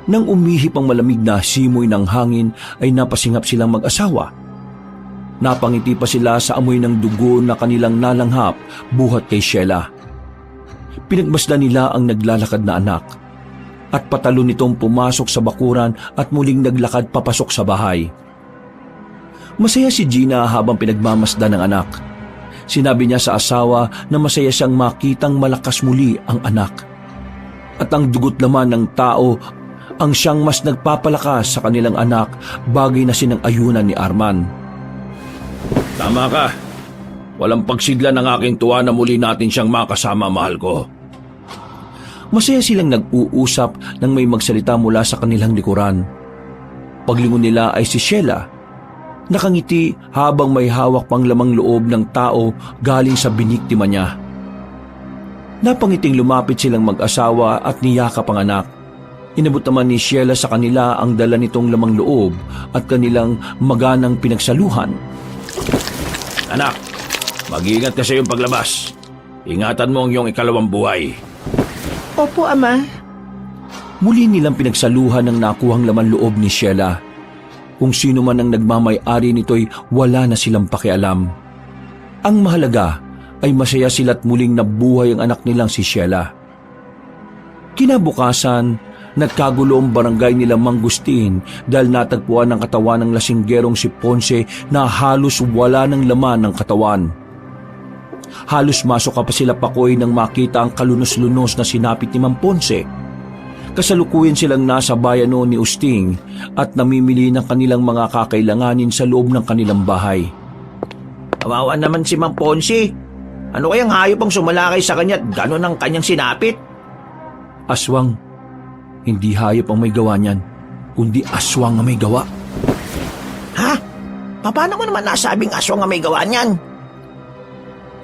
Nang umihip ang malamig na simoy ng hangin ay napasingap silang mag-asawa. Napangiti pa sila sa amoy ng dugo na kanilang nalanghap buhat kay Sheila. Pinagmasdan nila ang naglalakad na anak at patalo nitong pumasok sa bakuran at muling naglakad papasok sa bahay. Masaya si Gina habang pinagmamasdan ng anak. Sinabi niya sa asawa na masaya siyang makitang malakas muli ang anak. At ang dugot naman ng tao ang siyang mas nagpapalakas sa kanilang anak, bagay na sinang-ayunan ni Arman. Tama ka. Walang pagsigla ng aking tuwa na muli natin siyang makasama, mahal ko. Masaya silang nag-uusap nang may magsalita mula sa kanilang likuran. Paglingon nila ay si Sheila. Nakangiti habang may hawak pang lamang loob ng tao galing sa biniktima niya. Napangiting lumapit silang mag-asawa at niyakap ang anak. Inabot naman ni Sheila sa kanila ang dala nitong lamang loob at kanilang maganang pinagsaluhan. Anak, mag-iingat ka sa iyong paglabas. Ingatan mo ang iyong ikalawang buhay. Opo, Ama. Muli nilang pinagsaluhan ng nakuhang laman loob ni Sheila. Kung sino man ang nagmamay-ari nito'y wala na silang pakialam. Ang mahalaga ay masaya sila't muling nabuhay ang anak nilang si Sheila. Kinabukasan, nagkagulo ang barangay nila Mangustin dahil natagpuan ang katawan ng lasinggerong si Ponce na halos wala ng laman ng katawan. Halos masok pa sila Pakoy nang makita ang kalunos-lunos na sinapit ni Mang Ponce. Kasalukuyan silang nasa bayan noon ni Usting at namimili ng kanilang mga kakailanganin sa loob ng kanilang bahay. Kawawa naman si Mang Ponce. Ano kayang hayop ang sumalakay sa kanya at gano'n ang kanyang sinapit? Aswang, hindi hayop ang may gawa niyan, kundi aswang ang may gawa. Ha? Paano mo naman nasabing aswang ang may gawa niyan?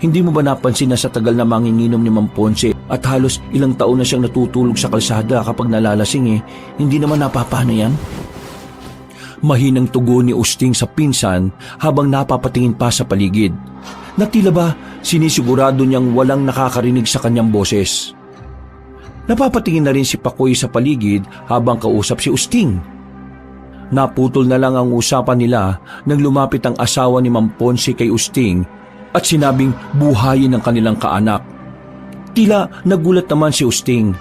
Hindi mo ba napansin na sa tagal na manginginom ni Mang Ponce at halos ilang taon na siyang natutulog sa kalsada kapag nalalasing hindi naman napapano yan? Mahinang tugon ni Usting sa pinsan habang napapatingin pa sa paligid. Na tila ba sinisigurado niyang walang nakakarinig sa kanyang boses. Napapatingin na rin si Pakoy sa paligid habang kausap si Usting. Naputol na lang ang usapan nila nang lumapit ang asawa ni Mang Ponce kay Usting at sinabing buhayin ng kanilang kaanak. Tila nagulat naman si Usting,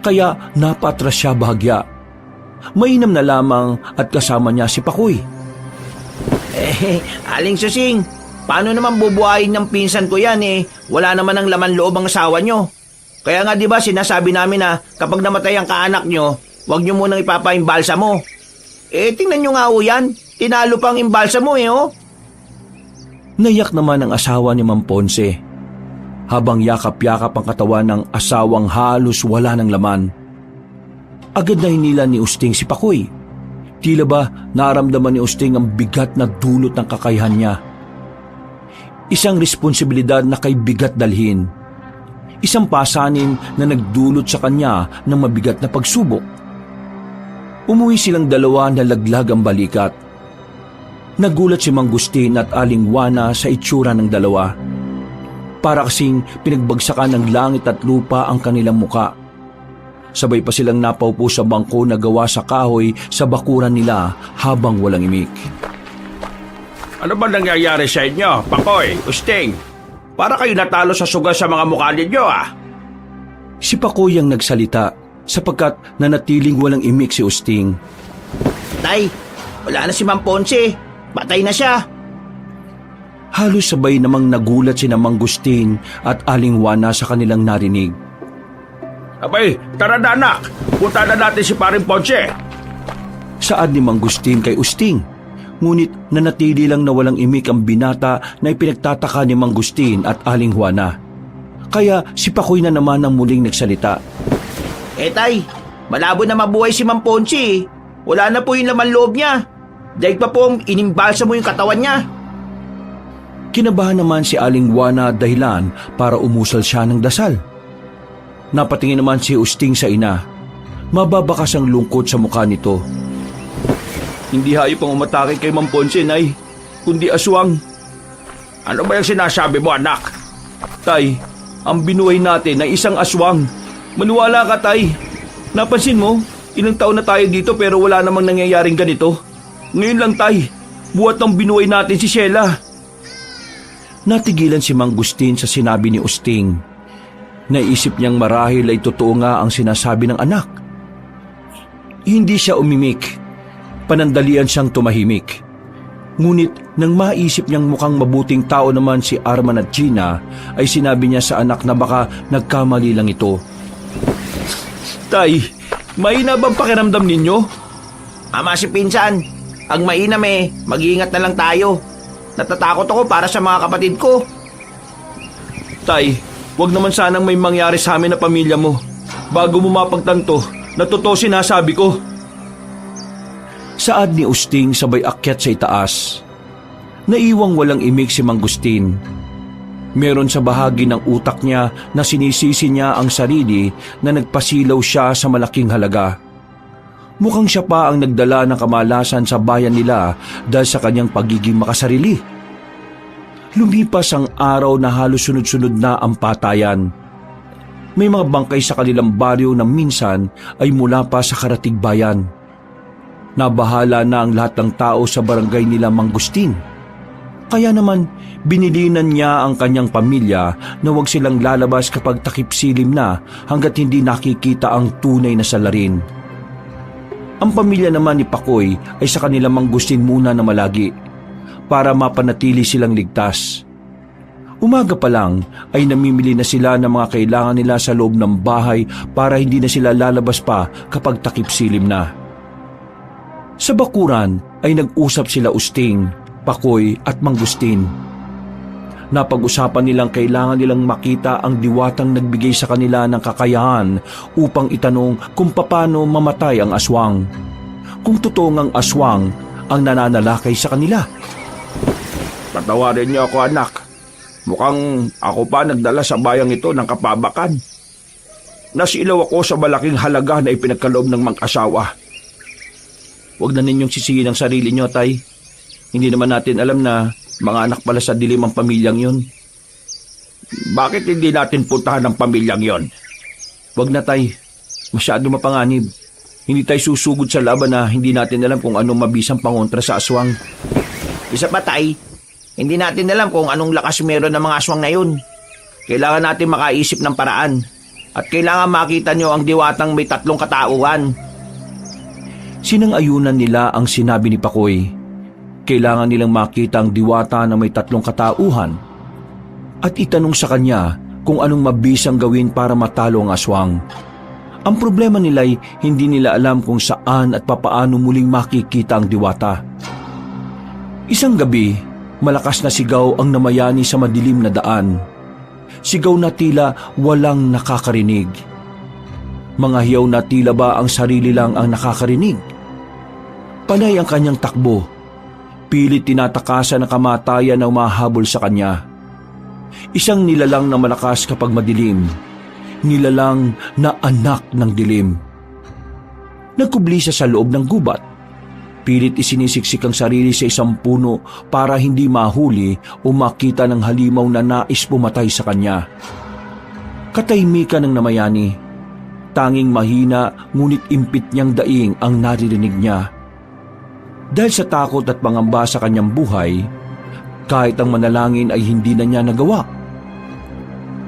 kaya napatras siya bahagya. Mainam na lamang at kasama niya si Pakoy. Aling Susing, paano naman bubuhayin ng pinsan ko yan Wala naman ang laman loob ang asawa nyo. Kaya nga di ba sinasabi namin na kapag namatay ang kaanak nyo, huwag nyo munang ipapaimbalsa mo. Tingnan nyo nga yan, tinalo pang imbalsa mo Nayak naman ang asawa ni Mang Ponce habang yakap-yakap ang katawan ng asawang halos wala ng laman. Agad na hinila ni Usting si Pakoy. Tila ba naramdaman ni Usting ang bigat na dulot ng kakayahan niya. Isang responsibilidad na kay bigat dalhin. Isang pasanin na nagdulot sa kanya ng mabigat na pagsubok. Umuwi silang dalawa na laglag ang balikat. Nagulat si Mang Gustin at Aling Juana sa itsura ng dalawa. Para kasing pinagbagsakan ng langit at lupa ang kanilang muka. Sabay pa silang napaupo sa bangko na gawa sa kahoy sa bakuran nila habang walang imik. Ano ba nangyayari sa inyo, Pakoy, Usting? Para kayo natalo sa sugal sa mga mukha ninyo, Si Pakoy ang nagsalita sapagkat nanatiling walang imik si Usting. Tay, wala na si Mang Ponce. Patay na siya. Halos sabay namang nagulat si Mang Gustin at Aling Juana sa kanilang narinig. Abay, tara na anak. Punta na natin si Paring Ponce. Saad ni Mang Gustin kay Usting. Ngunit nanatili lang na walang imik ang binata na ipinagtataka ni Mang Gustin at Aling Juana. Kaya si Pakoy na naman ang muling nagsalita. Tay, malabo na mabuhay si Mang Ponce. Wala na po yung laman loob niya. Dahil pa po inimbalsa mo yung katawan niya. Kinabahan naman si Aling Juana dahilan para umusal siya ng dasal. Napatingin naman si Usting sa ina. Mababakas ang lungkot sa mukha nito. Hindi hayop ang umatake kay Mang Ponce, Nay, kundi aswang. Ano ba yung sinasabi mo, anak? Tay, ang binuhay natin ay isang aswang. Maniwala ka, Tay. Napansin mo, ilang taon na tayo dito pero wala namang nangyayaring ganito. Ngayon lang, Tay, buhat ng binuhay natin si Sheila. Natigilan si Mang Gustin sa sinabi ni Usting. Naisip niyang marahil ay totoo nga ang sinasabi ng anak. Hindi siya umimik. Panandalian siyang tumahimik. Ngunit nang maisip niyang mukhang mabuting tao naman si Arman at Gina, ay sinabi niya sa anak na baka nagkamali lang ito. Tay, mahina bang pakiramdam ninyo? Ama si Pinsan, ang mainam mag-iingat na lang tayo. Natatakot ako para sa mga kapatid ko. Tay, wag naman sanang may mangyari sa amin na pamilya mo. Bago mo mapagtanto, na totoo sinasabi ko. Saad ni Usting sabay akyat sa itaas. Naiwang walang imik si Mang Gustin. Meron sa bahagi ng utak niya na sinisisi niya ang sarili na nagpasilaw siya sa malaking halaga. Mukhang siya pa ang nagdala ng kamalasan sa bayan nila dahil sa kanyang pagiging makasarili. Lumipas ang araw na halos sunod-sunod na ang patayan. May mga bangkay sa kanilang baryo na minsan ay mula pa sa karatig bayan. Nabahala na ang lahat ng tao sa barangay nila Mang Gustin. Kaya naman binilinan niya ang kanyang pamilya na huwag silang lalabas kapag takip silim na hanggat hindi nakikita ang tunay na salarin. Ang pamilya naman ni Pakoy ay sa kanila Mang Gustin muna na malagi para mapanatili silang ligtas. Umaga pa lang ay namimili na sila ng mga kailangan nila sa loob ng bahay para hindi na sila lalabas pa kapag takip silim na. Sa bakuran ay nag-usap sila Usting, Pakoy at Mang Gustin. Napag-usapan nilang kailangan nilang makita ang diwatang nagbigay sa kanila ng kakayahan upang itanong kung paano mamatay ang aswang. Kung totoo ngang aswang ang nananalakay sa kanila. Patawarin niyo ako, anak. Mukhang ako pa nagdala sa bayang ito ng kapabakan. Nasilaw ako sa malaking halaga na ipinagkaloob ng mag-asawa. Huwag na ninyong sisihin ang sarili nyo, Tay. Hindi naman natin alam na mga anak pala sa dilim ang pamilyang yon. Bakit hindi natin puntahan ang pamilyang yon? Huwag na, Tay. Masyado mapanganib. Hindi tayo susugod sa laban na hindi natin alam kung anong mabisang pangontra sa aswang. Isa pa, Tay, hindi natin alam kung anong lakas meron ng mga aswang na yun. Kailangan natin makaisip ng paraan. At kailangan makita nyo ang diwatang may 3 katauhan. Sinang-ayunan nila ang sinabi ni Pakoy. Kailangan nilang makita ang diwata na may 3 katauhan at itanong sa kanya kung anong mabisang gawin para matalo ang aswang. Ang problema nila'y hindi nila alam kung saan at papaano muling makikita ang diwata. Isang gabi, malakas na sigaw ang namayani sa madilim na daan. Sigaw na tila walang nakakarinig. Mga hiyaw na tila ba ang sarili lang ang nakakarinig. Panay ang kanyang takbo. Pilit tinatakasan ng kamatayan na umahabol sa kanya. Isang nilalang na malakas kapag madilim. Nilalang na anak ng dilim. Nagkubli siya sa loob ng gubat. Pilit isinisiksik ang sarili sa isang puno para hindi mahuli o makita ng halimaw na nais pumatay sa kanya. Katahimikan ng namayani. Tanging mahina ngunit impit niyang daing ang naririnig niya. Dahil sa takot at pangamba sa kanyang buhay, kahit ang manalangin ay hindi na niya nagawa.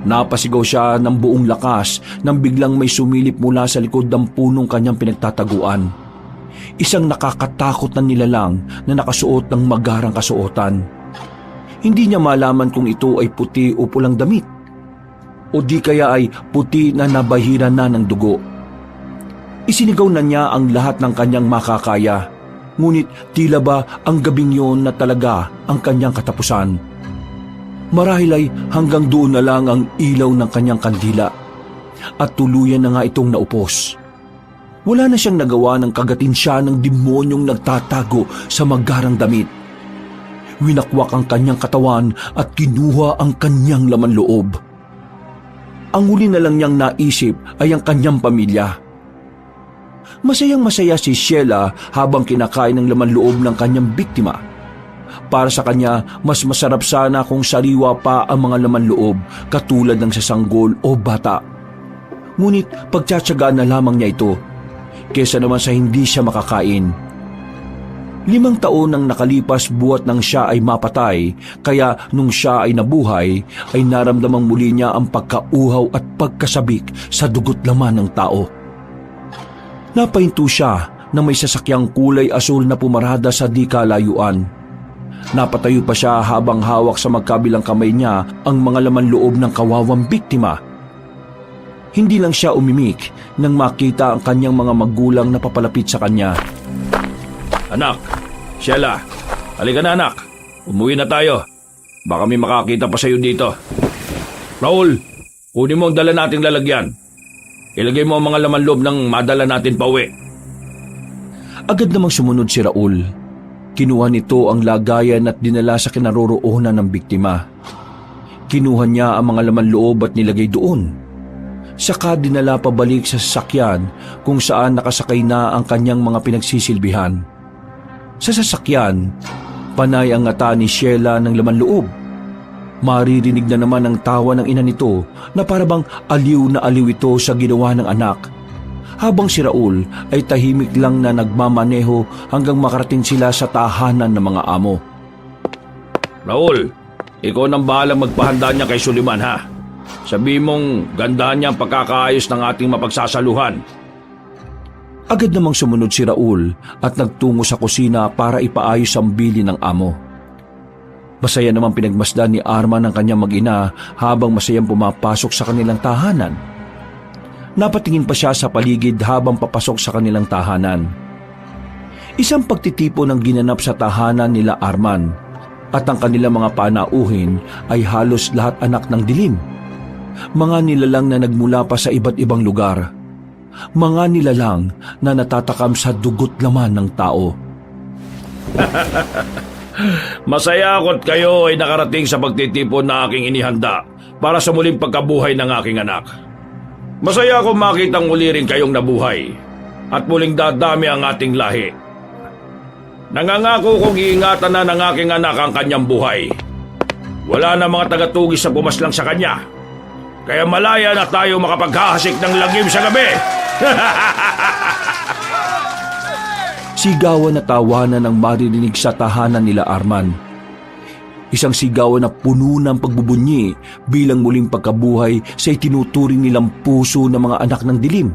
Napasigaw siya ng buong lakas nang biglang may sumilip mula sa likod ng punong kanyang pinagtataguan. Isang nakakatakot na nilalang na nakasuot ng magarang kasuotan. Hindi niya malaman kung ito ay puti o pulang damit, o di kaya ay puti na nabahiran na ng dugo. Isinigaw na niya ang lahat ng kanyang makakaya. Ngunit tila ba ang gabing yon na talaga ang kanyang katapusan. Marahil ay hanggang doon na lang ang ilaw ng kanyang kandila at tuluyan na nga itong naupos. Wala na siyang nagawa ng kagatin siya ng demonyong nagtatago sa magarang damit. Winakwak ang kanyang katawan at kinuha ang kanyang laman loob. Ang huli na lang niyang naisip ay ang kanyang pamilya. Masayang-masaya si Sheila habang kinakain ng laman loob ng kanyang biktima. Para sa kanya, mas masarap sana kung sariwa pa ang mga laman loob katulad ng sasanggol o bata. Ngunit pagtsatsagaan na lamang niya ito, kesa naman sa hindi siya makakain. 5 taon nang nakalipas buhat nang siya ay mapatay, kaya nung siya ay nabuhay, ay naramdamang muli niya ang pagkauhaw at pagkasabik sa dugot laman ng tao. Napahinto siya na may sasakyang kulay asul na pumarada sa di kalayuan. Napatayo pa siya habang hawak sa magkabilang kamay niya ang mga laman loob ng kawawang biktima. Hindi lang siya umimik nang makita ang kanyang mga magulang na papalapit sa kanya. Anak, Sheila, halika na anak. Umuwi na tayo. Baka may makakita pa sa'yo dito. Raul, kunin mo ang dala nating lalagyan. Ilagay mo ang mga laman loob ng madala natin pauwi. Agad namang sumunod si Raul. Kinuha nito ang lagayan at dinala sa kinaroroonan ng biktima. Kinuha niya ang mga laman loob at nilagay doon. Saka dinala pabalik sa sasakyan kung saan nakasakay na ang kanyang mga pinagsisilbihan. Sa sasakyan, panay ang ngata ni Sheila ng laman loob. Maririnig na naman ang tawa ng ina nito na parabang aliw na aliw ito sa ginawa ng anak. Habang si Raul ay tahimik lang na nagmamaneho hanggang makarating sila sa tahanan ng mga amo. Raul, ikaw nang bahalang magpahanda niya kay Suliman ha. Sabi mong gandahan niya ang pagkakaayos ng ating mapagsasaluhan. Agad namang sumunod si Raul at nagtungo sa kusina para ipaayos ang bili ng amo. Masaya namang pinagmasdan ni Arman ang kanyang mag-ina habang masayang pumapasok sa kanilang tahanan. Napatingin pa siya sa paligid habang papasok sa kanilang tahanan. Isang pagtitipon ang ginanap sa tahanan nila Arman at ang kanilang mga panauhin ay halos lahat anak ng dilim. Mga nilalang na nagmula pa sa iba't ibang lugar. Mga nilalang na natatakam sa dugot laman ng tao. Masaya ako't kayo ay nakarating sa pagtitipon na aking inihanda para sa muling pagkabuhay ng aking anak. Masaya akong makitang muli rin kayong nabuhay at muling dadami ang ating lahi. Nangangako kong iingatan na ng aking anak ang kanyang buhay. Wala na mga tagatugis sa pumaslang sa kanya. Kaya malaya na tayo makapaghahasik ng lagim sa gabi. Sigawan na tawanan ang maririnig sa tahanan nila Arman. Isang sigawan na puno ng pagbubunyi bilang muling pagkabuhay sa itinuturing nilang puso ng mga anak ng dilim.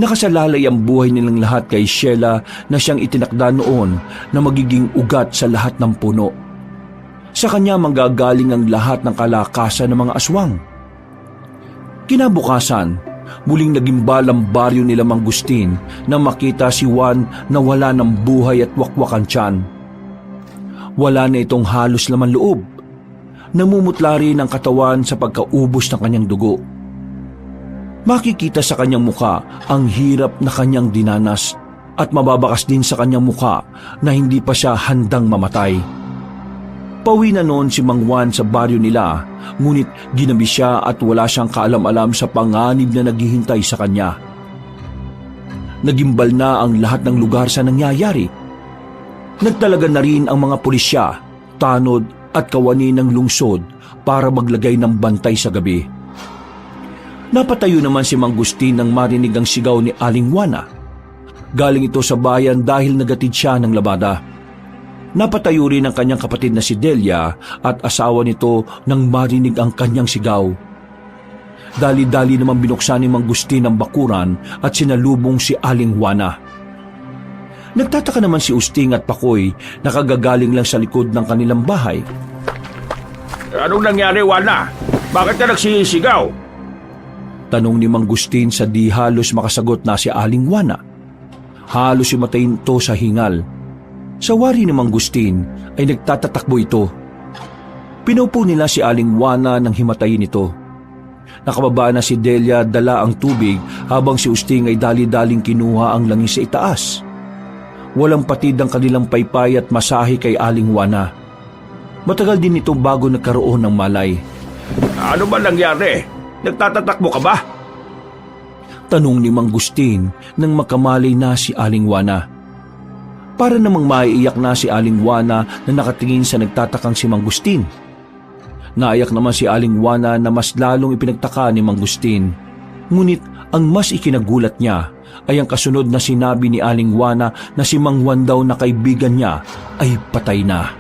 Nakasalalay ang buhay nilang lahat kay Sheila na siyang itinakda noon na magiging ugat sa lahat ng puno. Sa kanya manggagaling ang lahat ng kalakasan ng mga aswang. Kinabukasan, muling nagimbal ang baryo nila Mangustin nang makita si Juan na wala ng buhay at wakwak ang tiyan. Wala na itong halos laman loob. Namumutla rin ang katawan sa pagkaubos ng kanyang dugo. Makikita sa kanyang muka ang hirap na kanyang dinanas at mababakas din sa kanyang muka na hindi pa siya handang mamatay. Pauwi na noon si Mang Juan sa baryo nila, ngunit ginabi siya at wala siyang kaalam-alam sa panganib na naghihintay sa kanya. Nagimbal na ang lahat ng lugar sa nangyayari. Nagtalaga na rin ang mga pulisya, tanod at kawani ng lungsod para maglagay ng bantay sa gabi. Napatayo naman si Mangustin nang marinig ang sigaw ni Aling Juana. Galing ito sa bayan dahil nagatid siya ng labada. Napatayo rin ang kanyang kapatid na si Delia at asawa nito nang marinig ang kanyang sigaw. Dali-dali naman binuksan ni Mangustin ang bakuran at sinalubong si Aling Juana. Nagtataka naman si Usting at Pakoy na kagagaling lang sa likod ng kanilang bahay. Anong nangyari, Juana? Bakit ka nagsisigaw? Tanong ni Mangustin sa di halos makasagot na si Aling Juana. Halos himatayin ito sa hingal. Sa wari ni Mangustin ay nagtatatakbo ito. Pinaupo nila si Aling Juana nang himatayin ito. Nakababa na si Delia dala ang tubig habang si Usting ay dali-daling kinuha ang langis sa itaas. Walang patid ang kanilang paypay at masahe kay Aling Juana. Matagal din ito bago nagkaroon ng malay. Ano ba nangyari? Nagtatatakbo ka ba? Tanong ni Mangustin nang makamalay na si Aling Juana. Para namang maiiyak na si Aling Juana na nakatingin sa nagtatakang si Mangustin. Naiyak naman si Aling Juana na mas lalong ipinagtaka ni Mangustin. Ngunit Ang mas ikinagulat niya ay ang kasunod na sinabi ni Aling Juana na si Mang Juan daw na kaibigan niya ay patay na.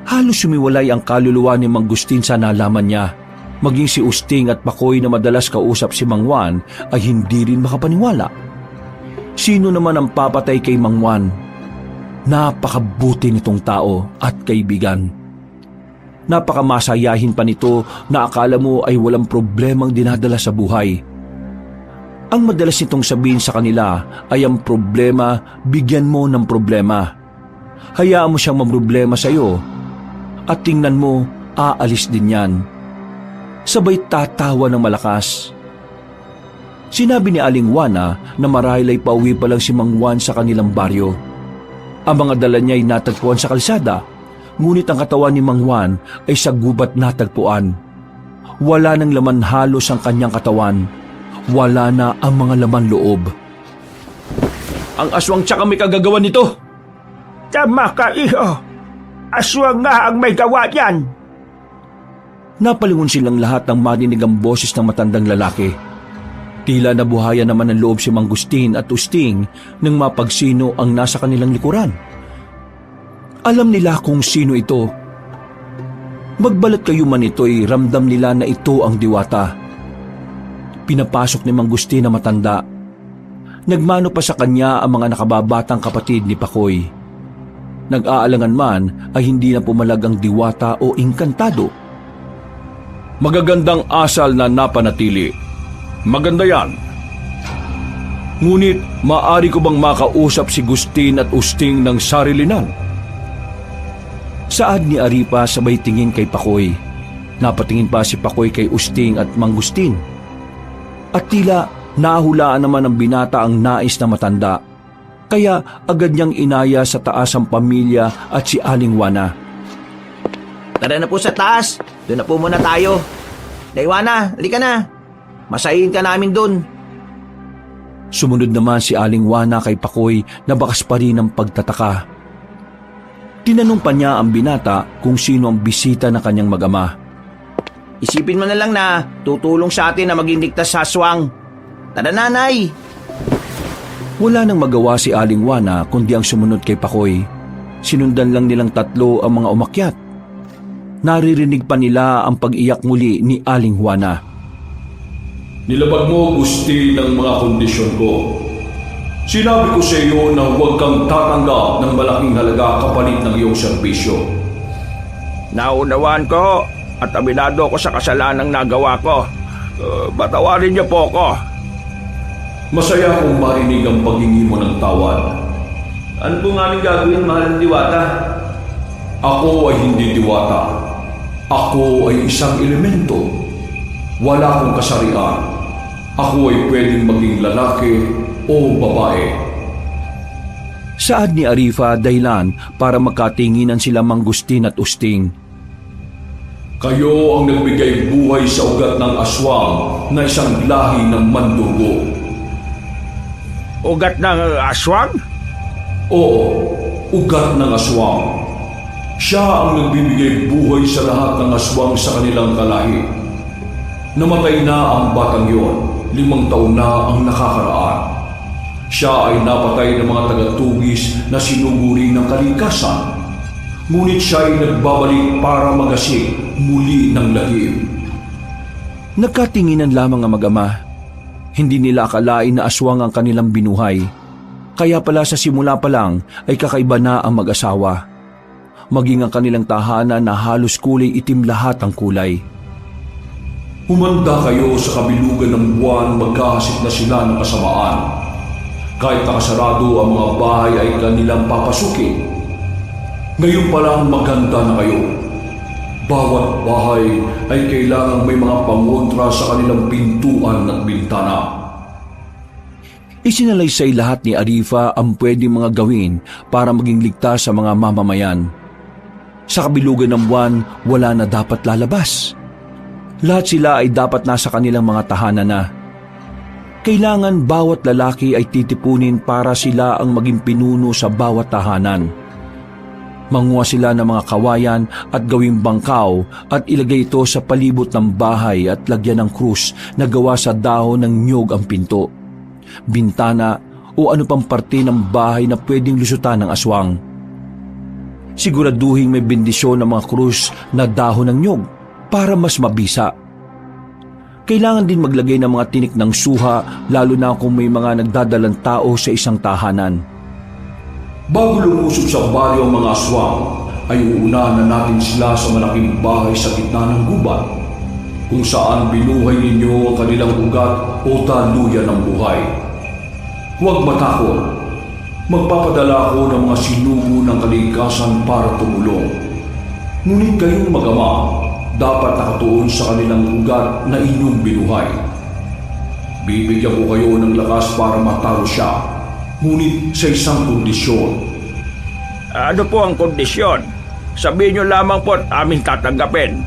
Halos sumiwalay ang kaluluwa ni Mang Gustin sa nalaman niya. Maging si Usting at Pakoy na madalas kausap si Mang Juan ay hindi rin makapaniwala. Sino naman ang papatay kay Mang Juan? Napakabuti nitong tao at kaibigan. Napakamasayahin pa nito na akala mo ay walang problemang dinadala sa buhay. Ang madalas nitong sabihin sa kanila ay ang problema, bigyan mo ng problema. Hayaan mo siyang mamroblema sa iyo at tingnan mo, aalis din yan. Sabay tatawa ng malakas. Sinabi ni Aling Juana na marahil ay pauwi pa lang si Mang Juan sa kanilang baryo. Ang mga dala niya ay natagpuan sa kalsada, ngunit ang katawan ni Mang Juan ay sa gubat natagpuan. Wala nang laman halos ang kanyang katawan. Wala na ang mga laman loob. Ang aswang tsaka may kagagawan nito. Tama ka, iho. Aswang nga ang may gawa yan. Napalingon silang lahat ng marinig ang boses ng matandang lalaki. Tila nabuhayan naman ng loob si Mang Gustin at Usting nang mapagsino ang nasa kanilang likuran. Alam nila kung sino ito. Magbalat kayo man ito'y ramdam nila na ito ang diwata. Pinapasok ni Mang Gustin na matanda. Nagmano pa sa kanya ang mga nakababatang kapatid ni Pakoy. Nag-aalangan man ay hindi na pumalag ang diwata o inkantado. Magagandang asal na napanatili. Maganda yan. Ngunit, maaari ko bang makausap si Gustin at Usting ng sarilinan? Saad ni Aripa sabay tingin kay Pakoy. Napatingin pa si Pakoy kay Usting at Mang Gustin. At tila nahulaan naman ng binata ang nais na matanda. Kaya agad niyang inaya sa taas ang pamilya at si Aling Juana. Tara na po sa taas. Doon na po muna tayo. Daywana, halika na. Masahin ka namin doon. Sumunod naman si Aling Juana kay Pakoy na bakas pa rin ng pagtataka. Tinanong pa niya ang binata kung sino ang bisita na kanyang mag-ama. Isipin mo na lang na tutulong sa atin na maging ligtas sa aswang. Tara, nanay. Wala nang magawa si Aling Juana kundi ang sumunod kay Pakoy. Sinundan lang nilang tatlo ang mga umakyat. Naririnig pa nila ang pag-iyak muli ni Aling Juana. Nilabag mo, Gusti, ng mga kondisyon ko. Sinabi ko sa iyo na huwag kang tatanggap ng malaking halaga kapalit ng iyong serbisyo. Naunawaan ko at aminado ko sa kasalanang nagawa ko. Patawarin niyo po ako. Masaya kong marinig ang paghingi mo ng tawad. Ano po nga aming gagawin, mahal ng diwata? Ako ay hindi diwata. Ako ay isang elemento. Wala akong kasarian. Ako ay pwedeng maging lalaki o babae. Saad ni Arifa dahilan para magkatinginan sila Mang Gustin at Usting. Kayo ang nagbigay buhay sa ugat ng aswang na isang lahi ng mandugo. Ugat ng aswang? Oo, ugat ng aswang. Siya ang nagbibigay buhay sa lahat ng aswang sa kanilang kalahi. Namatay na ang batang yon, 5 taon na ang nakakaraan. Siya ay napatay ng mga tagatugis na sinuguri ng kalikasan. Ngunit siya ay nagbabalik para magasik muli ng lihim. Nagkatinginan lamang ang mag-ama. Hindi nila akalain na aswang ang kanilang binuhay. Kaya pala sa simula pa lang ay kakaiba na ang mag-asawa. Maging ang kanilang tahanan na halos kulay itim lahat ang kulay. Humanda kayo sa kabilugan ng buwan, magkahasik na sila ng kasamaan. Kahit nakasarado ang mga bahay ay kanilang papasukin. Ngayon pa lang maganda na kayo. Bawat bahay ay kailangang may mga pangontra sa kanilang pintuan at bintana. Isinalaysay lahat ni Arifa ang pwedeng mga gawin para maging ligtas sa mga mamamayan. Sa kabilugan ng buwan, wala na dapat lalabas. Lahat sila ay dapat nasa kanilang mga tahanan na. Kailangan bawat lalaki ay titipunin para sila ang maging pinuno sa bawat tahanan. Manguha sila ng mga kawayan at gawing bangkaw at ilagay ito sa palibot ng bahay at lagyan ng krus na gawa sa dahon ng niyog ang pinto, bintana o ano pang parte ng bahay na pwedeng lusutan ng aswang. Siguraduhin may bendisyon ng mga krus na dahon ng niyog para mas mabisa. Kailangan din maglagay ng mga tinik ng suha lalo na kung may mga nagdadalang tao sa isang tahanan. Bago lumusog sa baryo ang mga aswang, ay uunahan na natin sila sa malaking bahay sa gitna ng gubat, kung saan binuhay ninyo ang kanilang ugat o daluyan ng buhay. Huwag matakot. Magpapadala ako ng mga sinugo ng kalikasan para tumulong. Ngunit kayong mag-ama, dapat nakatuon sa kanilang ugat na inyong binuhay. Bibigyan ko kayo ng lakas para matalo siya, ngunit sa isang kondisyon. Ano po ang kondisyon? Sabihin niyo lamang po at aming tatanggapin.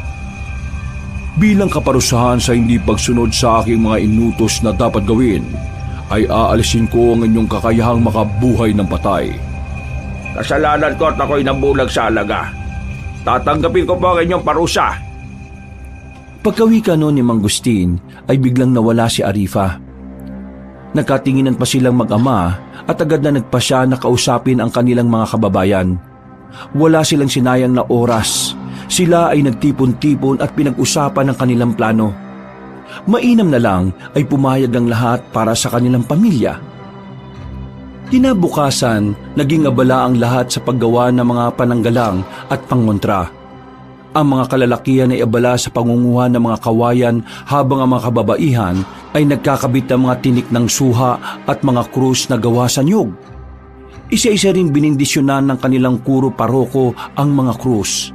Bilang kaparusahan sa hindi pagsunod sa aking mga inutos na dapat gawin, ay aalisin ko ang inyong kakayahang makabuhay ng patay. Kasalanan ko at ako'y nabulag sa alaga. Tatanggapin ko po ang inyong parusa. Pagkawika noon ni Mang Gustin ay biglang nawala si Arifa. Nagkatinginan pa silang mag-ama at agad na nagpasya na kausapin ang kanilang mga kababayan. Wala silang sinayang na oras. Sila ay nagtipon-tipon at pinag-usapan ang kanilang plano. Mainam na lang ay pumayag ang lahat para sa kanilang pamilya. Kinabukasan, naging abala ang lahat sa paggawa ng mga pananggalang at pangontra. Ang mga kalalakihan ay abala sa pangunguha ng mga kawayan habang ang mga kababaihan ay nagkakabit ng mga tinik ng suha at mga krus na gawa sa niyog. Isa-isa rin binindisyonan ng kanilang kuro paroko ang mga krus.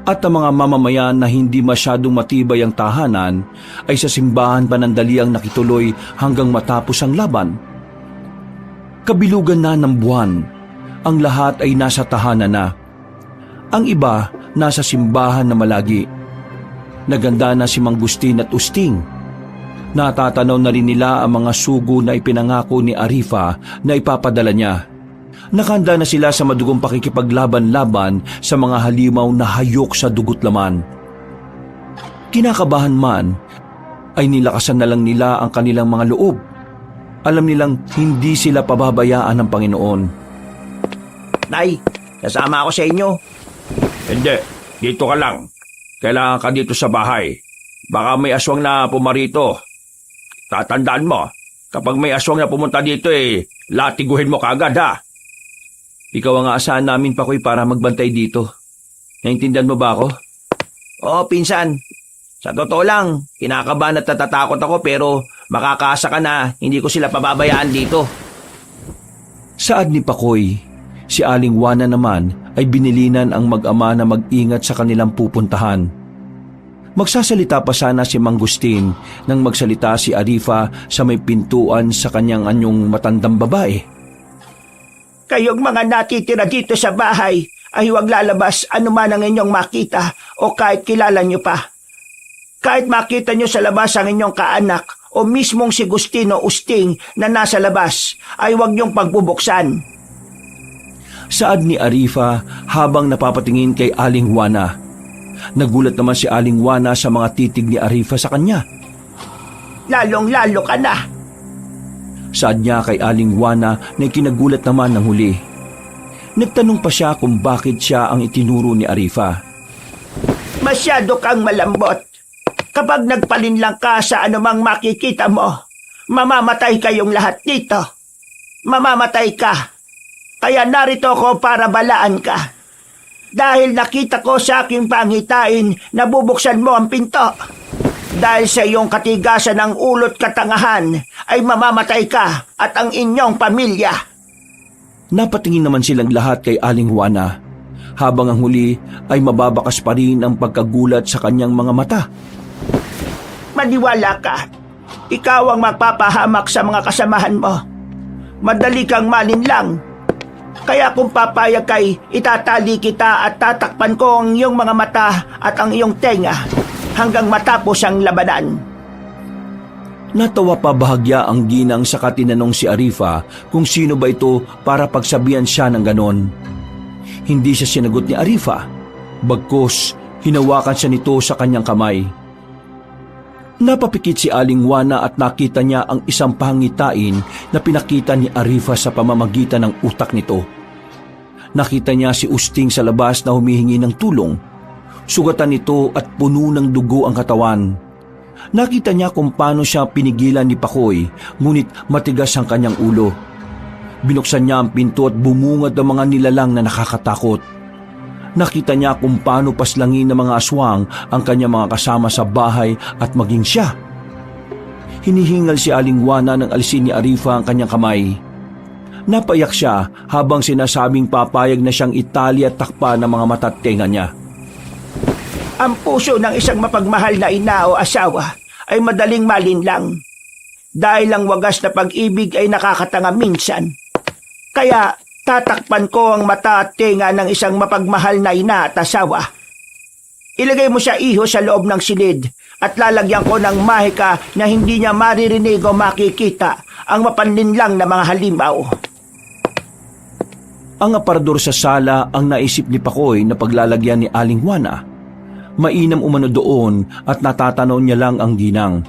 At ang mga mamamayan na hindi masyadong matibay ang tahanan ay sa simbahan panandaliang nakituloy hanggang matapos ang laban. Kabilugan na ng buwan, ang lahat ay nasa tahanan na. Ang iba nasa simbahan na malagi. Naganda na si Mang Gustin at Usting. Natatanaw na rin nila ang mga sugo na ipinangako ni Arifa na ipapadala niya. Nakahanda na sila sa madugong pakikipaglaban-laban sa mga halimaw na hayok sa dugot laman. Kinakabahan man, ay nilakasan na lang nila ang kanilang mga loob. Alam nilang hindi sila pababayaan ng Panginoon. Nay, kasama ako sa inyo. Hindi, dito ka lang. Kailangan ka dito sa bahay. Baka may aswang na pumarito. Tatandaan mo, kapag may aswang na pumunta dito latiguhin mo kaagad ha. Ikaw ang aasahan namin, Pakoy, para magbantay dito. Naintindihan mo ba ako? Oo, pinsan. Sa totoo lang, kinakabahan at natatakot ako pero makakaasa ka na hindi ko sila pababayaan dito. Saad ni Pakoy, si Aling Juana naman ay binilinan ang mag-ama na mag-ingat sa kanilang pupuntahan. Magsasalita pa sana si Mang Gustin nang magsalita si Arifa sa may pintuan sa kanyang anyong matandang babae. Kayong mga natitira dito sa bahay ay huwag lalabas anuman ang inyong makita o kahit kilala nyo pa. Kahit makita nyo sa labas ang inyong kaanak o mismong si Gustino Usting na nasa labas, ay huwag nyong pagbubuksan. Saad ni Arifa habang napapatingin kay Aling Juana. Nagulat naman si Aling Juana sa mga titig ni Arifa sa kanya. Lalong-lalo ka na. Saad niya kay Aling Juana na kinagulat naman ng huli. Nagtanong pa siya kung bakit siya ang itinuro ni Arifa. Masyado kang malambot. Kapag nagpalinlang ka sa anumang makikita mo, mamamatay kayong lahat dito. Mamamatay ka. Kaya narito ko para balaan ka. Dahil nakita ko sa aking pangitain na bubuksan mo ang pinto. Dahil sa iyong katigasan ng ulot katangahan, ay mamamatay ka at ang inyong pamilya. Napatingin naman silang lahat kay Aling Juana, habang ang huli ay mababakas pa rin ang pagkagulat sa kanyang mga mata. Maniwala ka. Ikaw ang magpapahamak sa mga kasamahan mo. Madali kang malinlang. Kaya kung papayag kay, itatali kita at tatakpan ko ang iyong mga mata at ang iyong tenga hanggang matapos ang labanan. Natawa pa bahagya ang ginang sa tinanong si Arifa kung sino ba ito para pagsabihan siya ng ganon. Hindi siya sinagot ni Arifa, bagkus hinawakan siya nito sa kanyang kamay. Napapikit si Aling Juana at nakita niya ang isang pangitain na pinakita ni Arifa sa pamamagitan ng utak nito. Nakita niya si Usting sa labas na humihingi ng tulong. Sugatan nito at puno ng dugo ang katawan. Nakita niya kung paano siya pinigilan ni Pakoy, ngunit matigas ang kanyang ulo. Binuksan niya ang pinto at bumungad ang mga nilalang na nakakatakot. Nakita niya kung paano paslangin ng mga aswang ang kanyang mga kasama sa bahay at maging siya. Hinihingal si Aling Juana nang alisin ni Arifa ang kanyang kamay. Napayak siya habang sinasabing papayag na siyang itali at takpa ng mga mata at tenga niya. Ang puso ng isang mapagmahal na ina o asawa ay madaling malinlang. Dahil ang wagas na pag-ibig ay nakakatanga minsan. Kaya tatakpan ko ang mata at tenga ng isang mapagmahal na ina at asawa. Ilagay mo siya iho sa loob ng silid at lalagyan ko ng mahika na hindi niya maririnig o makikita ang mapanlinlang na mga halimaw. Ang aparador sa sala ang naisip ni Pakoy na paglalagyan ni Aling Juana. Mainam umano doon at natatanaw niya lang ang ginang.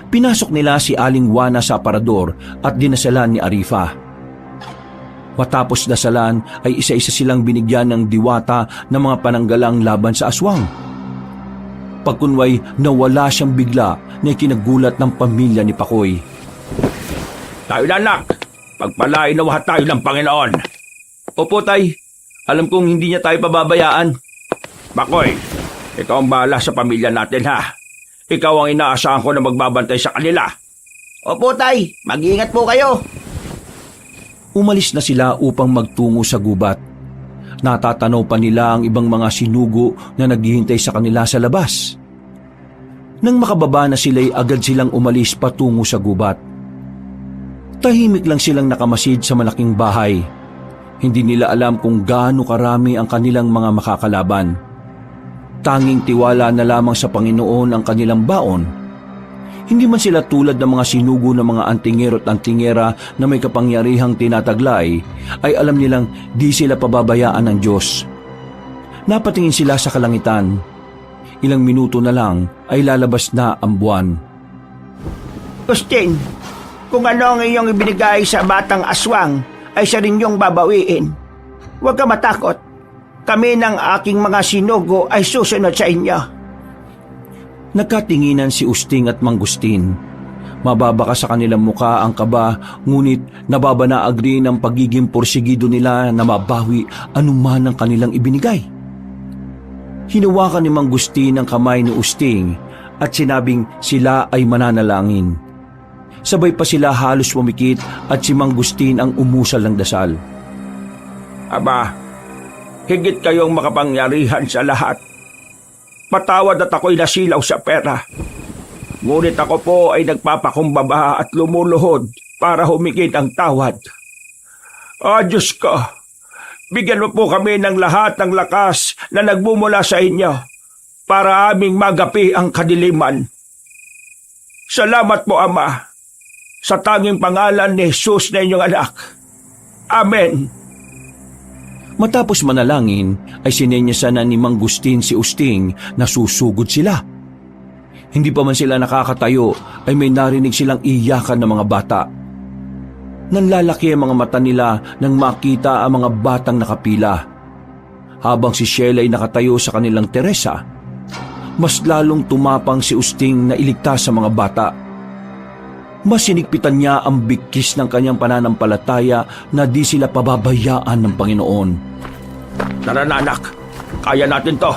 Pinasok nila si Aling Juana sa aparador at dinasalan ni Arifa. Matapos dasalan ay isa-isa silang binigyan ng diwata ng mga pananggalang laban sa aswang. Pagkunway nawala siyang bigla na ikinagulat ng pamilya ni Pakoy. Tayo na, anak. Pagpalain nawa tayo ng Panginoon. Opo, Tay. Alam kong hindi niya tayo pababayaan. Bakoy, ikaw ang bahala sa pamilya natin, ha? Ikaw ang inaasahan ko na magbabantay sa kanila. Opo, Tay. Mag-iingat po kayo. Umalis na sila upang magtungo sa gubat. Natatanaw pa nila ang ibang mga sinugo na naghihintay sa kanila sa labas. Nang makababa na sila'y agad silang umalis patungo sa gubat. Tahimik lang silang nakamasid sa malaking bahay. Hindi nila alam kung gaano karami ang kanilang mga makakalaban. Tanging tiwala na lamang sa Panginoon ang kanilang baon. Hindi man sila tulad ng mga sinugo ng mga antingero at antingera na may kapangyarihang tinataglay, ay alam nilang di sila pababayaan ng Diyos. Napatingin sila sa kalangitan. Ilang minuto na lang ay lalabas na ang buwan. Usting, kung ano ang iyong ibinigay sa batang aswang ay siya rin yung babawiin. Huwag ka matakot. Kami ng aking mga sinugo ay susunod sa inyo. Nagkatinginan si Usting at Mangustin. Mababa ka sa kanilang muka ang kaba, ngunit nababanaag rin ang pagiging porsigido nila na mabawi anuman ang kanilang ibinigay. Hinawakan ni Mangustin ang kamay ni Usting at sinabing sila ay mananalangin. Sabay pa sila halos pumikit at si Mangustin ang umusal ng dasal. Aba, higit kayong makapangyarihan sa lahat. Patawad at ako'y nasilaw sa pera. Ngunit ako po ay nagpapakumbaba at lumuluhod para humigit ang tawad. Diyos ko, bigyan mo po kami ng lahat ng lakas na nagmumula sa inyo para aming magapi ang kadiliman. Salamat po, Ama, sa tanging pangalan ni Jesus na inyong anak. Amen. Matapos manalangin ay sinenyasan na ni Mangustin si Usting na susugod sila. Hindi pa man sila nakakatayo ay may narinig silang iyakan ng mga bata. Nanlalaki ang mga mata nila nang makita ang mga batang nakapila. Habang si Sheila ay nakatayo sa kanilang teresa, mas lalong tumapang si Usting na iligtas sa mga bata. Mas sinigpitan niya ang bigkis ng kanyang pananampalataya na di sila pababayaan ng Panginoon. Tara na, anak. Kaya natin to.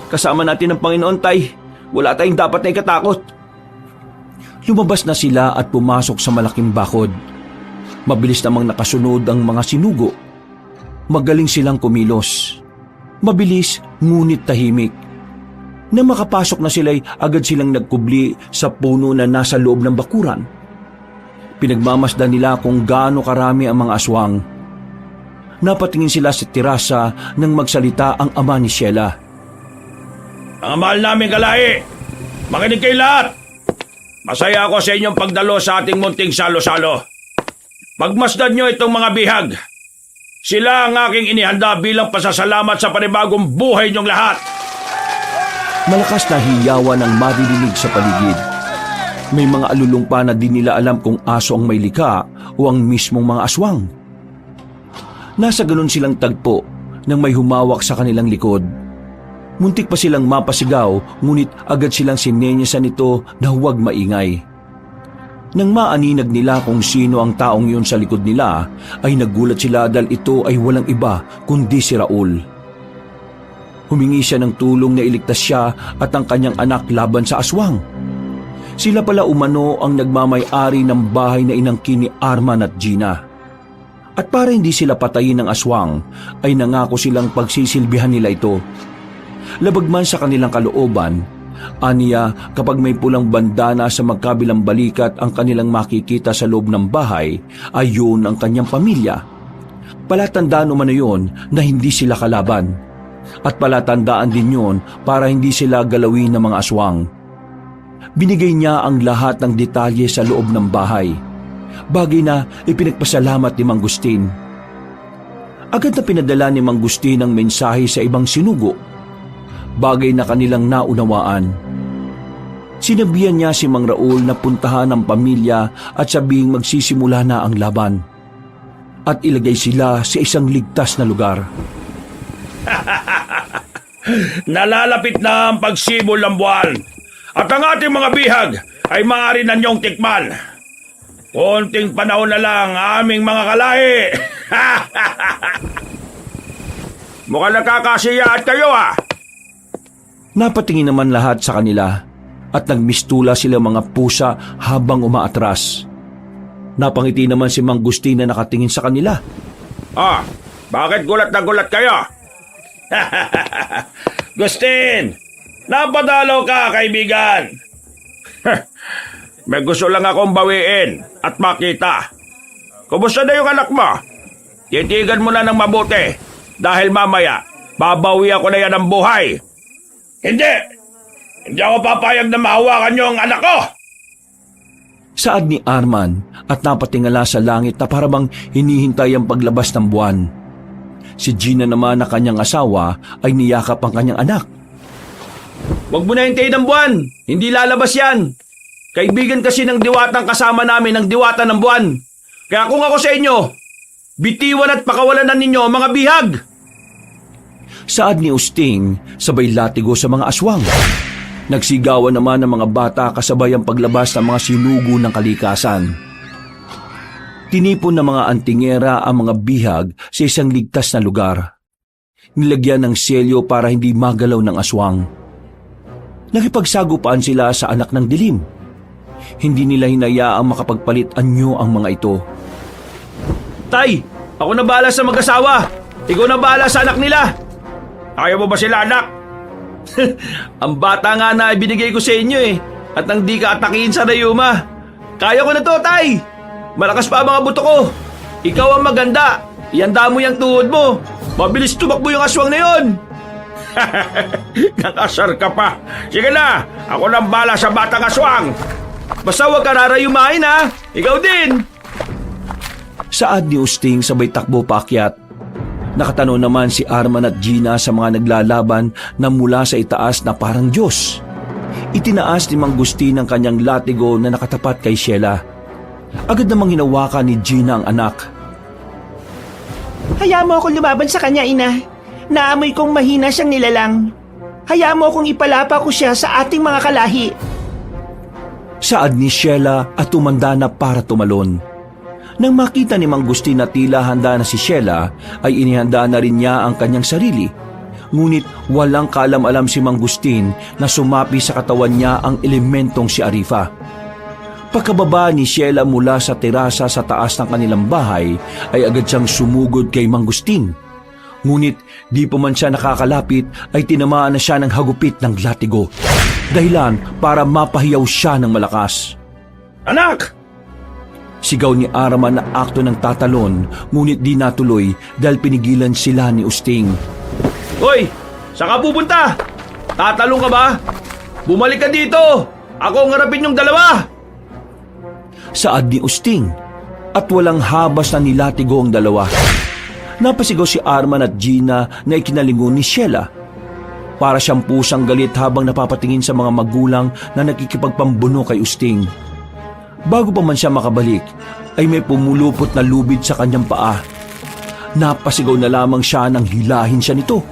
Kasama natin ang Panginoon, Tay. Wala tayong dapat na ikatakot. Lumabas na sila at pumasok sa malaking bakod. Mabilis namang nakasunod ang mga sinugo. Magaling silang kumilos. Mabilis ngunit tahimik. Nang makapasok na sila'y agad silang nagkubli sa puno na nasa loob ng bakuran. Pinagmamasdan nila kung gaano karami ang mga aswang. Napatingin sila sa tirasa nang magsalita ang ama ni Sheila. Mga mahal namin kalahi, makinig kayo lahat. Masaya ako sa inyong pagdalo sa ating munting salo-salo. Pagmasdan nyo itong mga bihag. Sila ang aking inihanda bilang pasasalamat sa panibagong buhay niyong lahat. Malakas na hiyawan ang maririnig sa paligid. May mga alulong pa na di nila alam kung aso ang may likha o ang mismong mga aswang. Nasa ganun silang tagpo nang may humawak sa kanilang likod. Muntik pa silang mapasigaw, ngunit agad silang sinenyasan nito na huwag maingay. Nang maaninag nila kung sino ang taong yun sa likod nila, ay nagulat sila dahil ito ay walang iba kundi si Raul. Humingi siya ng tulong na iligtas siya at ang kanyang anak laban sa aswang. Sila pala umano ang nagmamay-ari ng bahay na inangkin ni Arman at Gina. At para hindi sila patayin ng aswang, ay nangako silang pagsisilbihan nila ito. Labag man sa kanilang kalooban, aniya kapag may pulang bandana sa magkabilang balikat ang kanilang makikita sa loob ng bahay, ay yun ang kanyang pamilya. Palatandaan umano yun na hindi sila kalaban. At palatandaan din yun para hindi sila galawin ng mga aswang. Binigay niya ang lahat ng detalye sa loob ng bahay, bagay na ipinagpasalamat ni Mang Gustin. Agad na pinadala ni Mang Gustin ang mensahe sa ibang sinugo, bagay na kanilang naunawaan. Sinabihan niya si Mang Raul na puntahan ang pamilya at sabihing magsisimula na ang laban. At ilagay sila sa isang ligtas na lugar. Nalalapit na ang pagsibol ng buwan at ang ating mga bihag ay maaari na niyong tikman. Konting panahon na lang, aming mga kalahi. Mukhang nakakasiya at kayo Napatingin naman lahat sa kanila at nagmistula sila mga pusa habang umaatras. Napangiti naman si Mang Gustin na nakatingin sa kanila. Bakit gulat na gulat kayo? Gustin, napadalaw ka, kaibigan. May gusto lang akong bawiin at makita. Kumusta na yung anak mo? Titigan mo na ng mabuti dahil mamaya babawi ako na yan ng buhay. Hindi ako papayag na mahawakan niyo ang anak ko. Saad ni Arman at napatingala sa langit na parabang hinihintay ang paglabas ng buwan. Si Gina naman na kanyang asawa ay niyakap ang kanyang anak. Huwag mo na hintayin ang buwan. Hindi lalabas yan. Kaibigan kasi ng diwatang kasama namin ng diwata ng buwan. Kaya kung ako sa inyo, bitiwan at pakawalan na ninyo ang mga bihag. Saad ni Usting, sabay latigo sa mga aswang. Nagsigawan naman ang mga bata kasabay ang paglabas ng mga sinugo ng kalikasan. Tinipon ng mga antingera ang mga bihag sa isang ligtas na lugar. Nilagyan ng selyo para hindi magalaw ng aswang. Nakipagsagupaan sila sa anak ng dilim. Hindi nila hinayaang makapagpalit anyo ang mga ito. Tay, ako na bahala sa mag-asawa. Ikaw na bahala sa anak nila. Ayaw mo ba sila, anak? Ang bata nga na ibinigay ko sa inyo at nang di ka atakihin sa Rayuma. Kaya ko na to, Tay. Malakas pa ang mga buto ko. Ikaw ang maganda. Ihanda mo yung tuhod mo. Mabilis tumakbo yung aswang na yun. Nakasar ka pa. Sige na, ako nang bala sa batang aswang. Basta huwag ka rarayumahin Ikaw din. Saad ni Usting sabay takbo paakyat. Nakatano naman si Arman at Gina sa mga naglalaban na mula sa itaas na parang Diyos. Itinaas ni Mang Gustin ang kanyang latigo na nakatapat kay Sheila. Agad namang hinawakan ni Gina ang anak. Hayaan mo akong lumaban sa kanya, ina. Naamoy kong mahina siyang nilalang. Hayaan mo akong ipalapa ko siya sa ating mga kalahi. Saad ni Sheila at tumanda na para tumalon. Nang makita ni Mang Gustin na tila handa na si Sheila, ay inihanda na rin niya ang kanyang sarili. Ngunit walang kaalam-alam si Mang Gustin na sumapi sa katawan niya ang elementong si Arifa. Pagkababa ni Sheila mula sa terasa sa taas ng kanilang bahay, ay agad siyang sumugod kay Mang Gustin. Ngunit di pa man siya nakakalapit ay tinamaan na siya ng hagupit ng latigo. Dahilan para mapahiyaw siya ng malakas. Anak! Sigaw ni Arman na akto ng tatalon, ngunit di natuloy dahil pinigilan sila ni Usting. Hoy! Saan ka pupunta? Tatalong ka ba? Bumalik ka dito! Ako ang harapin yung dalawa! Saad ni Usting, at walang habas na nilatigo ang dalawa. Napasigaw si Arman at Gina na ikinalingon ni Sheila. Para siyang pusang galit habang napapatingin sa mga magulang na nakikipagpambuno kay Usting. Bago pa man siya makabalik, ay may pumulupot na lubid sa kanyang paa. Napasigaw na lamang siya nang hilahin siya nito.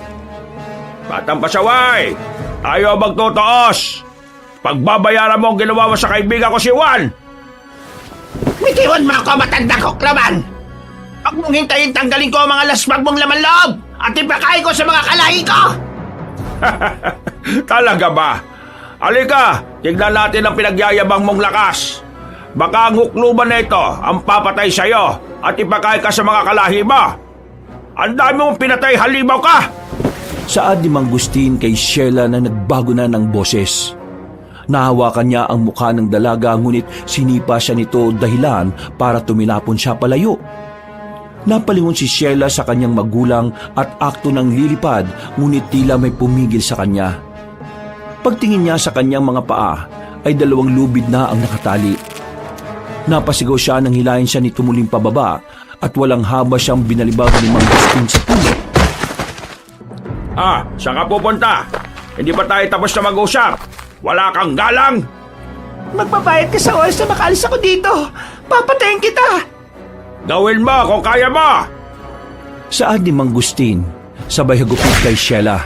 Batang pasaway! Tayo magtutuos! Pagbabayaran mo ang ginawa mo sa kaibigan ko si Juan! Bitiwan mo ako, matandang kuklaban! Huwag mong hintayin tanggalin ko ang mga lasbag mong laman loob at ipakain ko sa mga kalahi ko! Talaga ba? Halika, tignan natin ang pinagyayabang mong lakas. Baka ang hukluban na ito ang papatay sa'yo at ipakain ka sa mga kalahi mo. Ang dami mong pinatay, halimaw ka! Saad ni Mang Gustin kay Sheila na nagbago na ng boses. Nahawakan niya ang mukha ng dalaga ngunit sinipa siya nito dahilan para tumilapon siya palayo. Napalingon si Sheila sa kanyang magulang at akto ng lilipad ngunit tila may pumigil sa kanya. Pagtingin niya sa kanyang mga paa ay 2 lubid na ang nakatali. Napasigaw siya nang hilahin siya nito muling pababa at walang haba siyang binalibag ni Mang Gustin sa puno. Saan ka pupunta? Hindi ba tayo tapos na mag-usap? Wala kang galang? Magbabayad ka sa oras na makaalis ako dito. Papatayin kita. Gawin mo kung kaya mo! Saad ni Mang Gustin, sabay hagupit kay Sheila.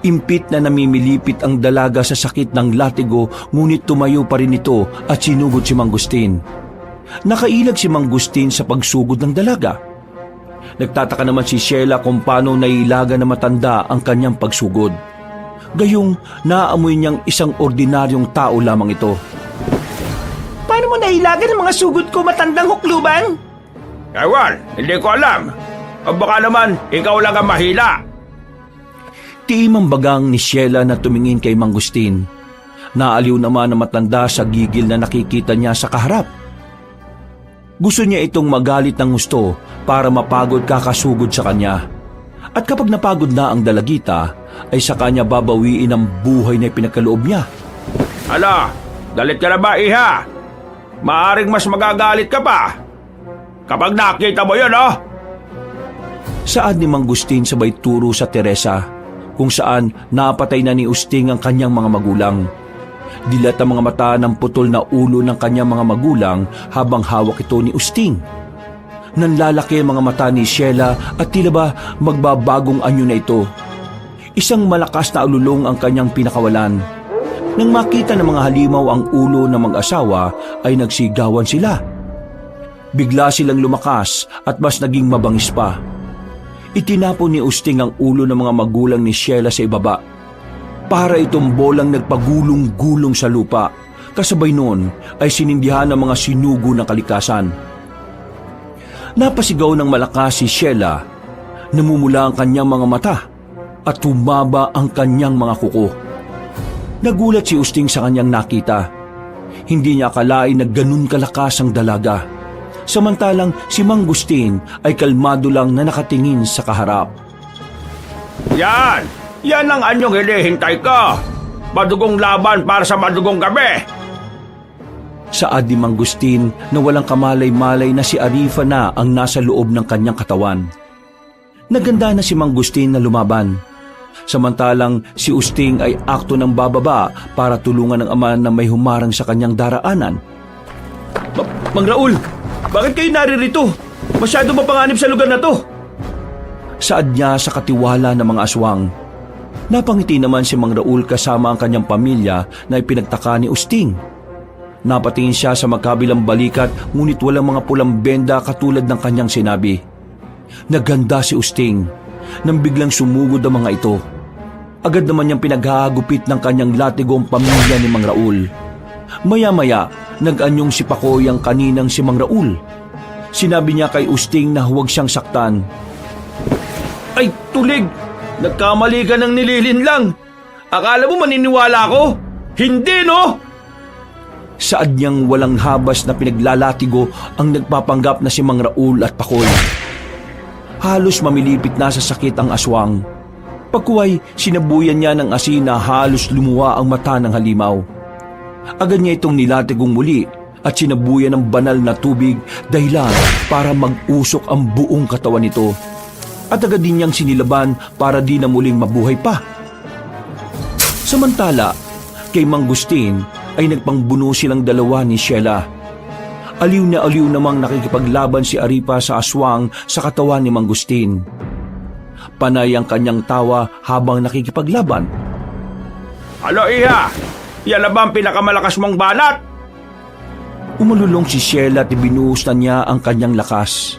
Impit na namimilipit ang dalaga sa sakit ng latigo ngunit tumayo pa rin ito at sinugod si Mang Gustin. Nakailag si Mang Gustin sa pagsugod ng dalaga. Nagtataka naman si Sheila kung paano nailaga na matanda ang kanyang pagsugod. Gayong naamoy niyang isang ordinaryong tao lamang ito. Paano mo nailagan ang mga sugod ko, matandang hukluban? Ewan, hindi ko alam. O baka naman, ikaw lang ang mahila. Tiimang bagang ni Sheila na tumingin kay Mang Gustin. Naaliw naman na matanda sa gigil na nakikita niya sa kaharap. Gusto niya itong magalit ng gusto para mapagod kakasugod sa kanya. At kapag napagod na ang dalagita, ay sa kanya babawiin ang buhay na ipinagkaloob niya. Hala, galit ka na ba, iha? Maaring mas magagalit ka pa. Kapag nakita mo yun, oh! Saad ni Mang Gustin sabay turo sa Teresa, kung saan napatay na ni Usting ang kanyang mga magulang. Dilat ang mga mata ng putol na ulo ng kanyang mga magulang habang hawak ito ni Usting. Nanlalaki ang mga mata ni Sheila at tila ba magbabagong anyo na ito. Isang malakas na alulong ang kanyang pinakawalan. Nang makita ng mga halimaw ang ulo ng mag-asawa ay nagsigawan sila. Bigla silang lumakas at mas naging mabangis pa. Itinapon ni Usting ang ulo ng mga magulang ni Sheila sa ibaba. Para itong bolang nagpagulong-gulong sa lupa. Kasabay noon ay sinindihan ng mga sinugo ng kalikasan. Napasigaw ng malakas si Sheila. Namumula ang kanyang mga mata at humaba ang kanyang mga kuko. Nagulat si Usting sa kanyang nakita. Hindi niya akalain na ganun kalakas ang dalaga. Samantalang si Mang Gustin ay kalmado lang na nakatingin sa kaharap. Yan! Yan ang anyong hinihintay ko! Madugong laban para sa madugong gabi! Saad ni Mang Gustin na walang kamalay-malay na si Arifa na ang nasa loob ng kanyang katawan. Naganda na si Mang Gustin na lumaban. Samantalang si Usting ay akto ng bababa para tulungan ng ama na may humarang sa kanyang daraanan. Mang Raul, bakit kayo naririto? Masyado mapanganib sa lugar na to. Saad niya sa katiwala ng mga aswang. Napangiti naman si Mang Raul kasama ang kanyang pamilya na ipinagtaka ni Usting. Napatingin siya sa magkabilang balikat ngunit walang mga pulang benda katulad ng kanyang sinabi. Naganda si Usting nang biglang sumugod ang mga ito. Agad naman niyang pinaghahagupit ng kanyang latigo ang pamilya ni Mang Raul. Maya-maya, nag-anyong si Pakoy ang kaninang si Mang Raul. Sinabi niya kay Usting na huwag siyang saktan. Ay, tulig! Nagkamali ka ng nililin lang. Akala mo maniniwala ko? Hindi, no? Saad niyang walang habas na pinaglalatigo ang nagpapanggap na si Mang Raul at Pakoy. Halos mamilipit na sa sakit ang aswang. Pagkuway, sinabuyan niya ng asin na halos lumuwa ang mata ng halimaw. Agad niya itong nilatigong muli at sinabuyan ng banal na tubig dahilan para mag-usok ang buong katawan nito. at agad din niyang sinilaban para di na muling mabuhay pa. Samantala, kay Mang Gustin ay nagpangbuno silang dalawa ni Sheila. Aliw na aliw namang nakikipaglaban si Aripa sa aswang sa katawan ni Mang Gustin. Panay ang kanyang tawa habang nakikipaglaban. Ano iha? Yan na ba ang pinakamalakas mong banat? Umululong si Sheila at ibinuhos na niya ang kanyang lakas.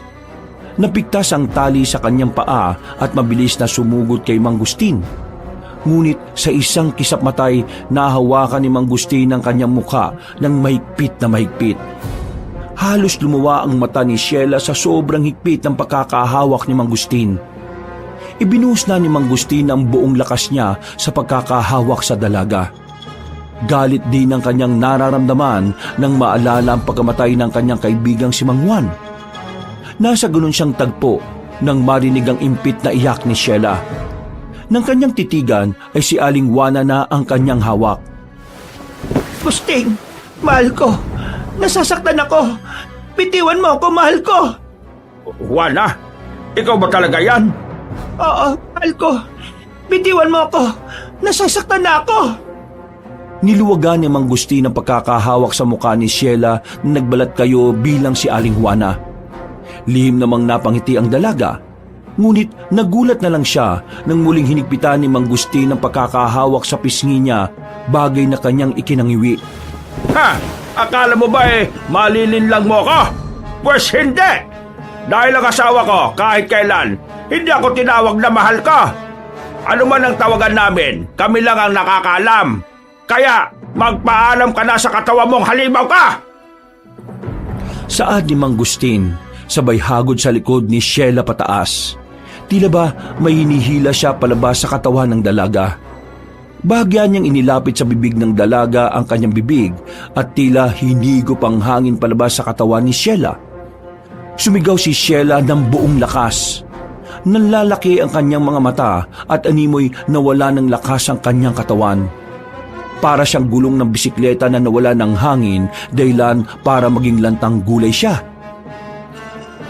Napigtas ang tali sa kanyang paa at mabilis na sumugod kay Mang Gustin. Ngunit sa isang kisap matay, nahawakan ni Mang Gustin ang kanyang mukha ng mahigpit na mahigpit. Halos lumuwa ang mata ni Sheila sa sobrang higpit ng pagkakahawak ni Mang Gustin. Ibinuhos na ni Mang Gustin ang buong lakas niya sa pagkakahawak sa dalaga. Galit din ang kanyang nararamdaman nang maalala ang pagkamatay ng kanyang kaibigang si Mang Juan. Nasa ganun siyang tagpo nang marinig ang impit na iyak ni Sheila. Nang kanyang titigan ay si Aling Juana na ang kanyang hawak. Gusting, mahal ko. Nasasaktan ako. Bitiwan mo ako, mahal ko. Juana, ikaw ba talaga yan? Oo, mahal ko. Bitiwan mo ako. Nasasaktan na ako. Niluwagan ni Mang Gustin ang pagkakahawak sa mukha ni Sheila na nagbalat kayo bilang si Aling Juana. Lihim namang napangiti ang dalaga, ngunit nagulat na lang siya nang muling hinigpitan ni Mang Gustin ang pagkakahawak sa pisngi niya, bagay na kanyang ikinangiwi. Ha? Akala mo ba malilinlang mo ko? Pues hindi! Dahil ang asawa ko kahit kailan, hindi ako tinawag na mahal ko. Ano man ang tawagan namin, kami lang ang nakakaalam. Kaya magpaalam ka na sa katawan mong halimaw ka! Saad ni Mang Gustin, sabay hagod sa likod ni Sheila pataas. Tila ba may hinihila siya palabas sa katawan ng dalaga. Bahagyan niyang inilapit sa bibig ng dalaga ang kanyang bibig at tila hinigop ang hangin palabas sa katawan ni Sheila. Sumigaw si Sheila ng buong lakas. Nanlalaki ang kanyang mga mata at animoy nawala ng lakas ang kanyang katawan. Para siyang gulong ng bisikleta na nawala ng hangin dahilan para maging lantang gulay siya.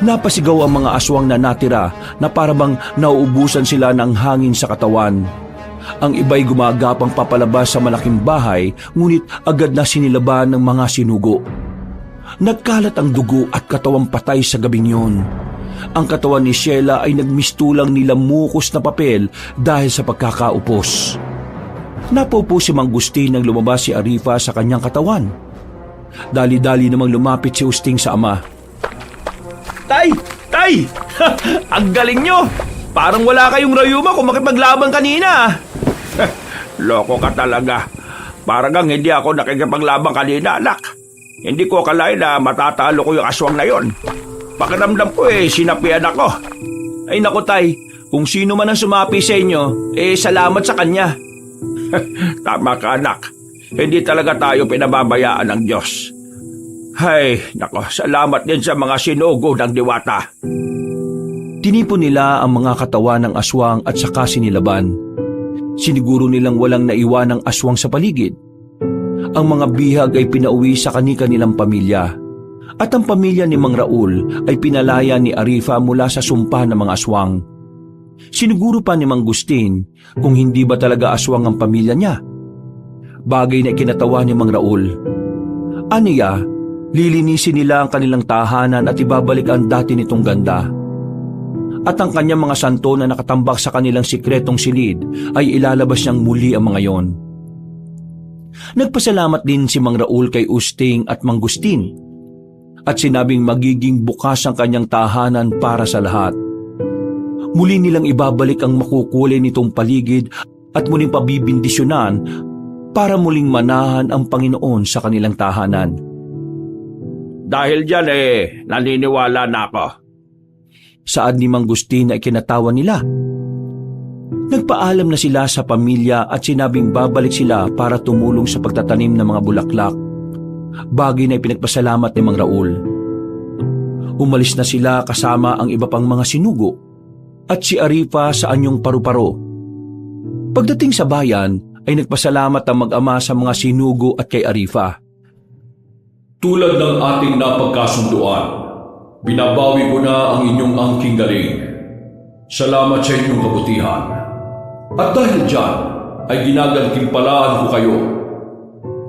Napasigaw ang mga aswang na natira na parabang nauubusan sila ng hangin sa katawan. Ang iba'y gumagapang papalabas sa malaking bahay, ngunit agad na sinilaban ng mga sinugo. Nagkalat ang dugo at katawang patay sa gabing yun. Ang katawan ni Sheila ay nagmistulang nilamukos na papel dahil sa pagkakaupos. Napaupo si Mang Gustin nang lumabas si Arifa sa kanyang katawan. Dali-dali namang lumapit si Usting sa ama. Tay! Tay! Ang galing nyo! Parang wala kayong rayuma kung makipaglaban kanina. Loko ka talaga. Parang hindi ako nakikipaglaban kanina, anak. Hindi ko akalain na matatalo ko yung aswang na yon. Pakiramdam ko sinapian ako. Ay naku tay, kung sino man ang sumapi sa inyo, salamat sa kanya. Tama ka, anak. Hindi talaga tayo pinababayaan ng Diyos. Hay, nako, salamat din sa mga sinugo ng diwata. Tinipon nila ang mga katawan ng aswang at saka sinilaban. Siniguro nilang walang naiwan ng aswang sa paligid. Ang mga bihag ay pinauwi sa kani-kanilang pamilya. At ang pamilya ni Mang Raul ay pinalaya ni Arifa mula sa sumpa ng mga aswang. Siniguro pa ni Mang Gustin kung hindi ba talaga aswang ang pamilya niya. Bagay na ikinatawa ni Mang Raul. Aniya, lilinisin nila ang kanilang tahanan at ibabalik ang dati nitong ganda. At ang kanyang mga santo na nakatambak sa kanilang sikretong silid ay ilalabas niyang muli ang mga yon. Nagpasalamat din si Mang Raul kay Usting at Mang Gustin at sinabing magiging bukas ang kanyang tahanan para sa lahat. Muli nilang ibabalik ang makukulay nitong paligid at muling pabibindisyonan para muling manahan ang Panginoon sa kanilang tahanan. Dahil dyan naniniwala na ako. Saad ni Mang Gustin na ikinatawa nila. Nagpaalam na sila sa pamilya at sinabing babalik sila para tumulong sa pagtatanim ng mga bulaklak. Bagay na ipinagpasalamat ni Mang Raul. Umalis na sila kasama ang iba pang mga sinugo at si Arifa sa anyong paru-paro. Pagdating sa bayan ay nagpasalamat ang mag-ama sa mga sinugo at kay Arifa. Tulad ng ating napagkasunduan, binabawi ko na ang inyong angking galing. Salamat sa inyong kabutihan. At dahil dyan, ay ginagantimpalaan ko kayo.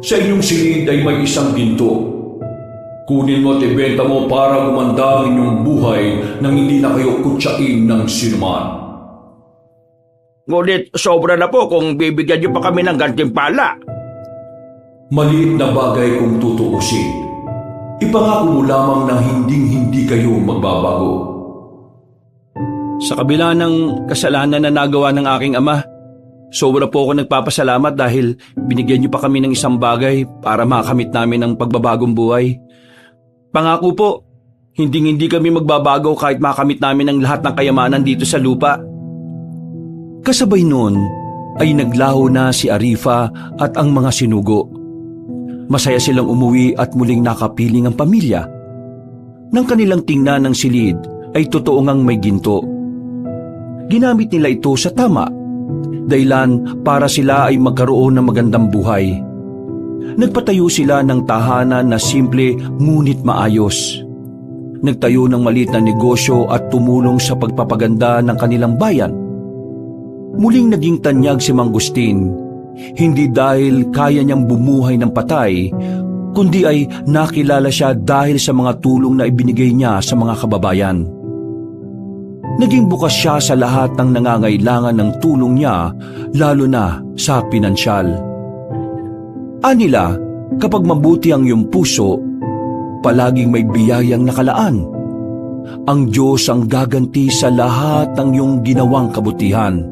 Sa inyong silid ay may isang ginto. Kunin mo at ibenta mo para gumanda ang inyong buhay nang hindi na kayo kutsain ng sinuman. Ngunit sobra na po kung bibigyan niyo pa kami ng gantimpala. Maliit na bagay kung tutuusin. Ipangako mo lamang na hindi kayo magbabago. Sa kabila ng kasalanan na nagawa ng aking ama, sobra po ako nagpapasalamat dahil binigyan niyo pa kami ng isang bagay para makamit namin ang pagbabagong buhay. Pangako po, hindi kami magbabago kahit makamit namin ang lahat ng kayamanan dito sa lupa. Kasabay noon ay naglaho na si Arifa at ang mga sinugo. Masaya silang umuwi at muling nakapiling ang pamilya. Nang kanilang tingnan ng silid ay totoo ngang may ginto. Ginamit nila ito sa tama, dahilan para sila ay magkaroon ng magandang buhay. Nagpatayo sila ng tahanan na simple ngunit maayos. Nagtayo ng maliit na negosyo at tumulong sa pagpapaganda ng kanilang bayan. Muling naging tanyag si Mang Agustin, hindi dahil kaya niyang bumuhay ng patay, kundi ay nakilala siya dahil sa mga tulong na ibinigay niya sa mga kababayan. Naging bukas siya sa lahat ng nangangailangan ng tulong niya, lalo na sa pinansyal. Anila, kapag mabuti ang iyong puso, palaging may biyayang nakalaan. Ang Diyos ang gaganti sa lahat ng iyong ginawang kabutihan.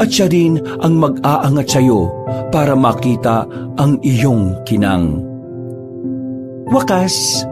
At siya rin ang mag-aangat sa iyo para makita ang iyong kinang. Wakas,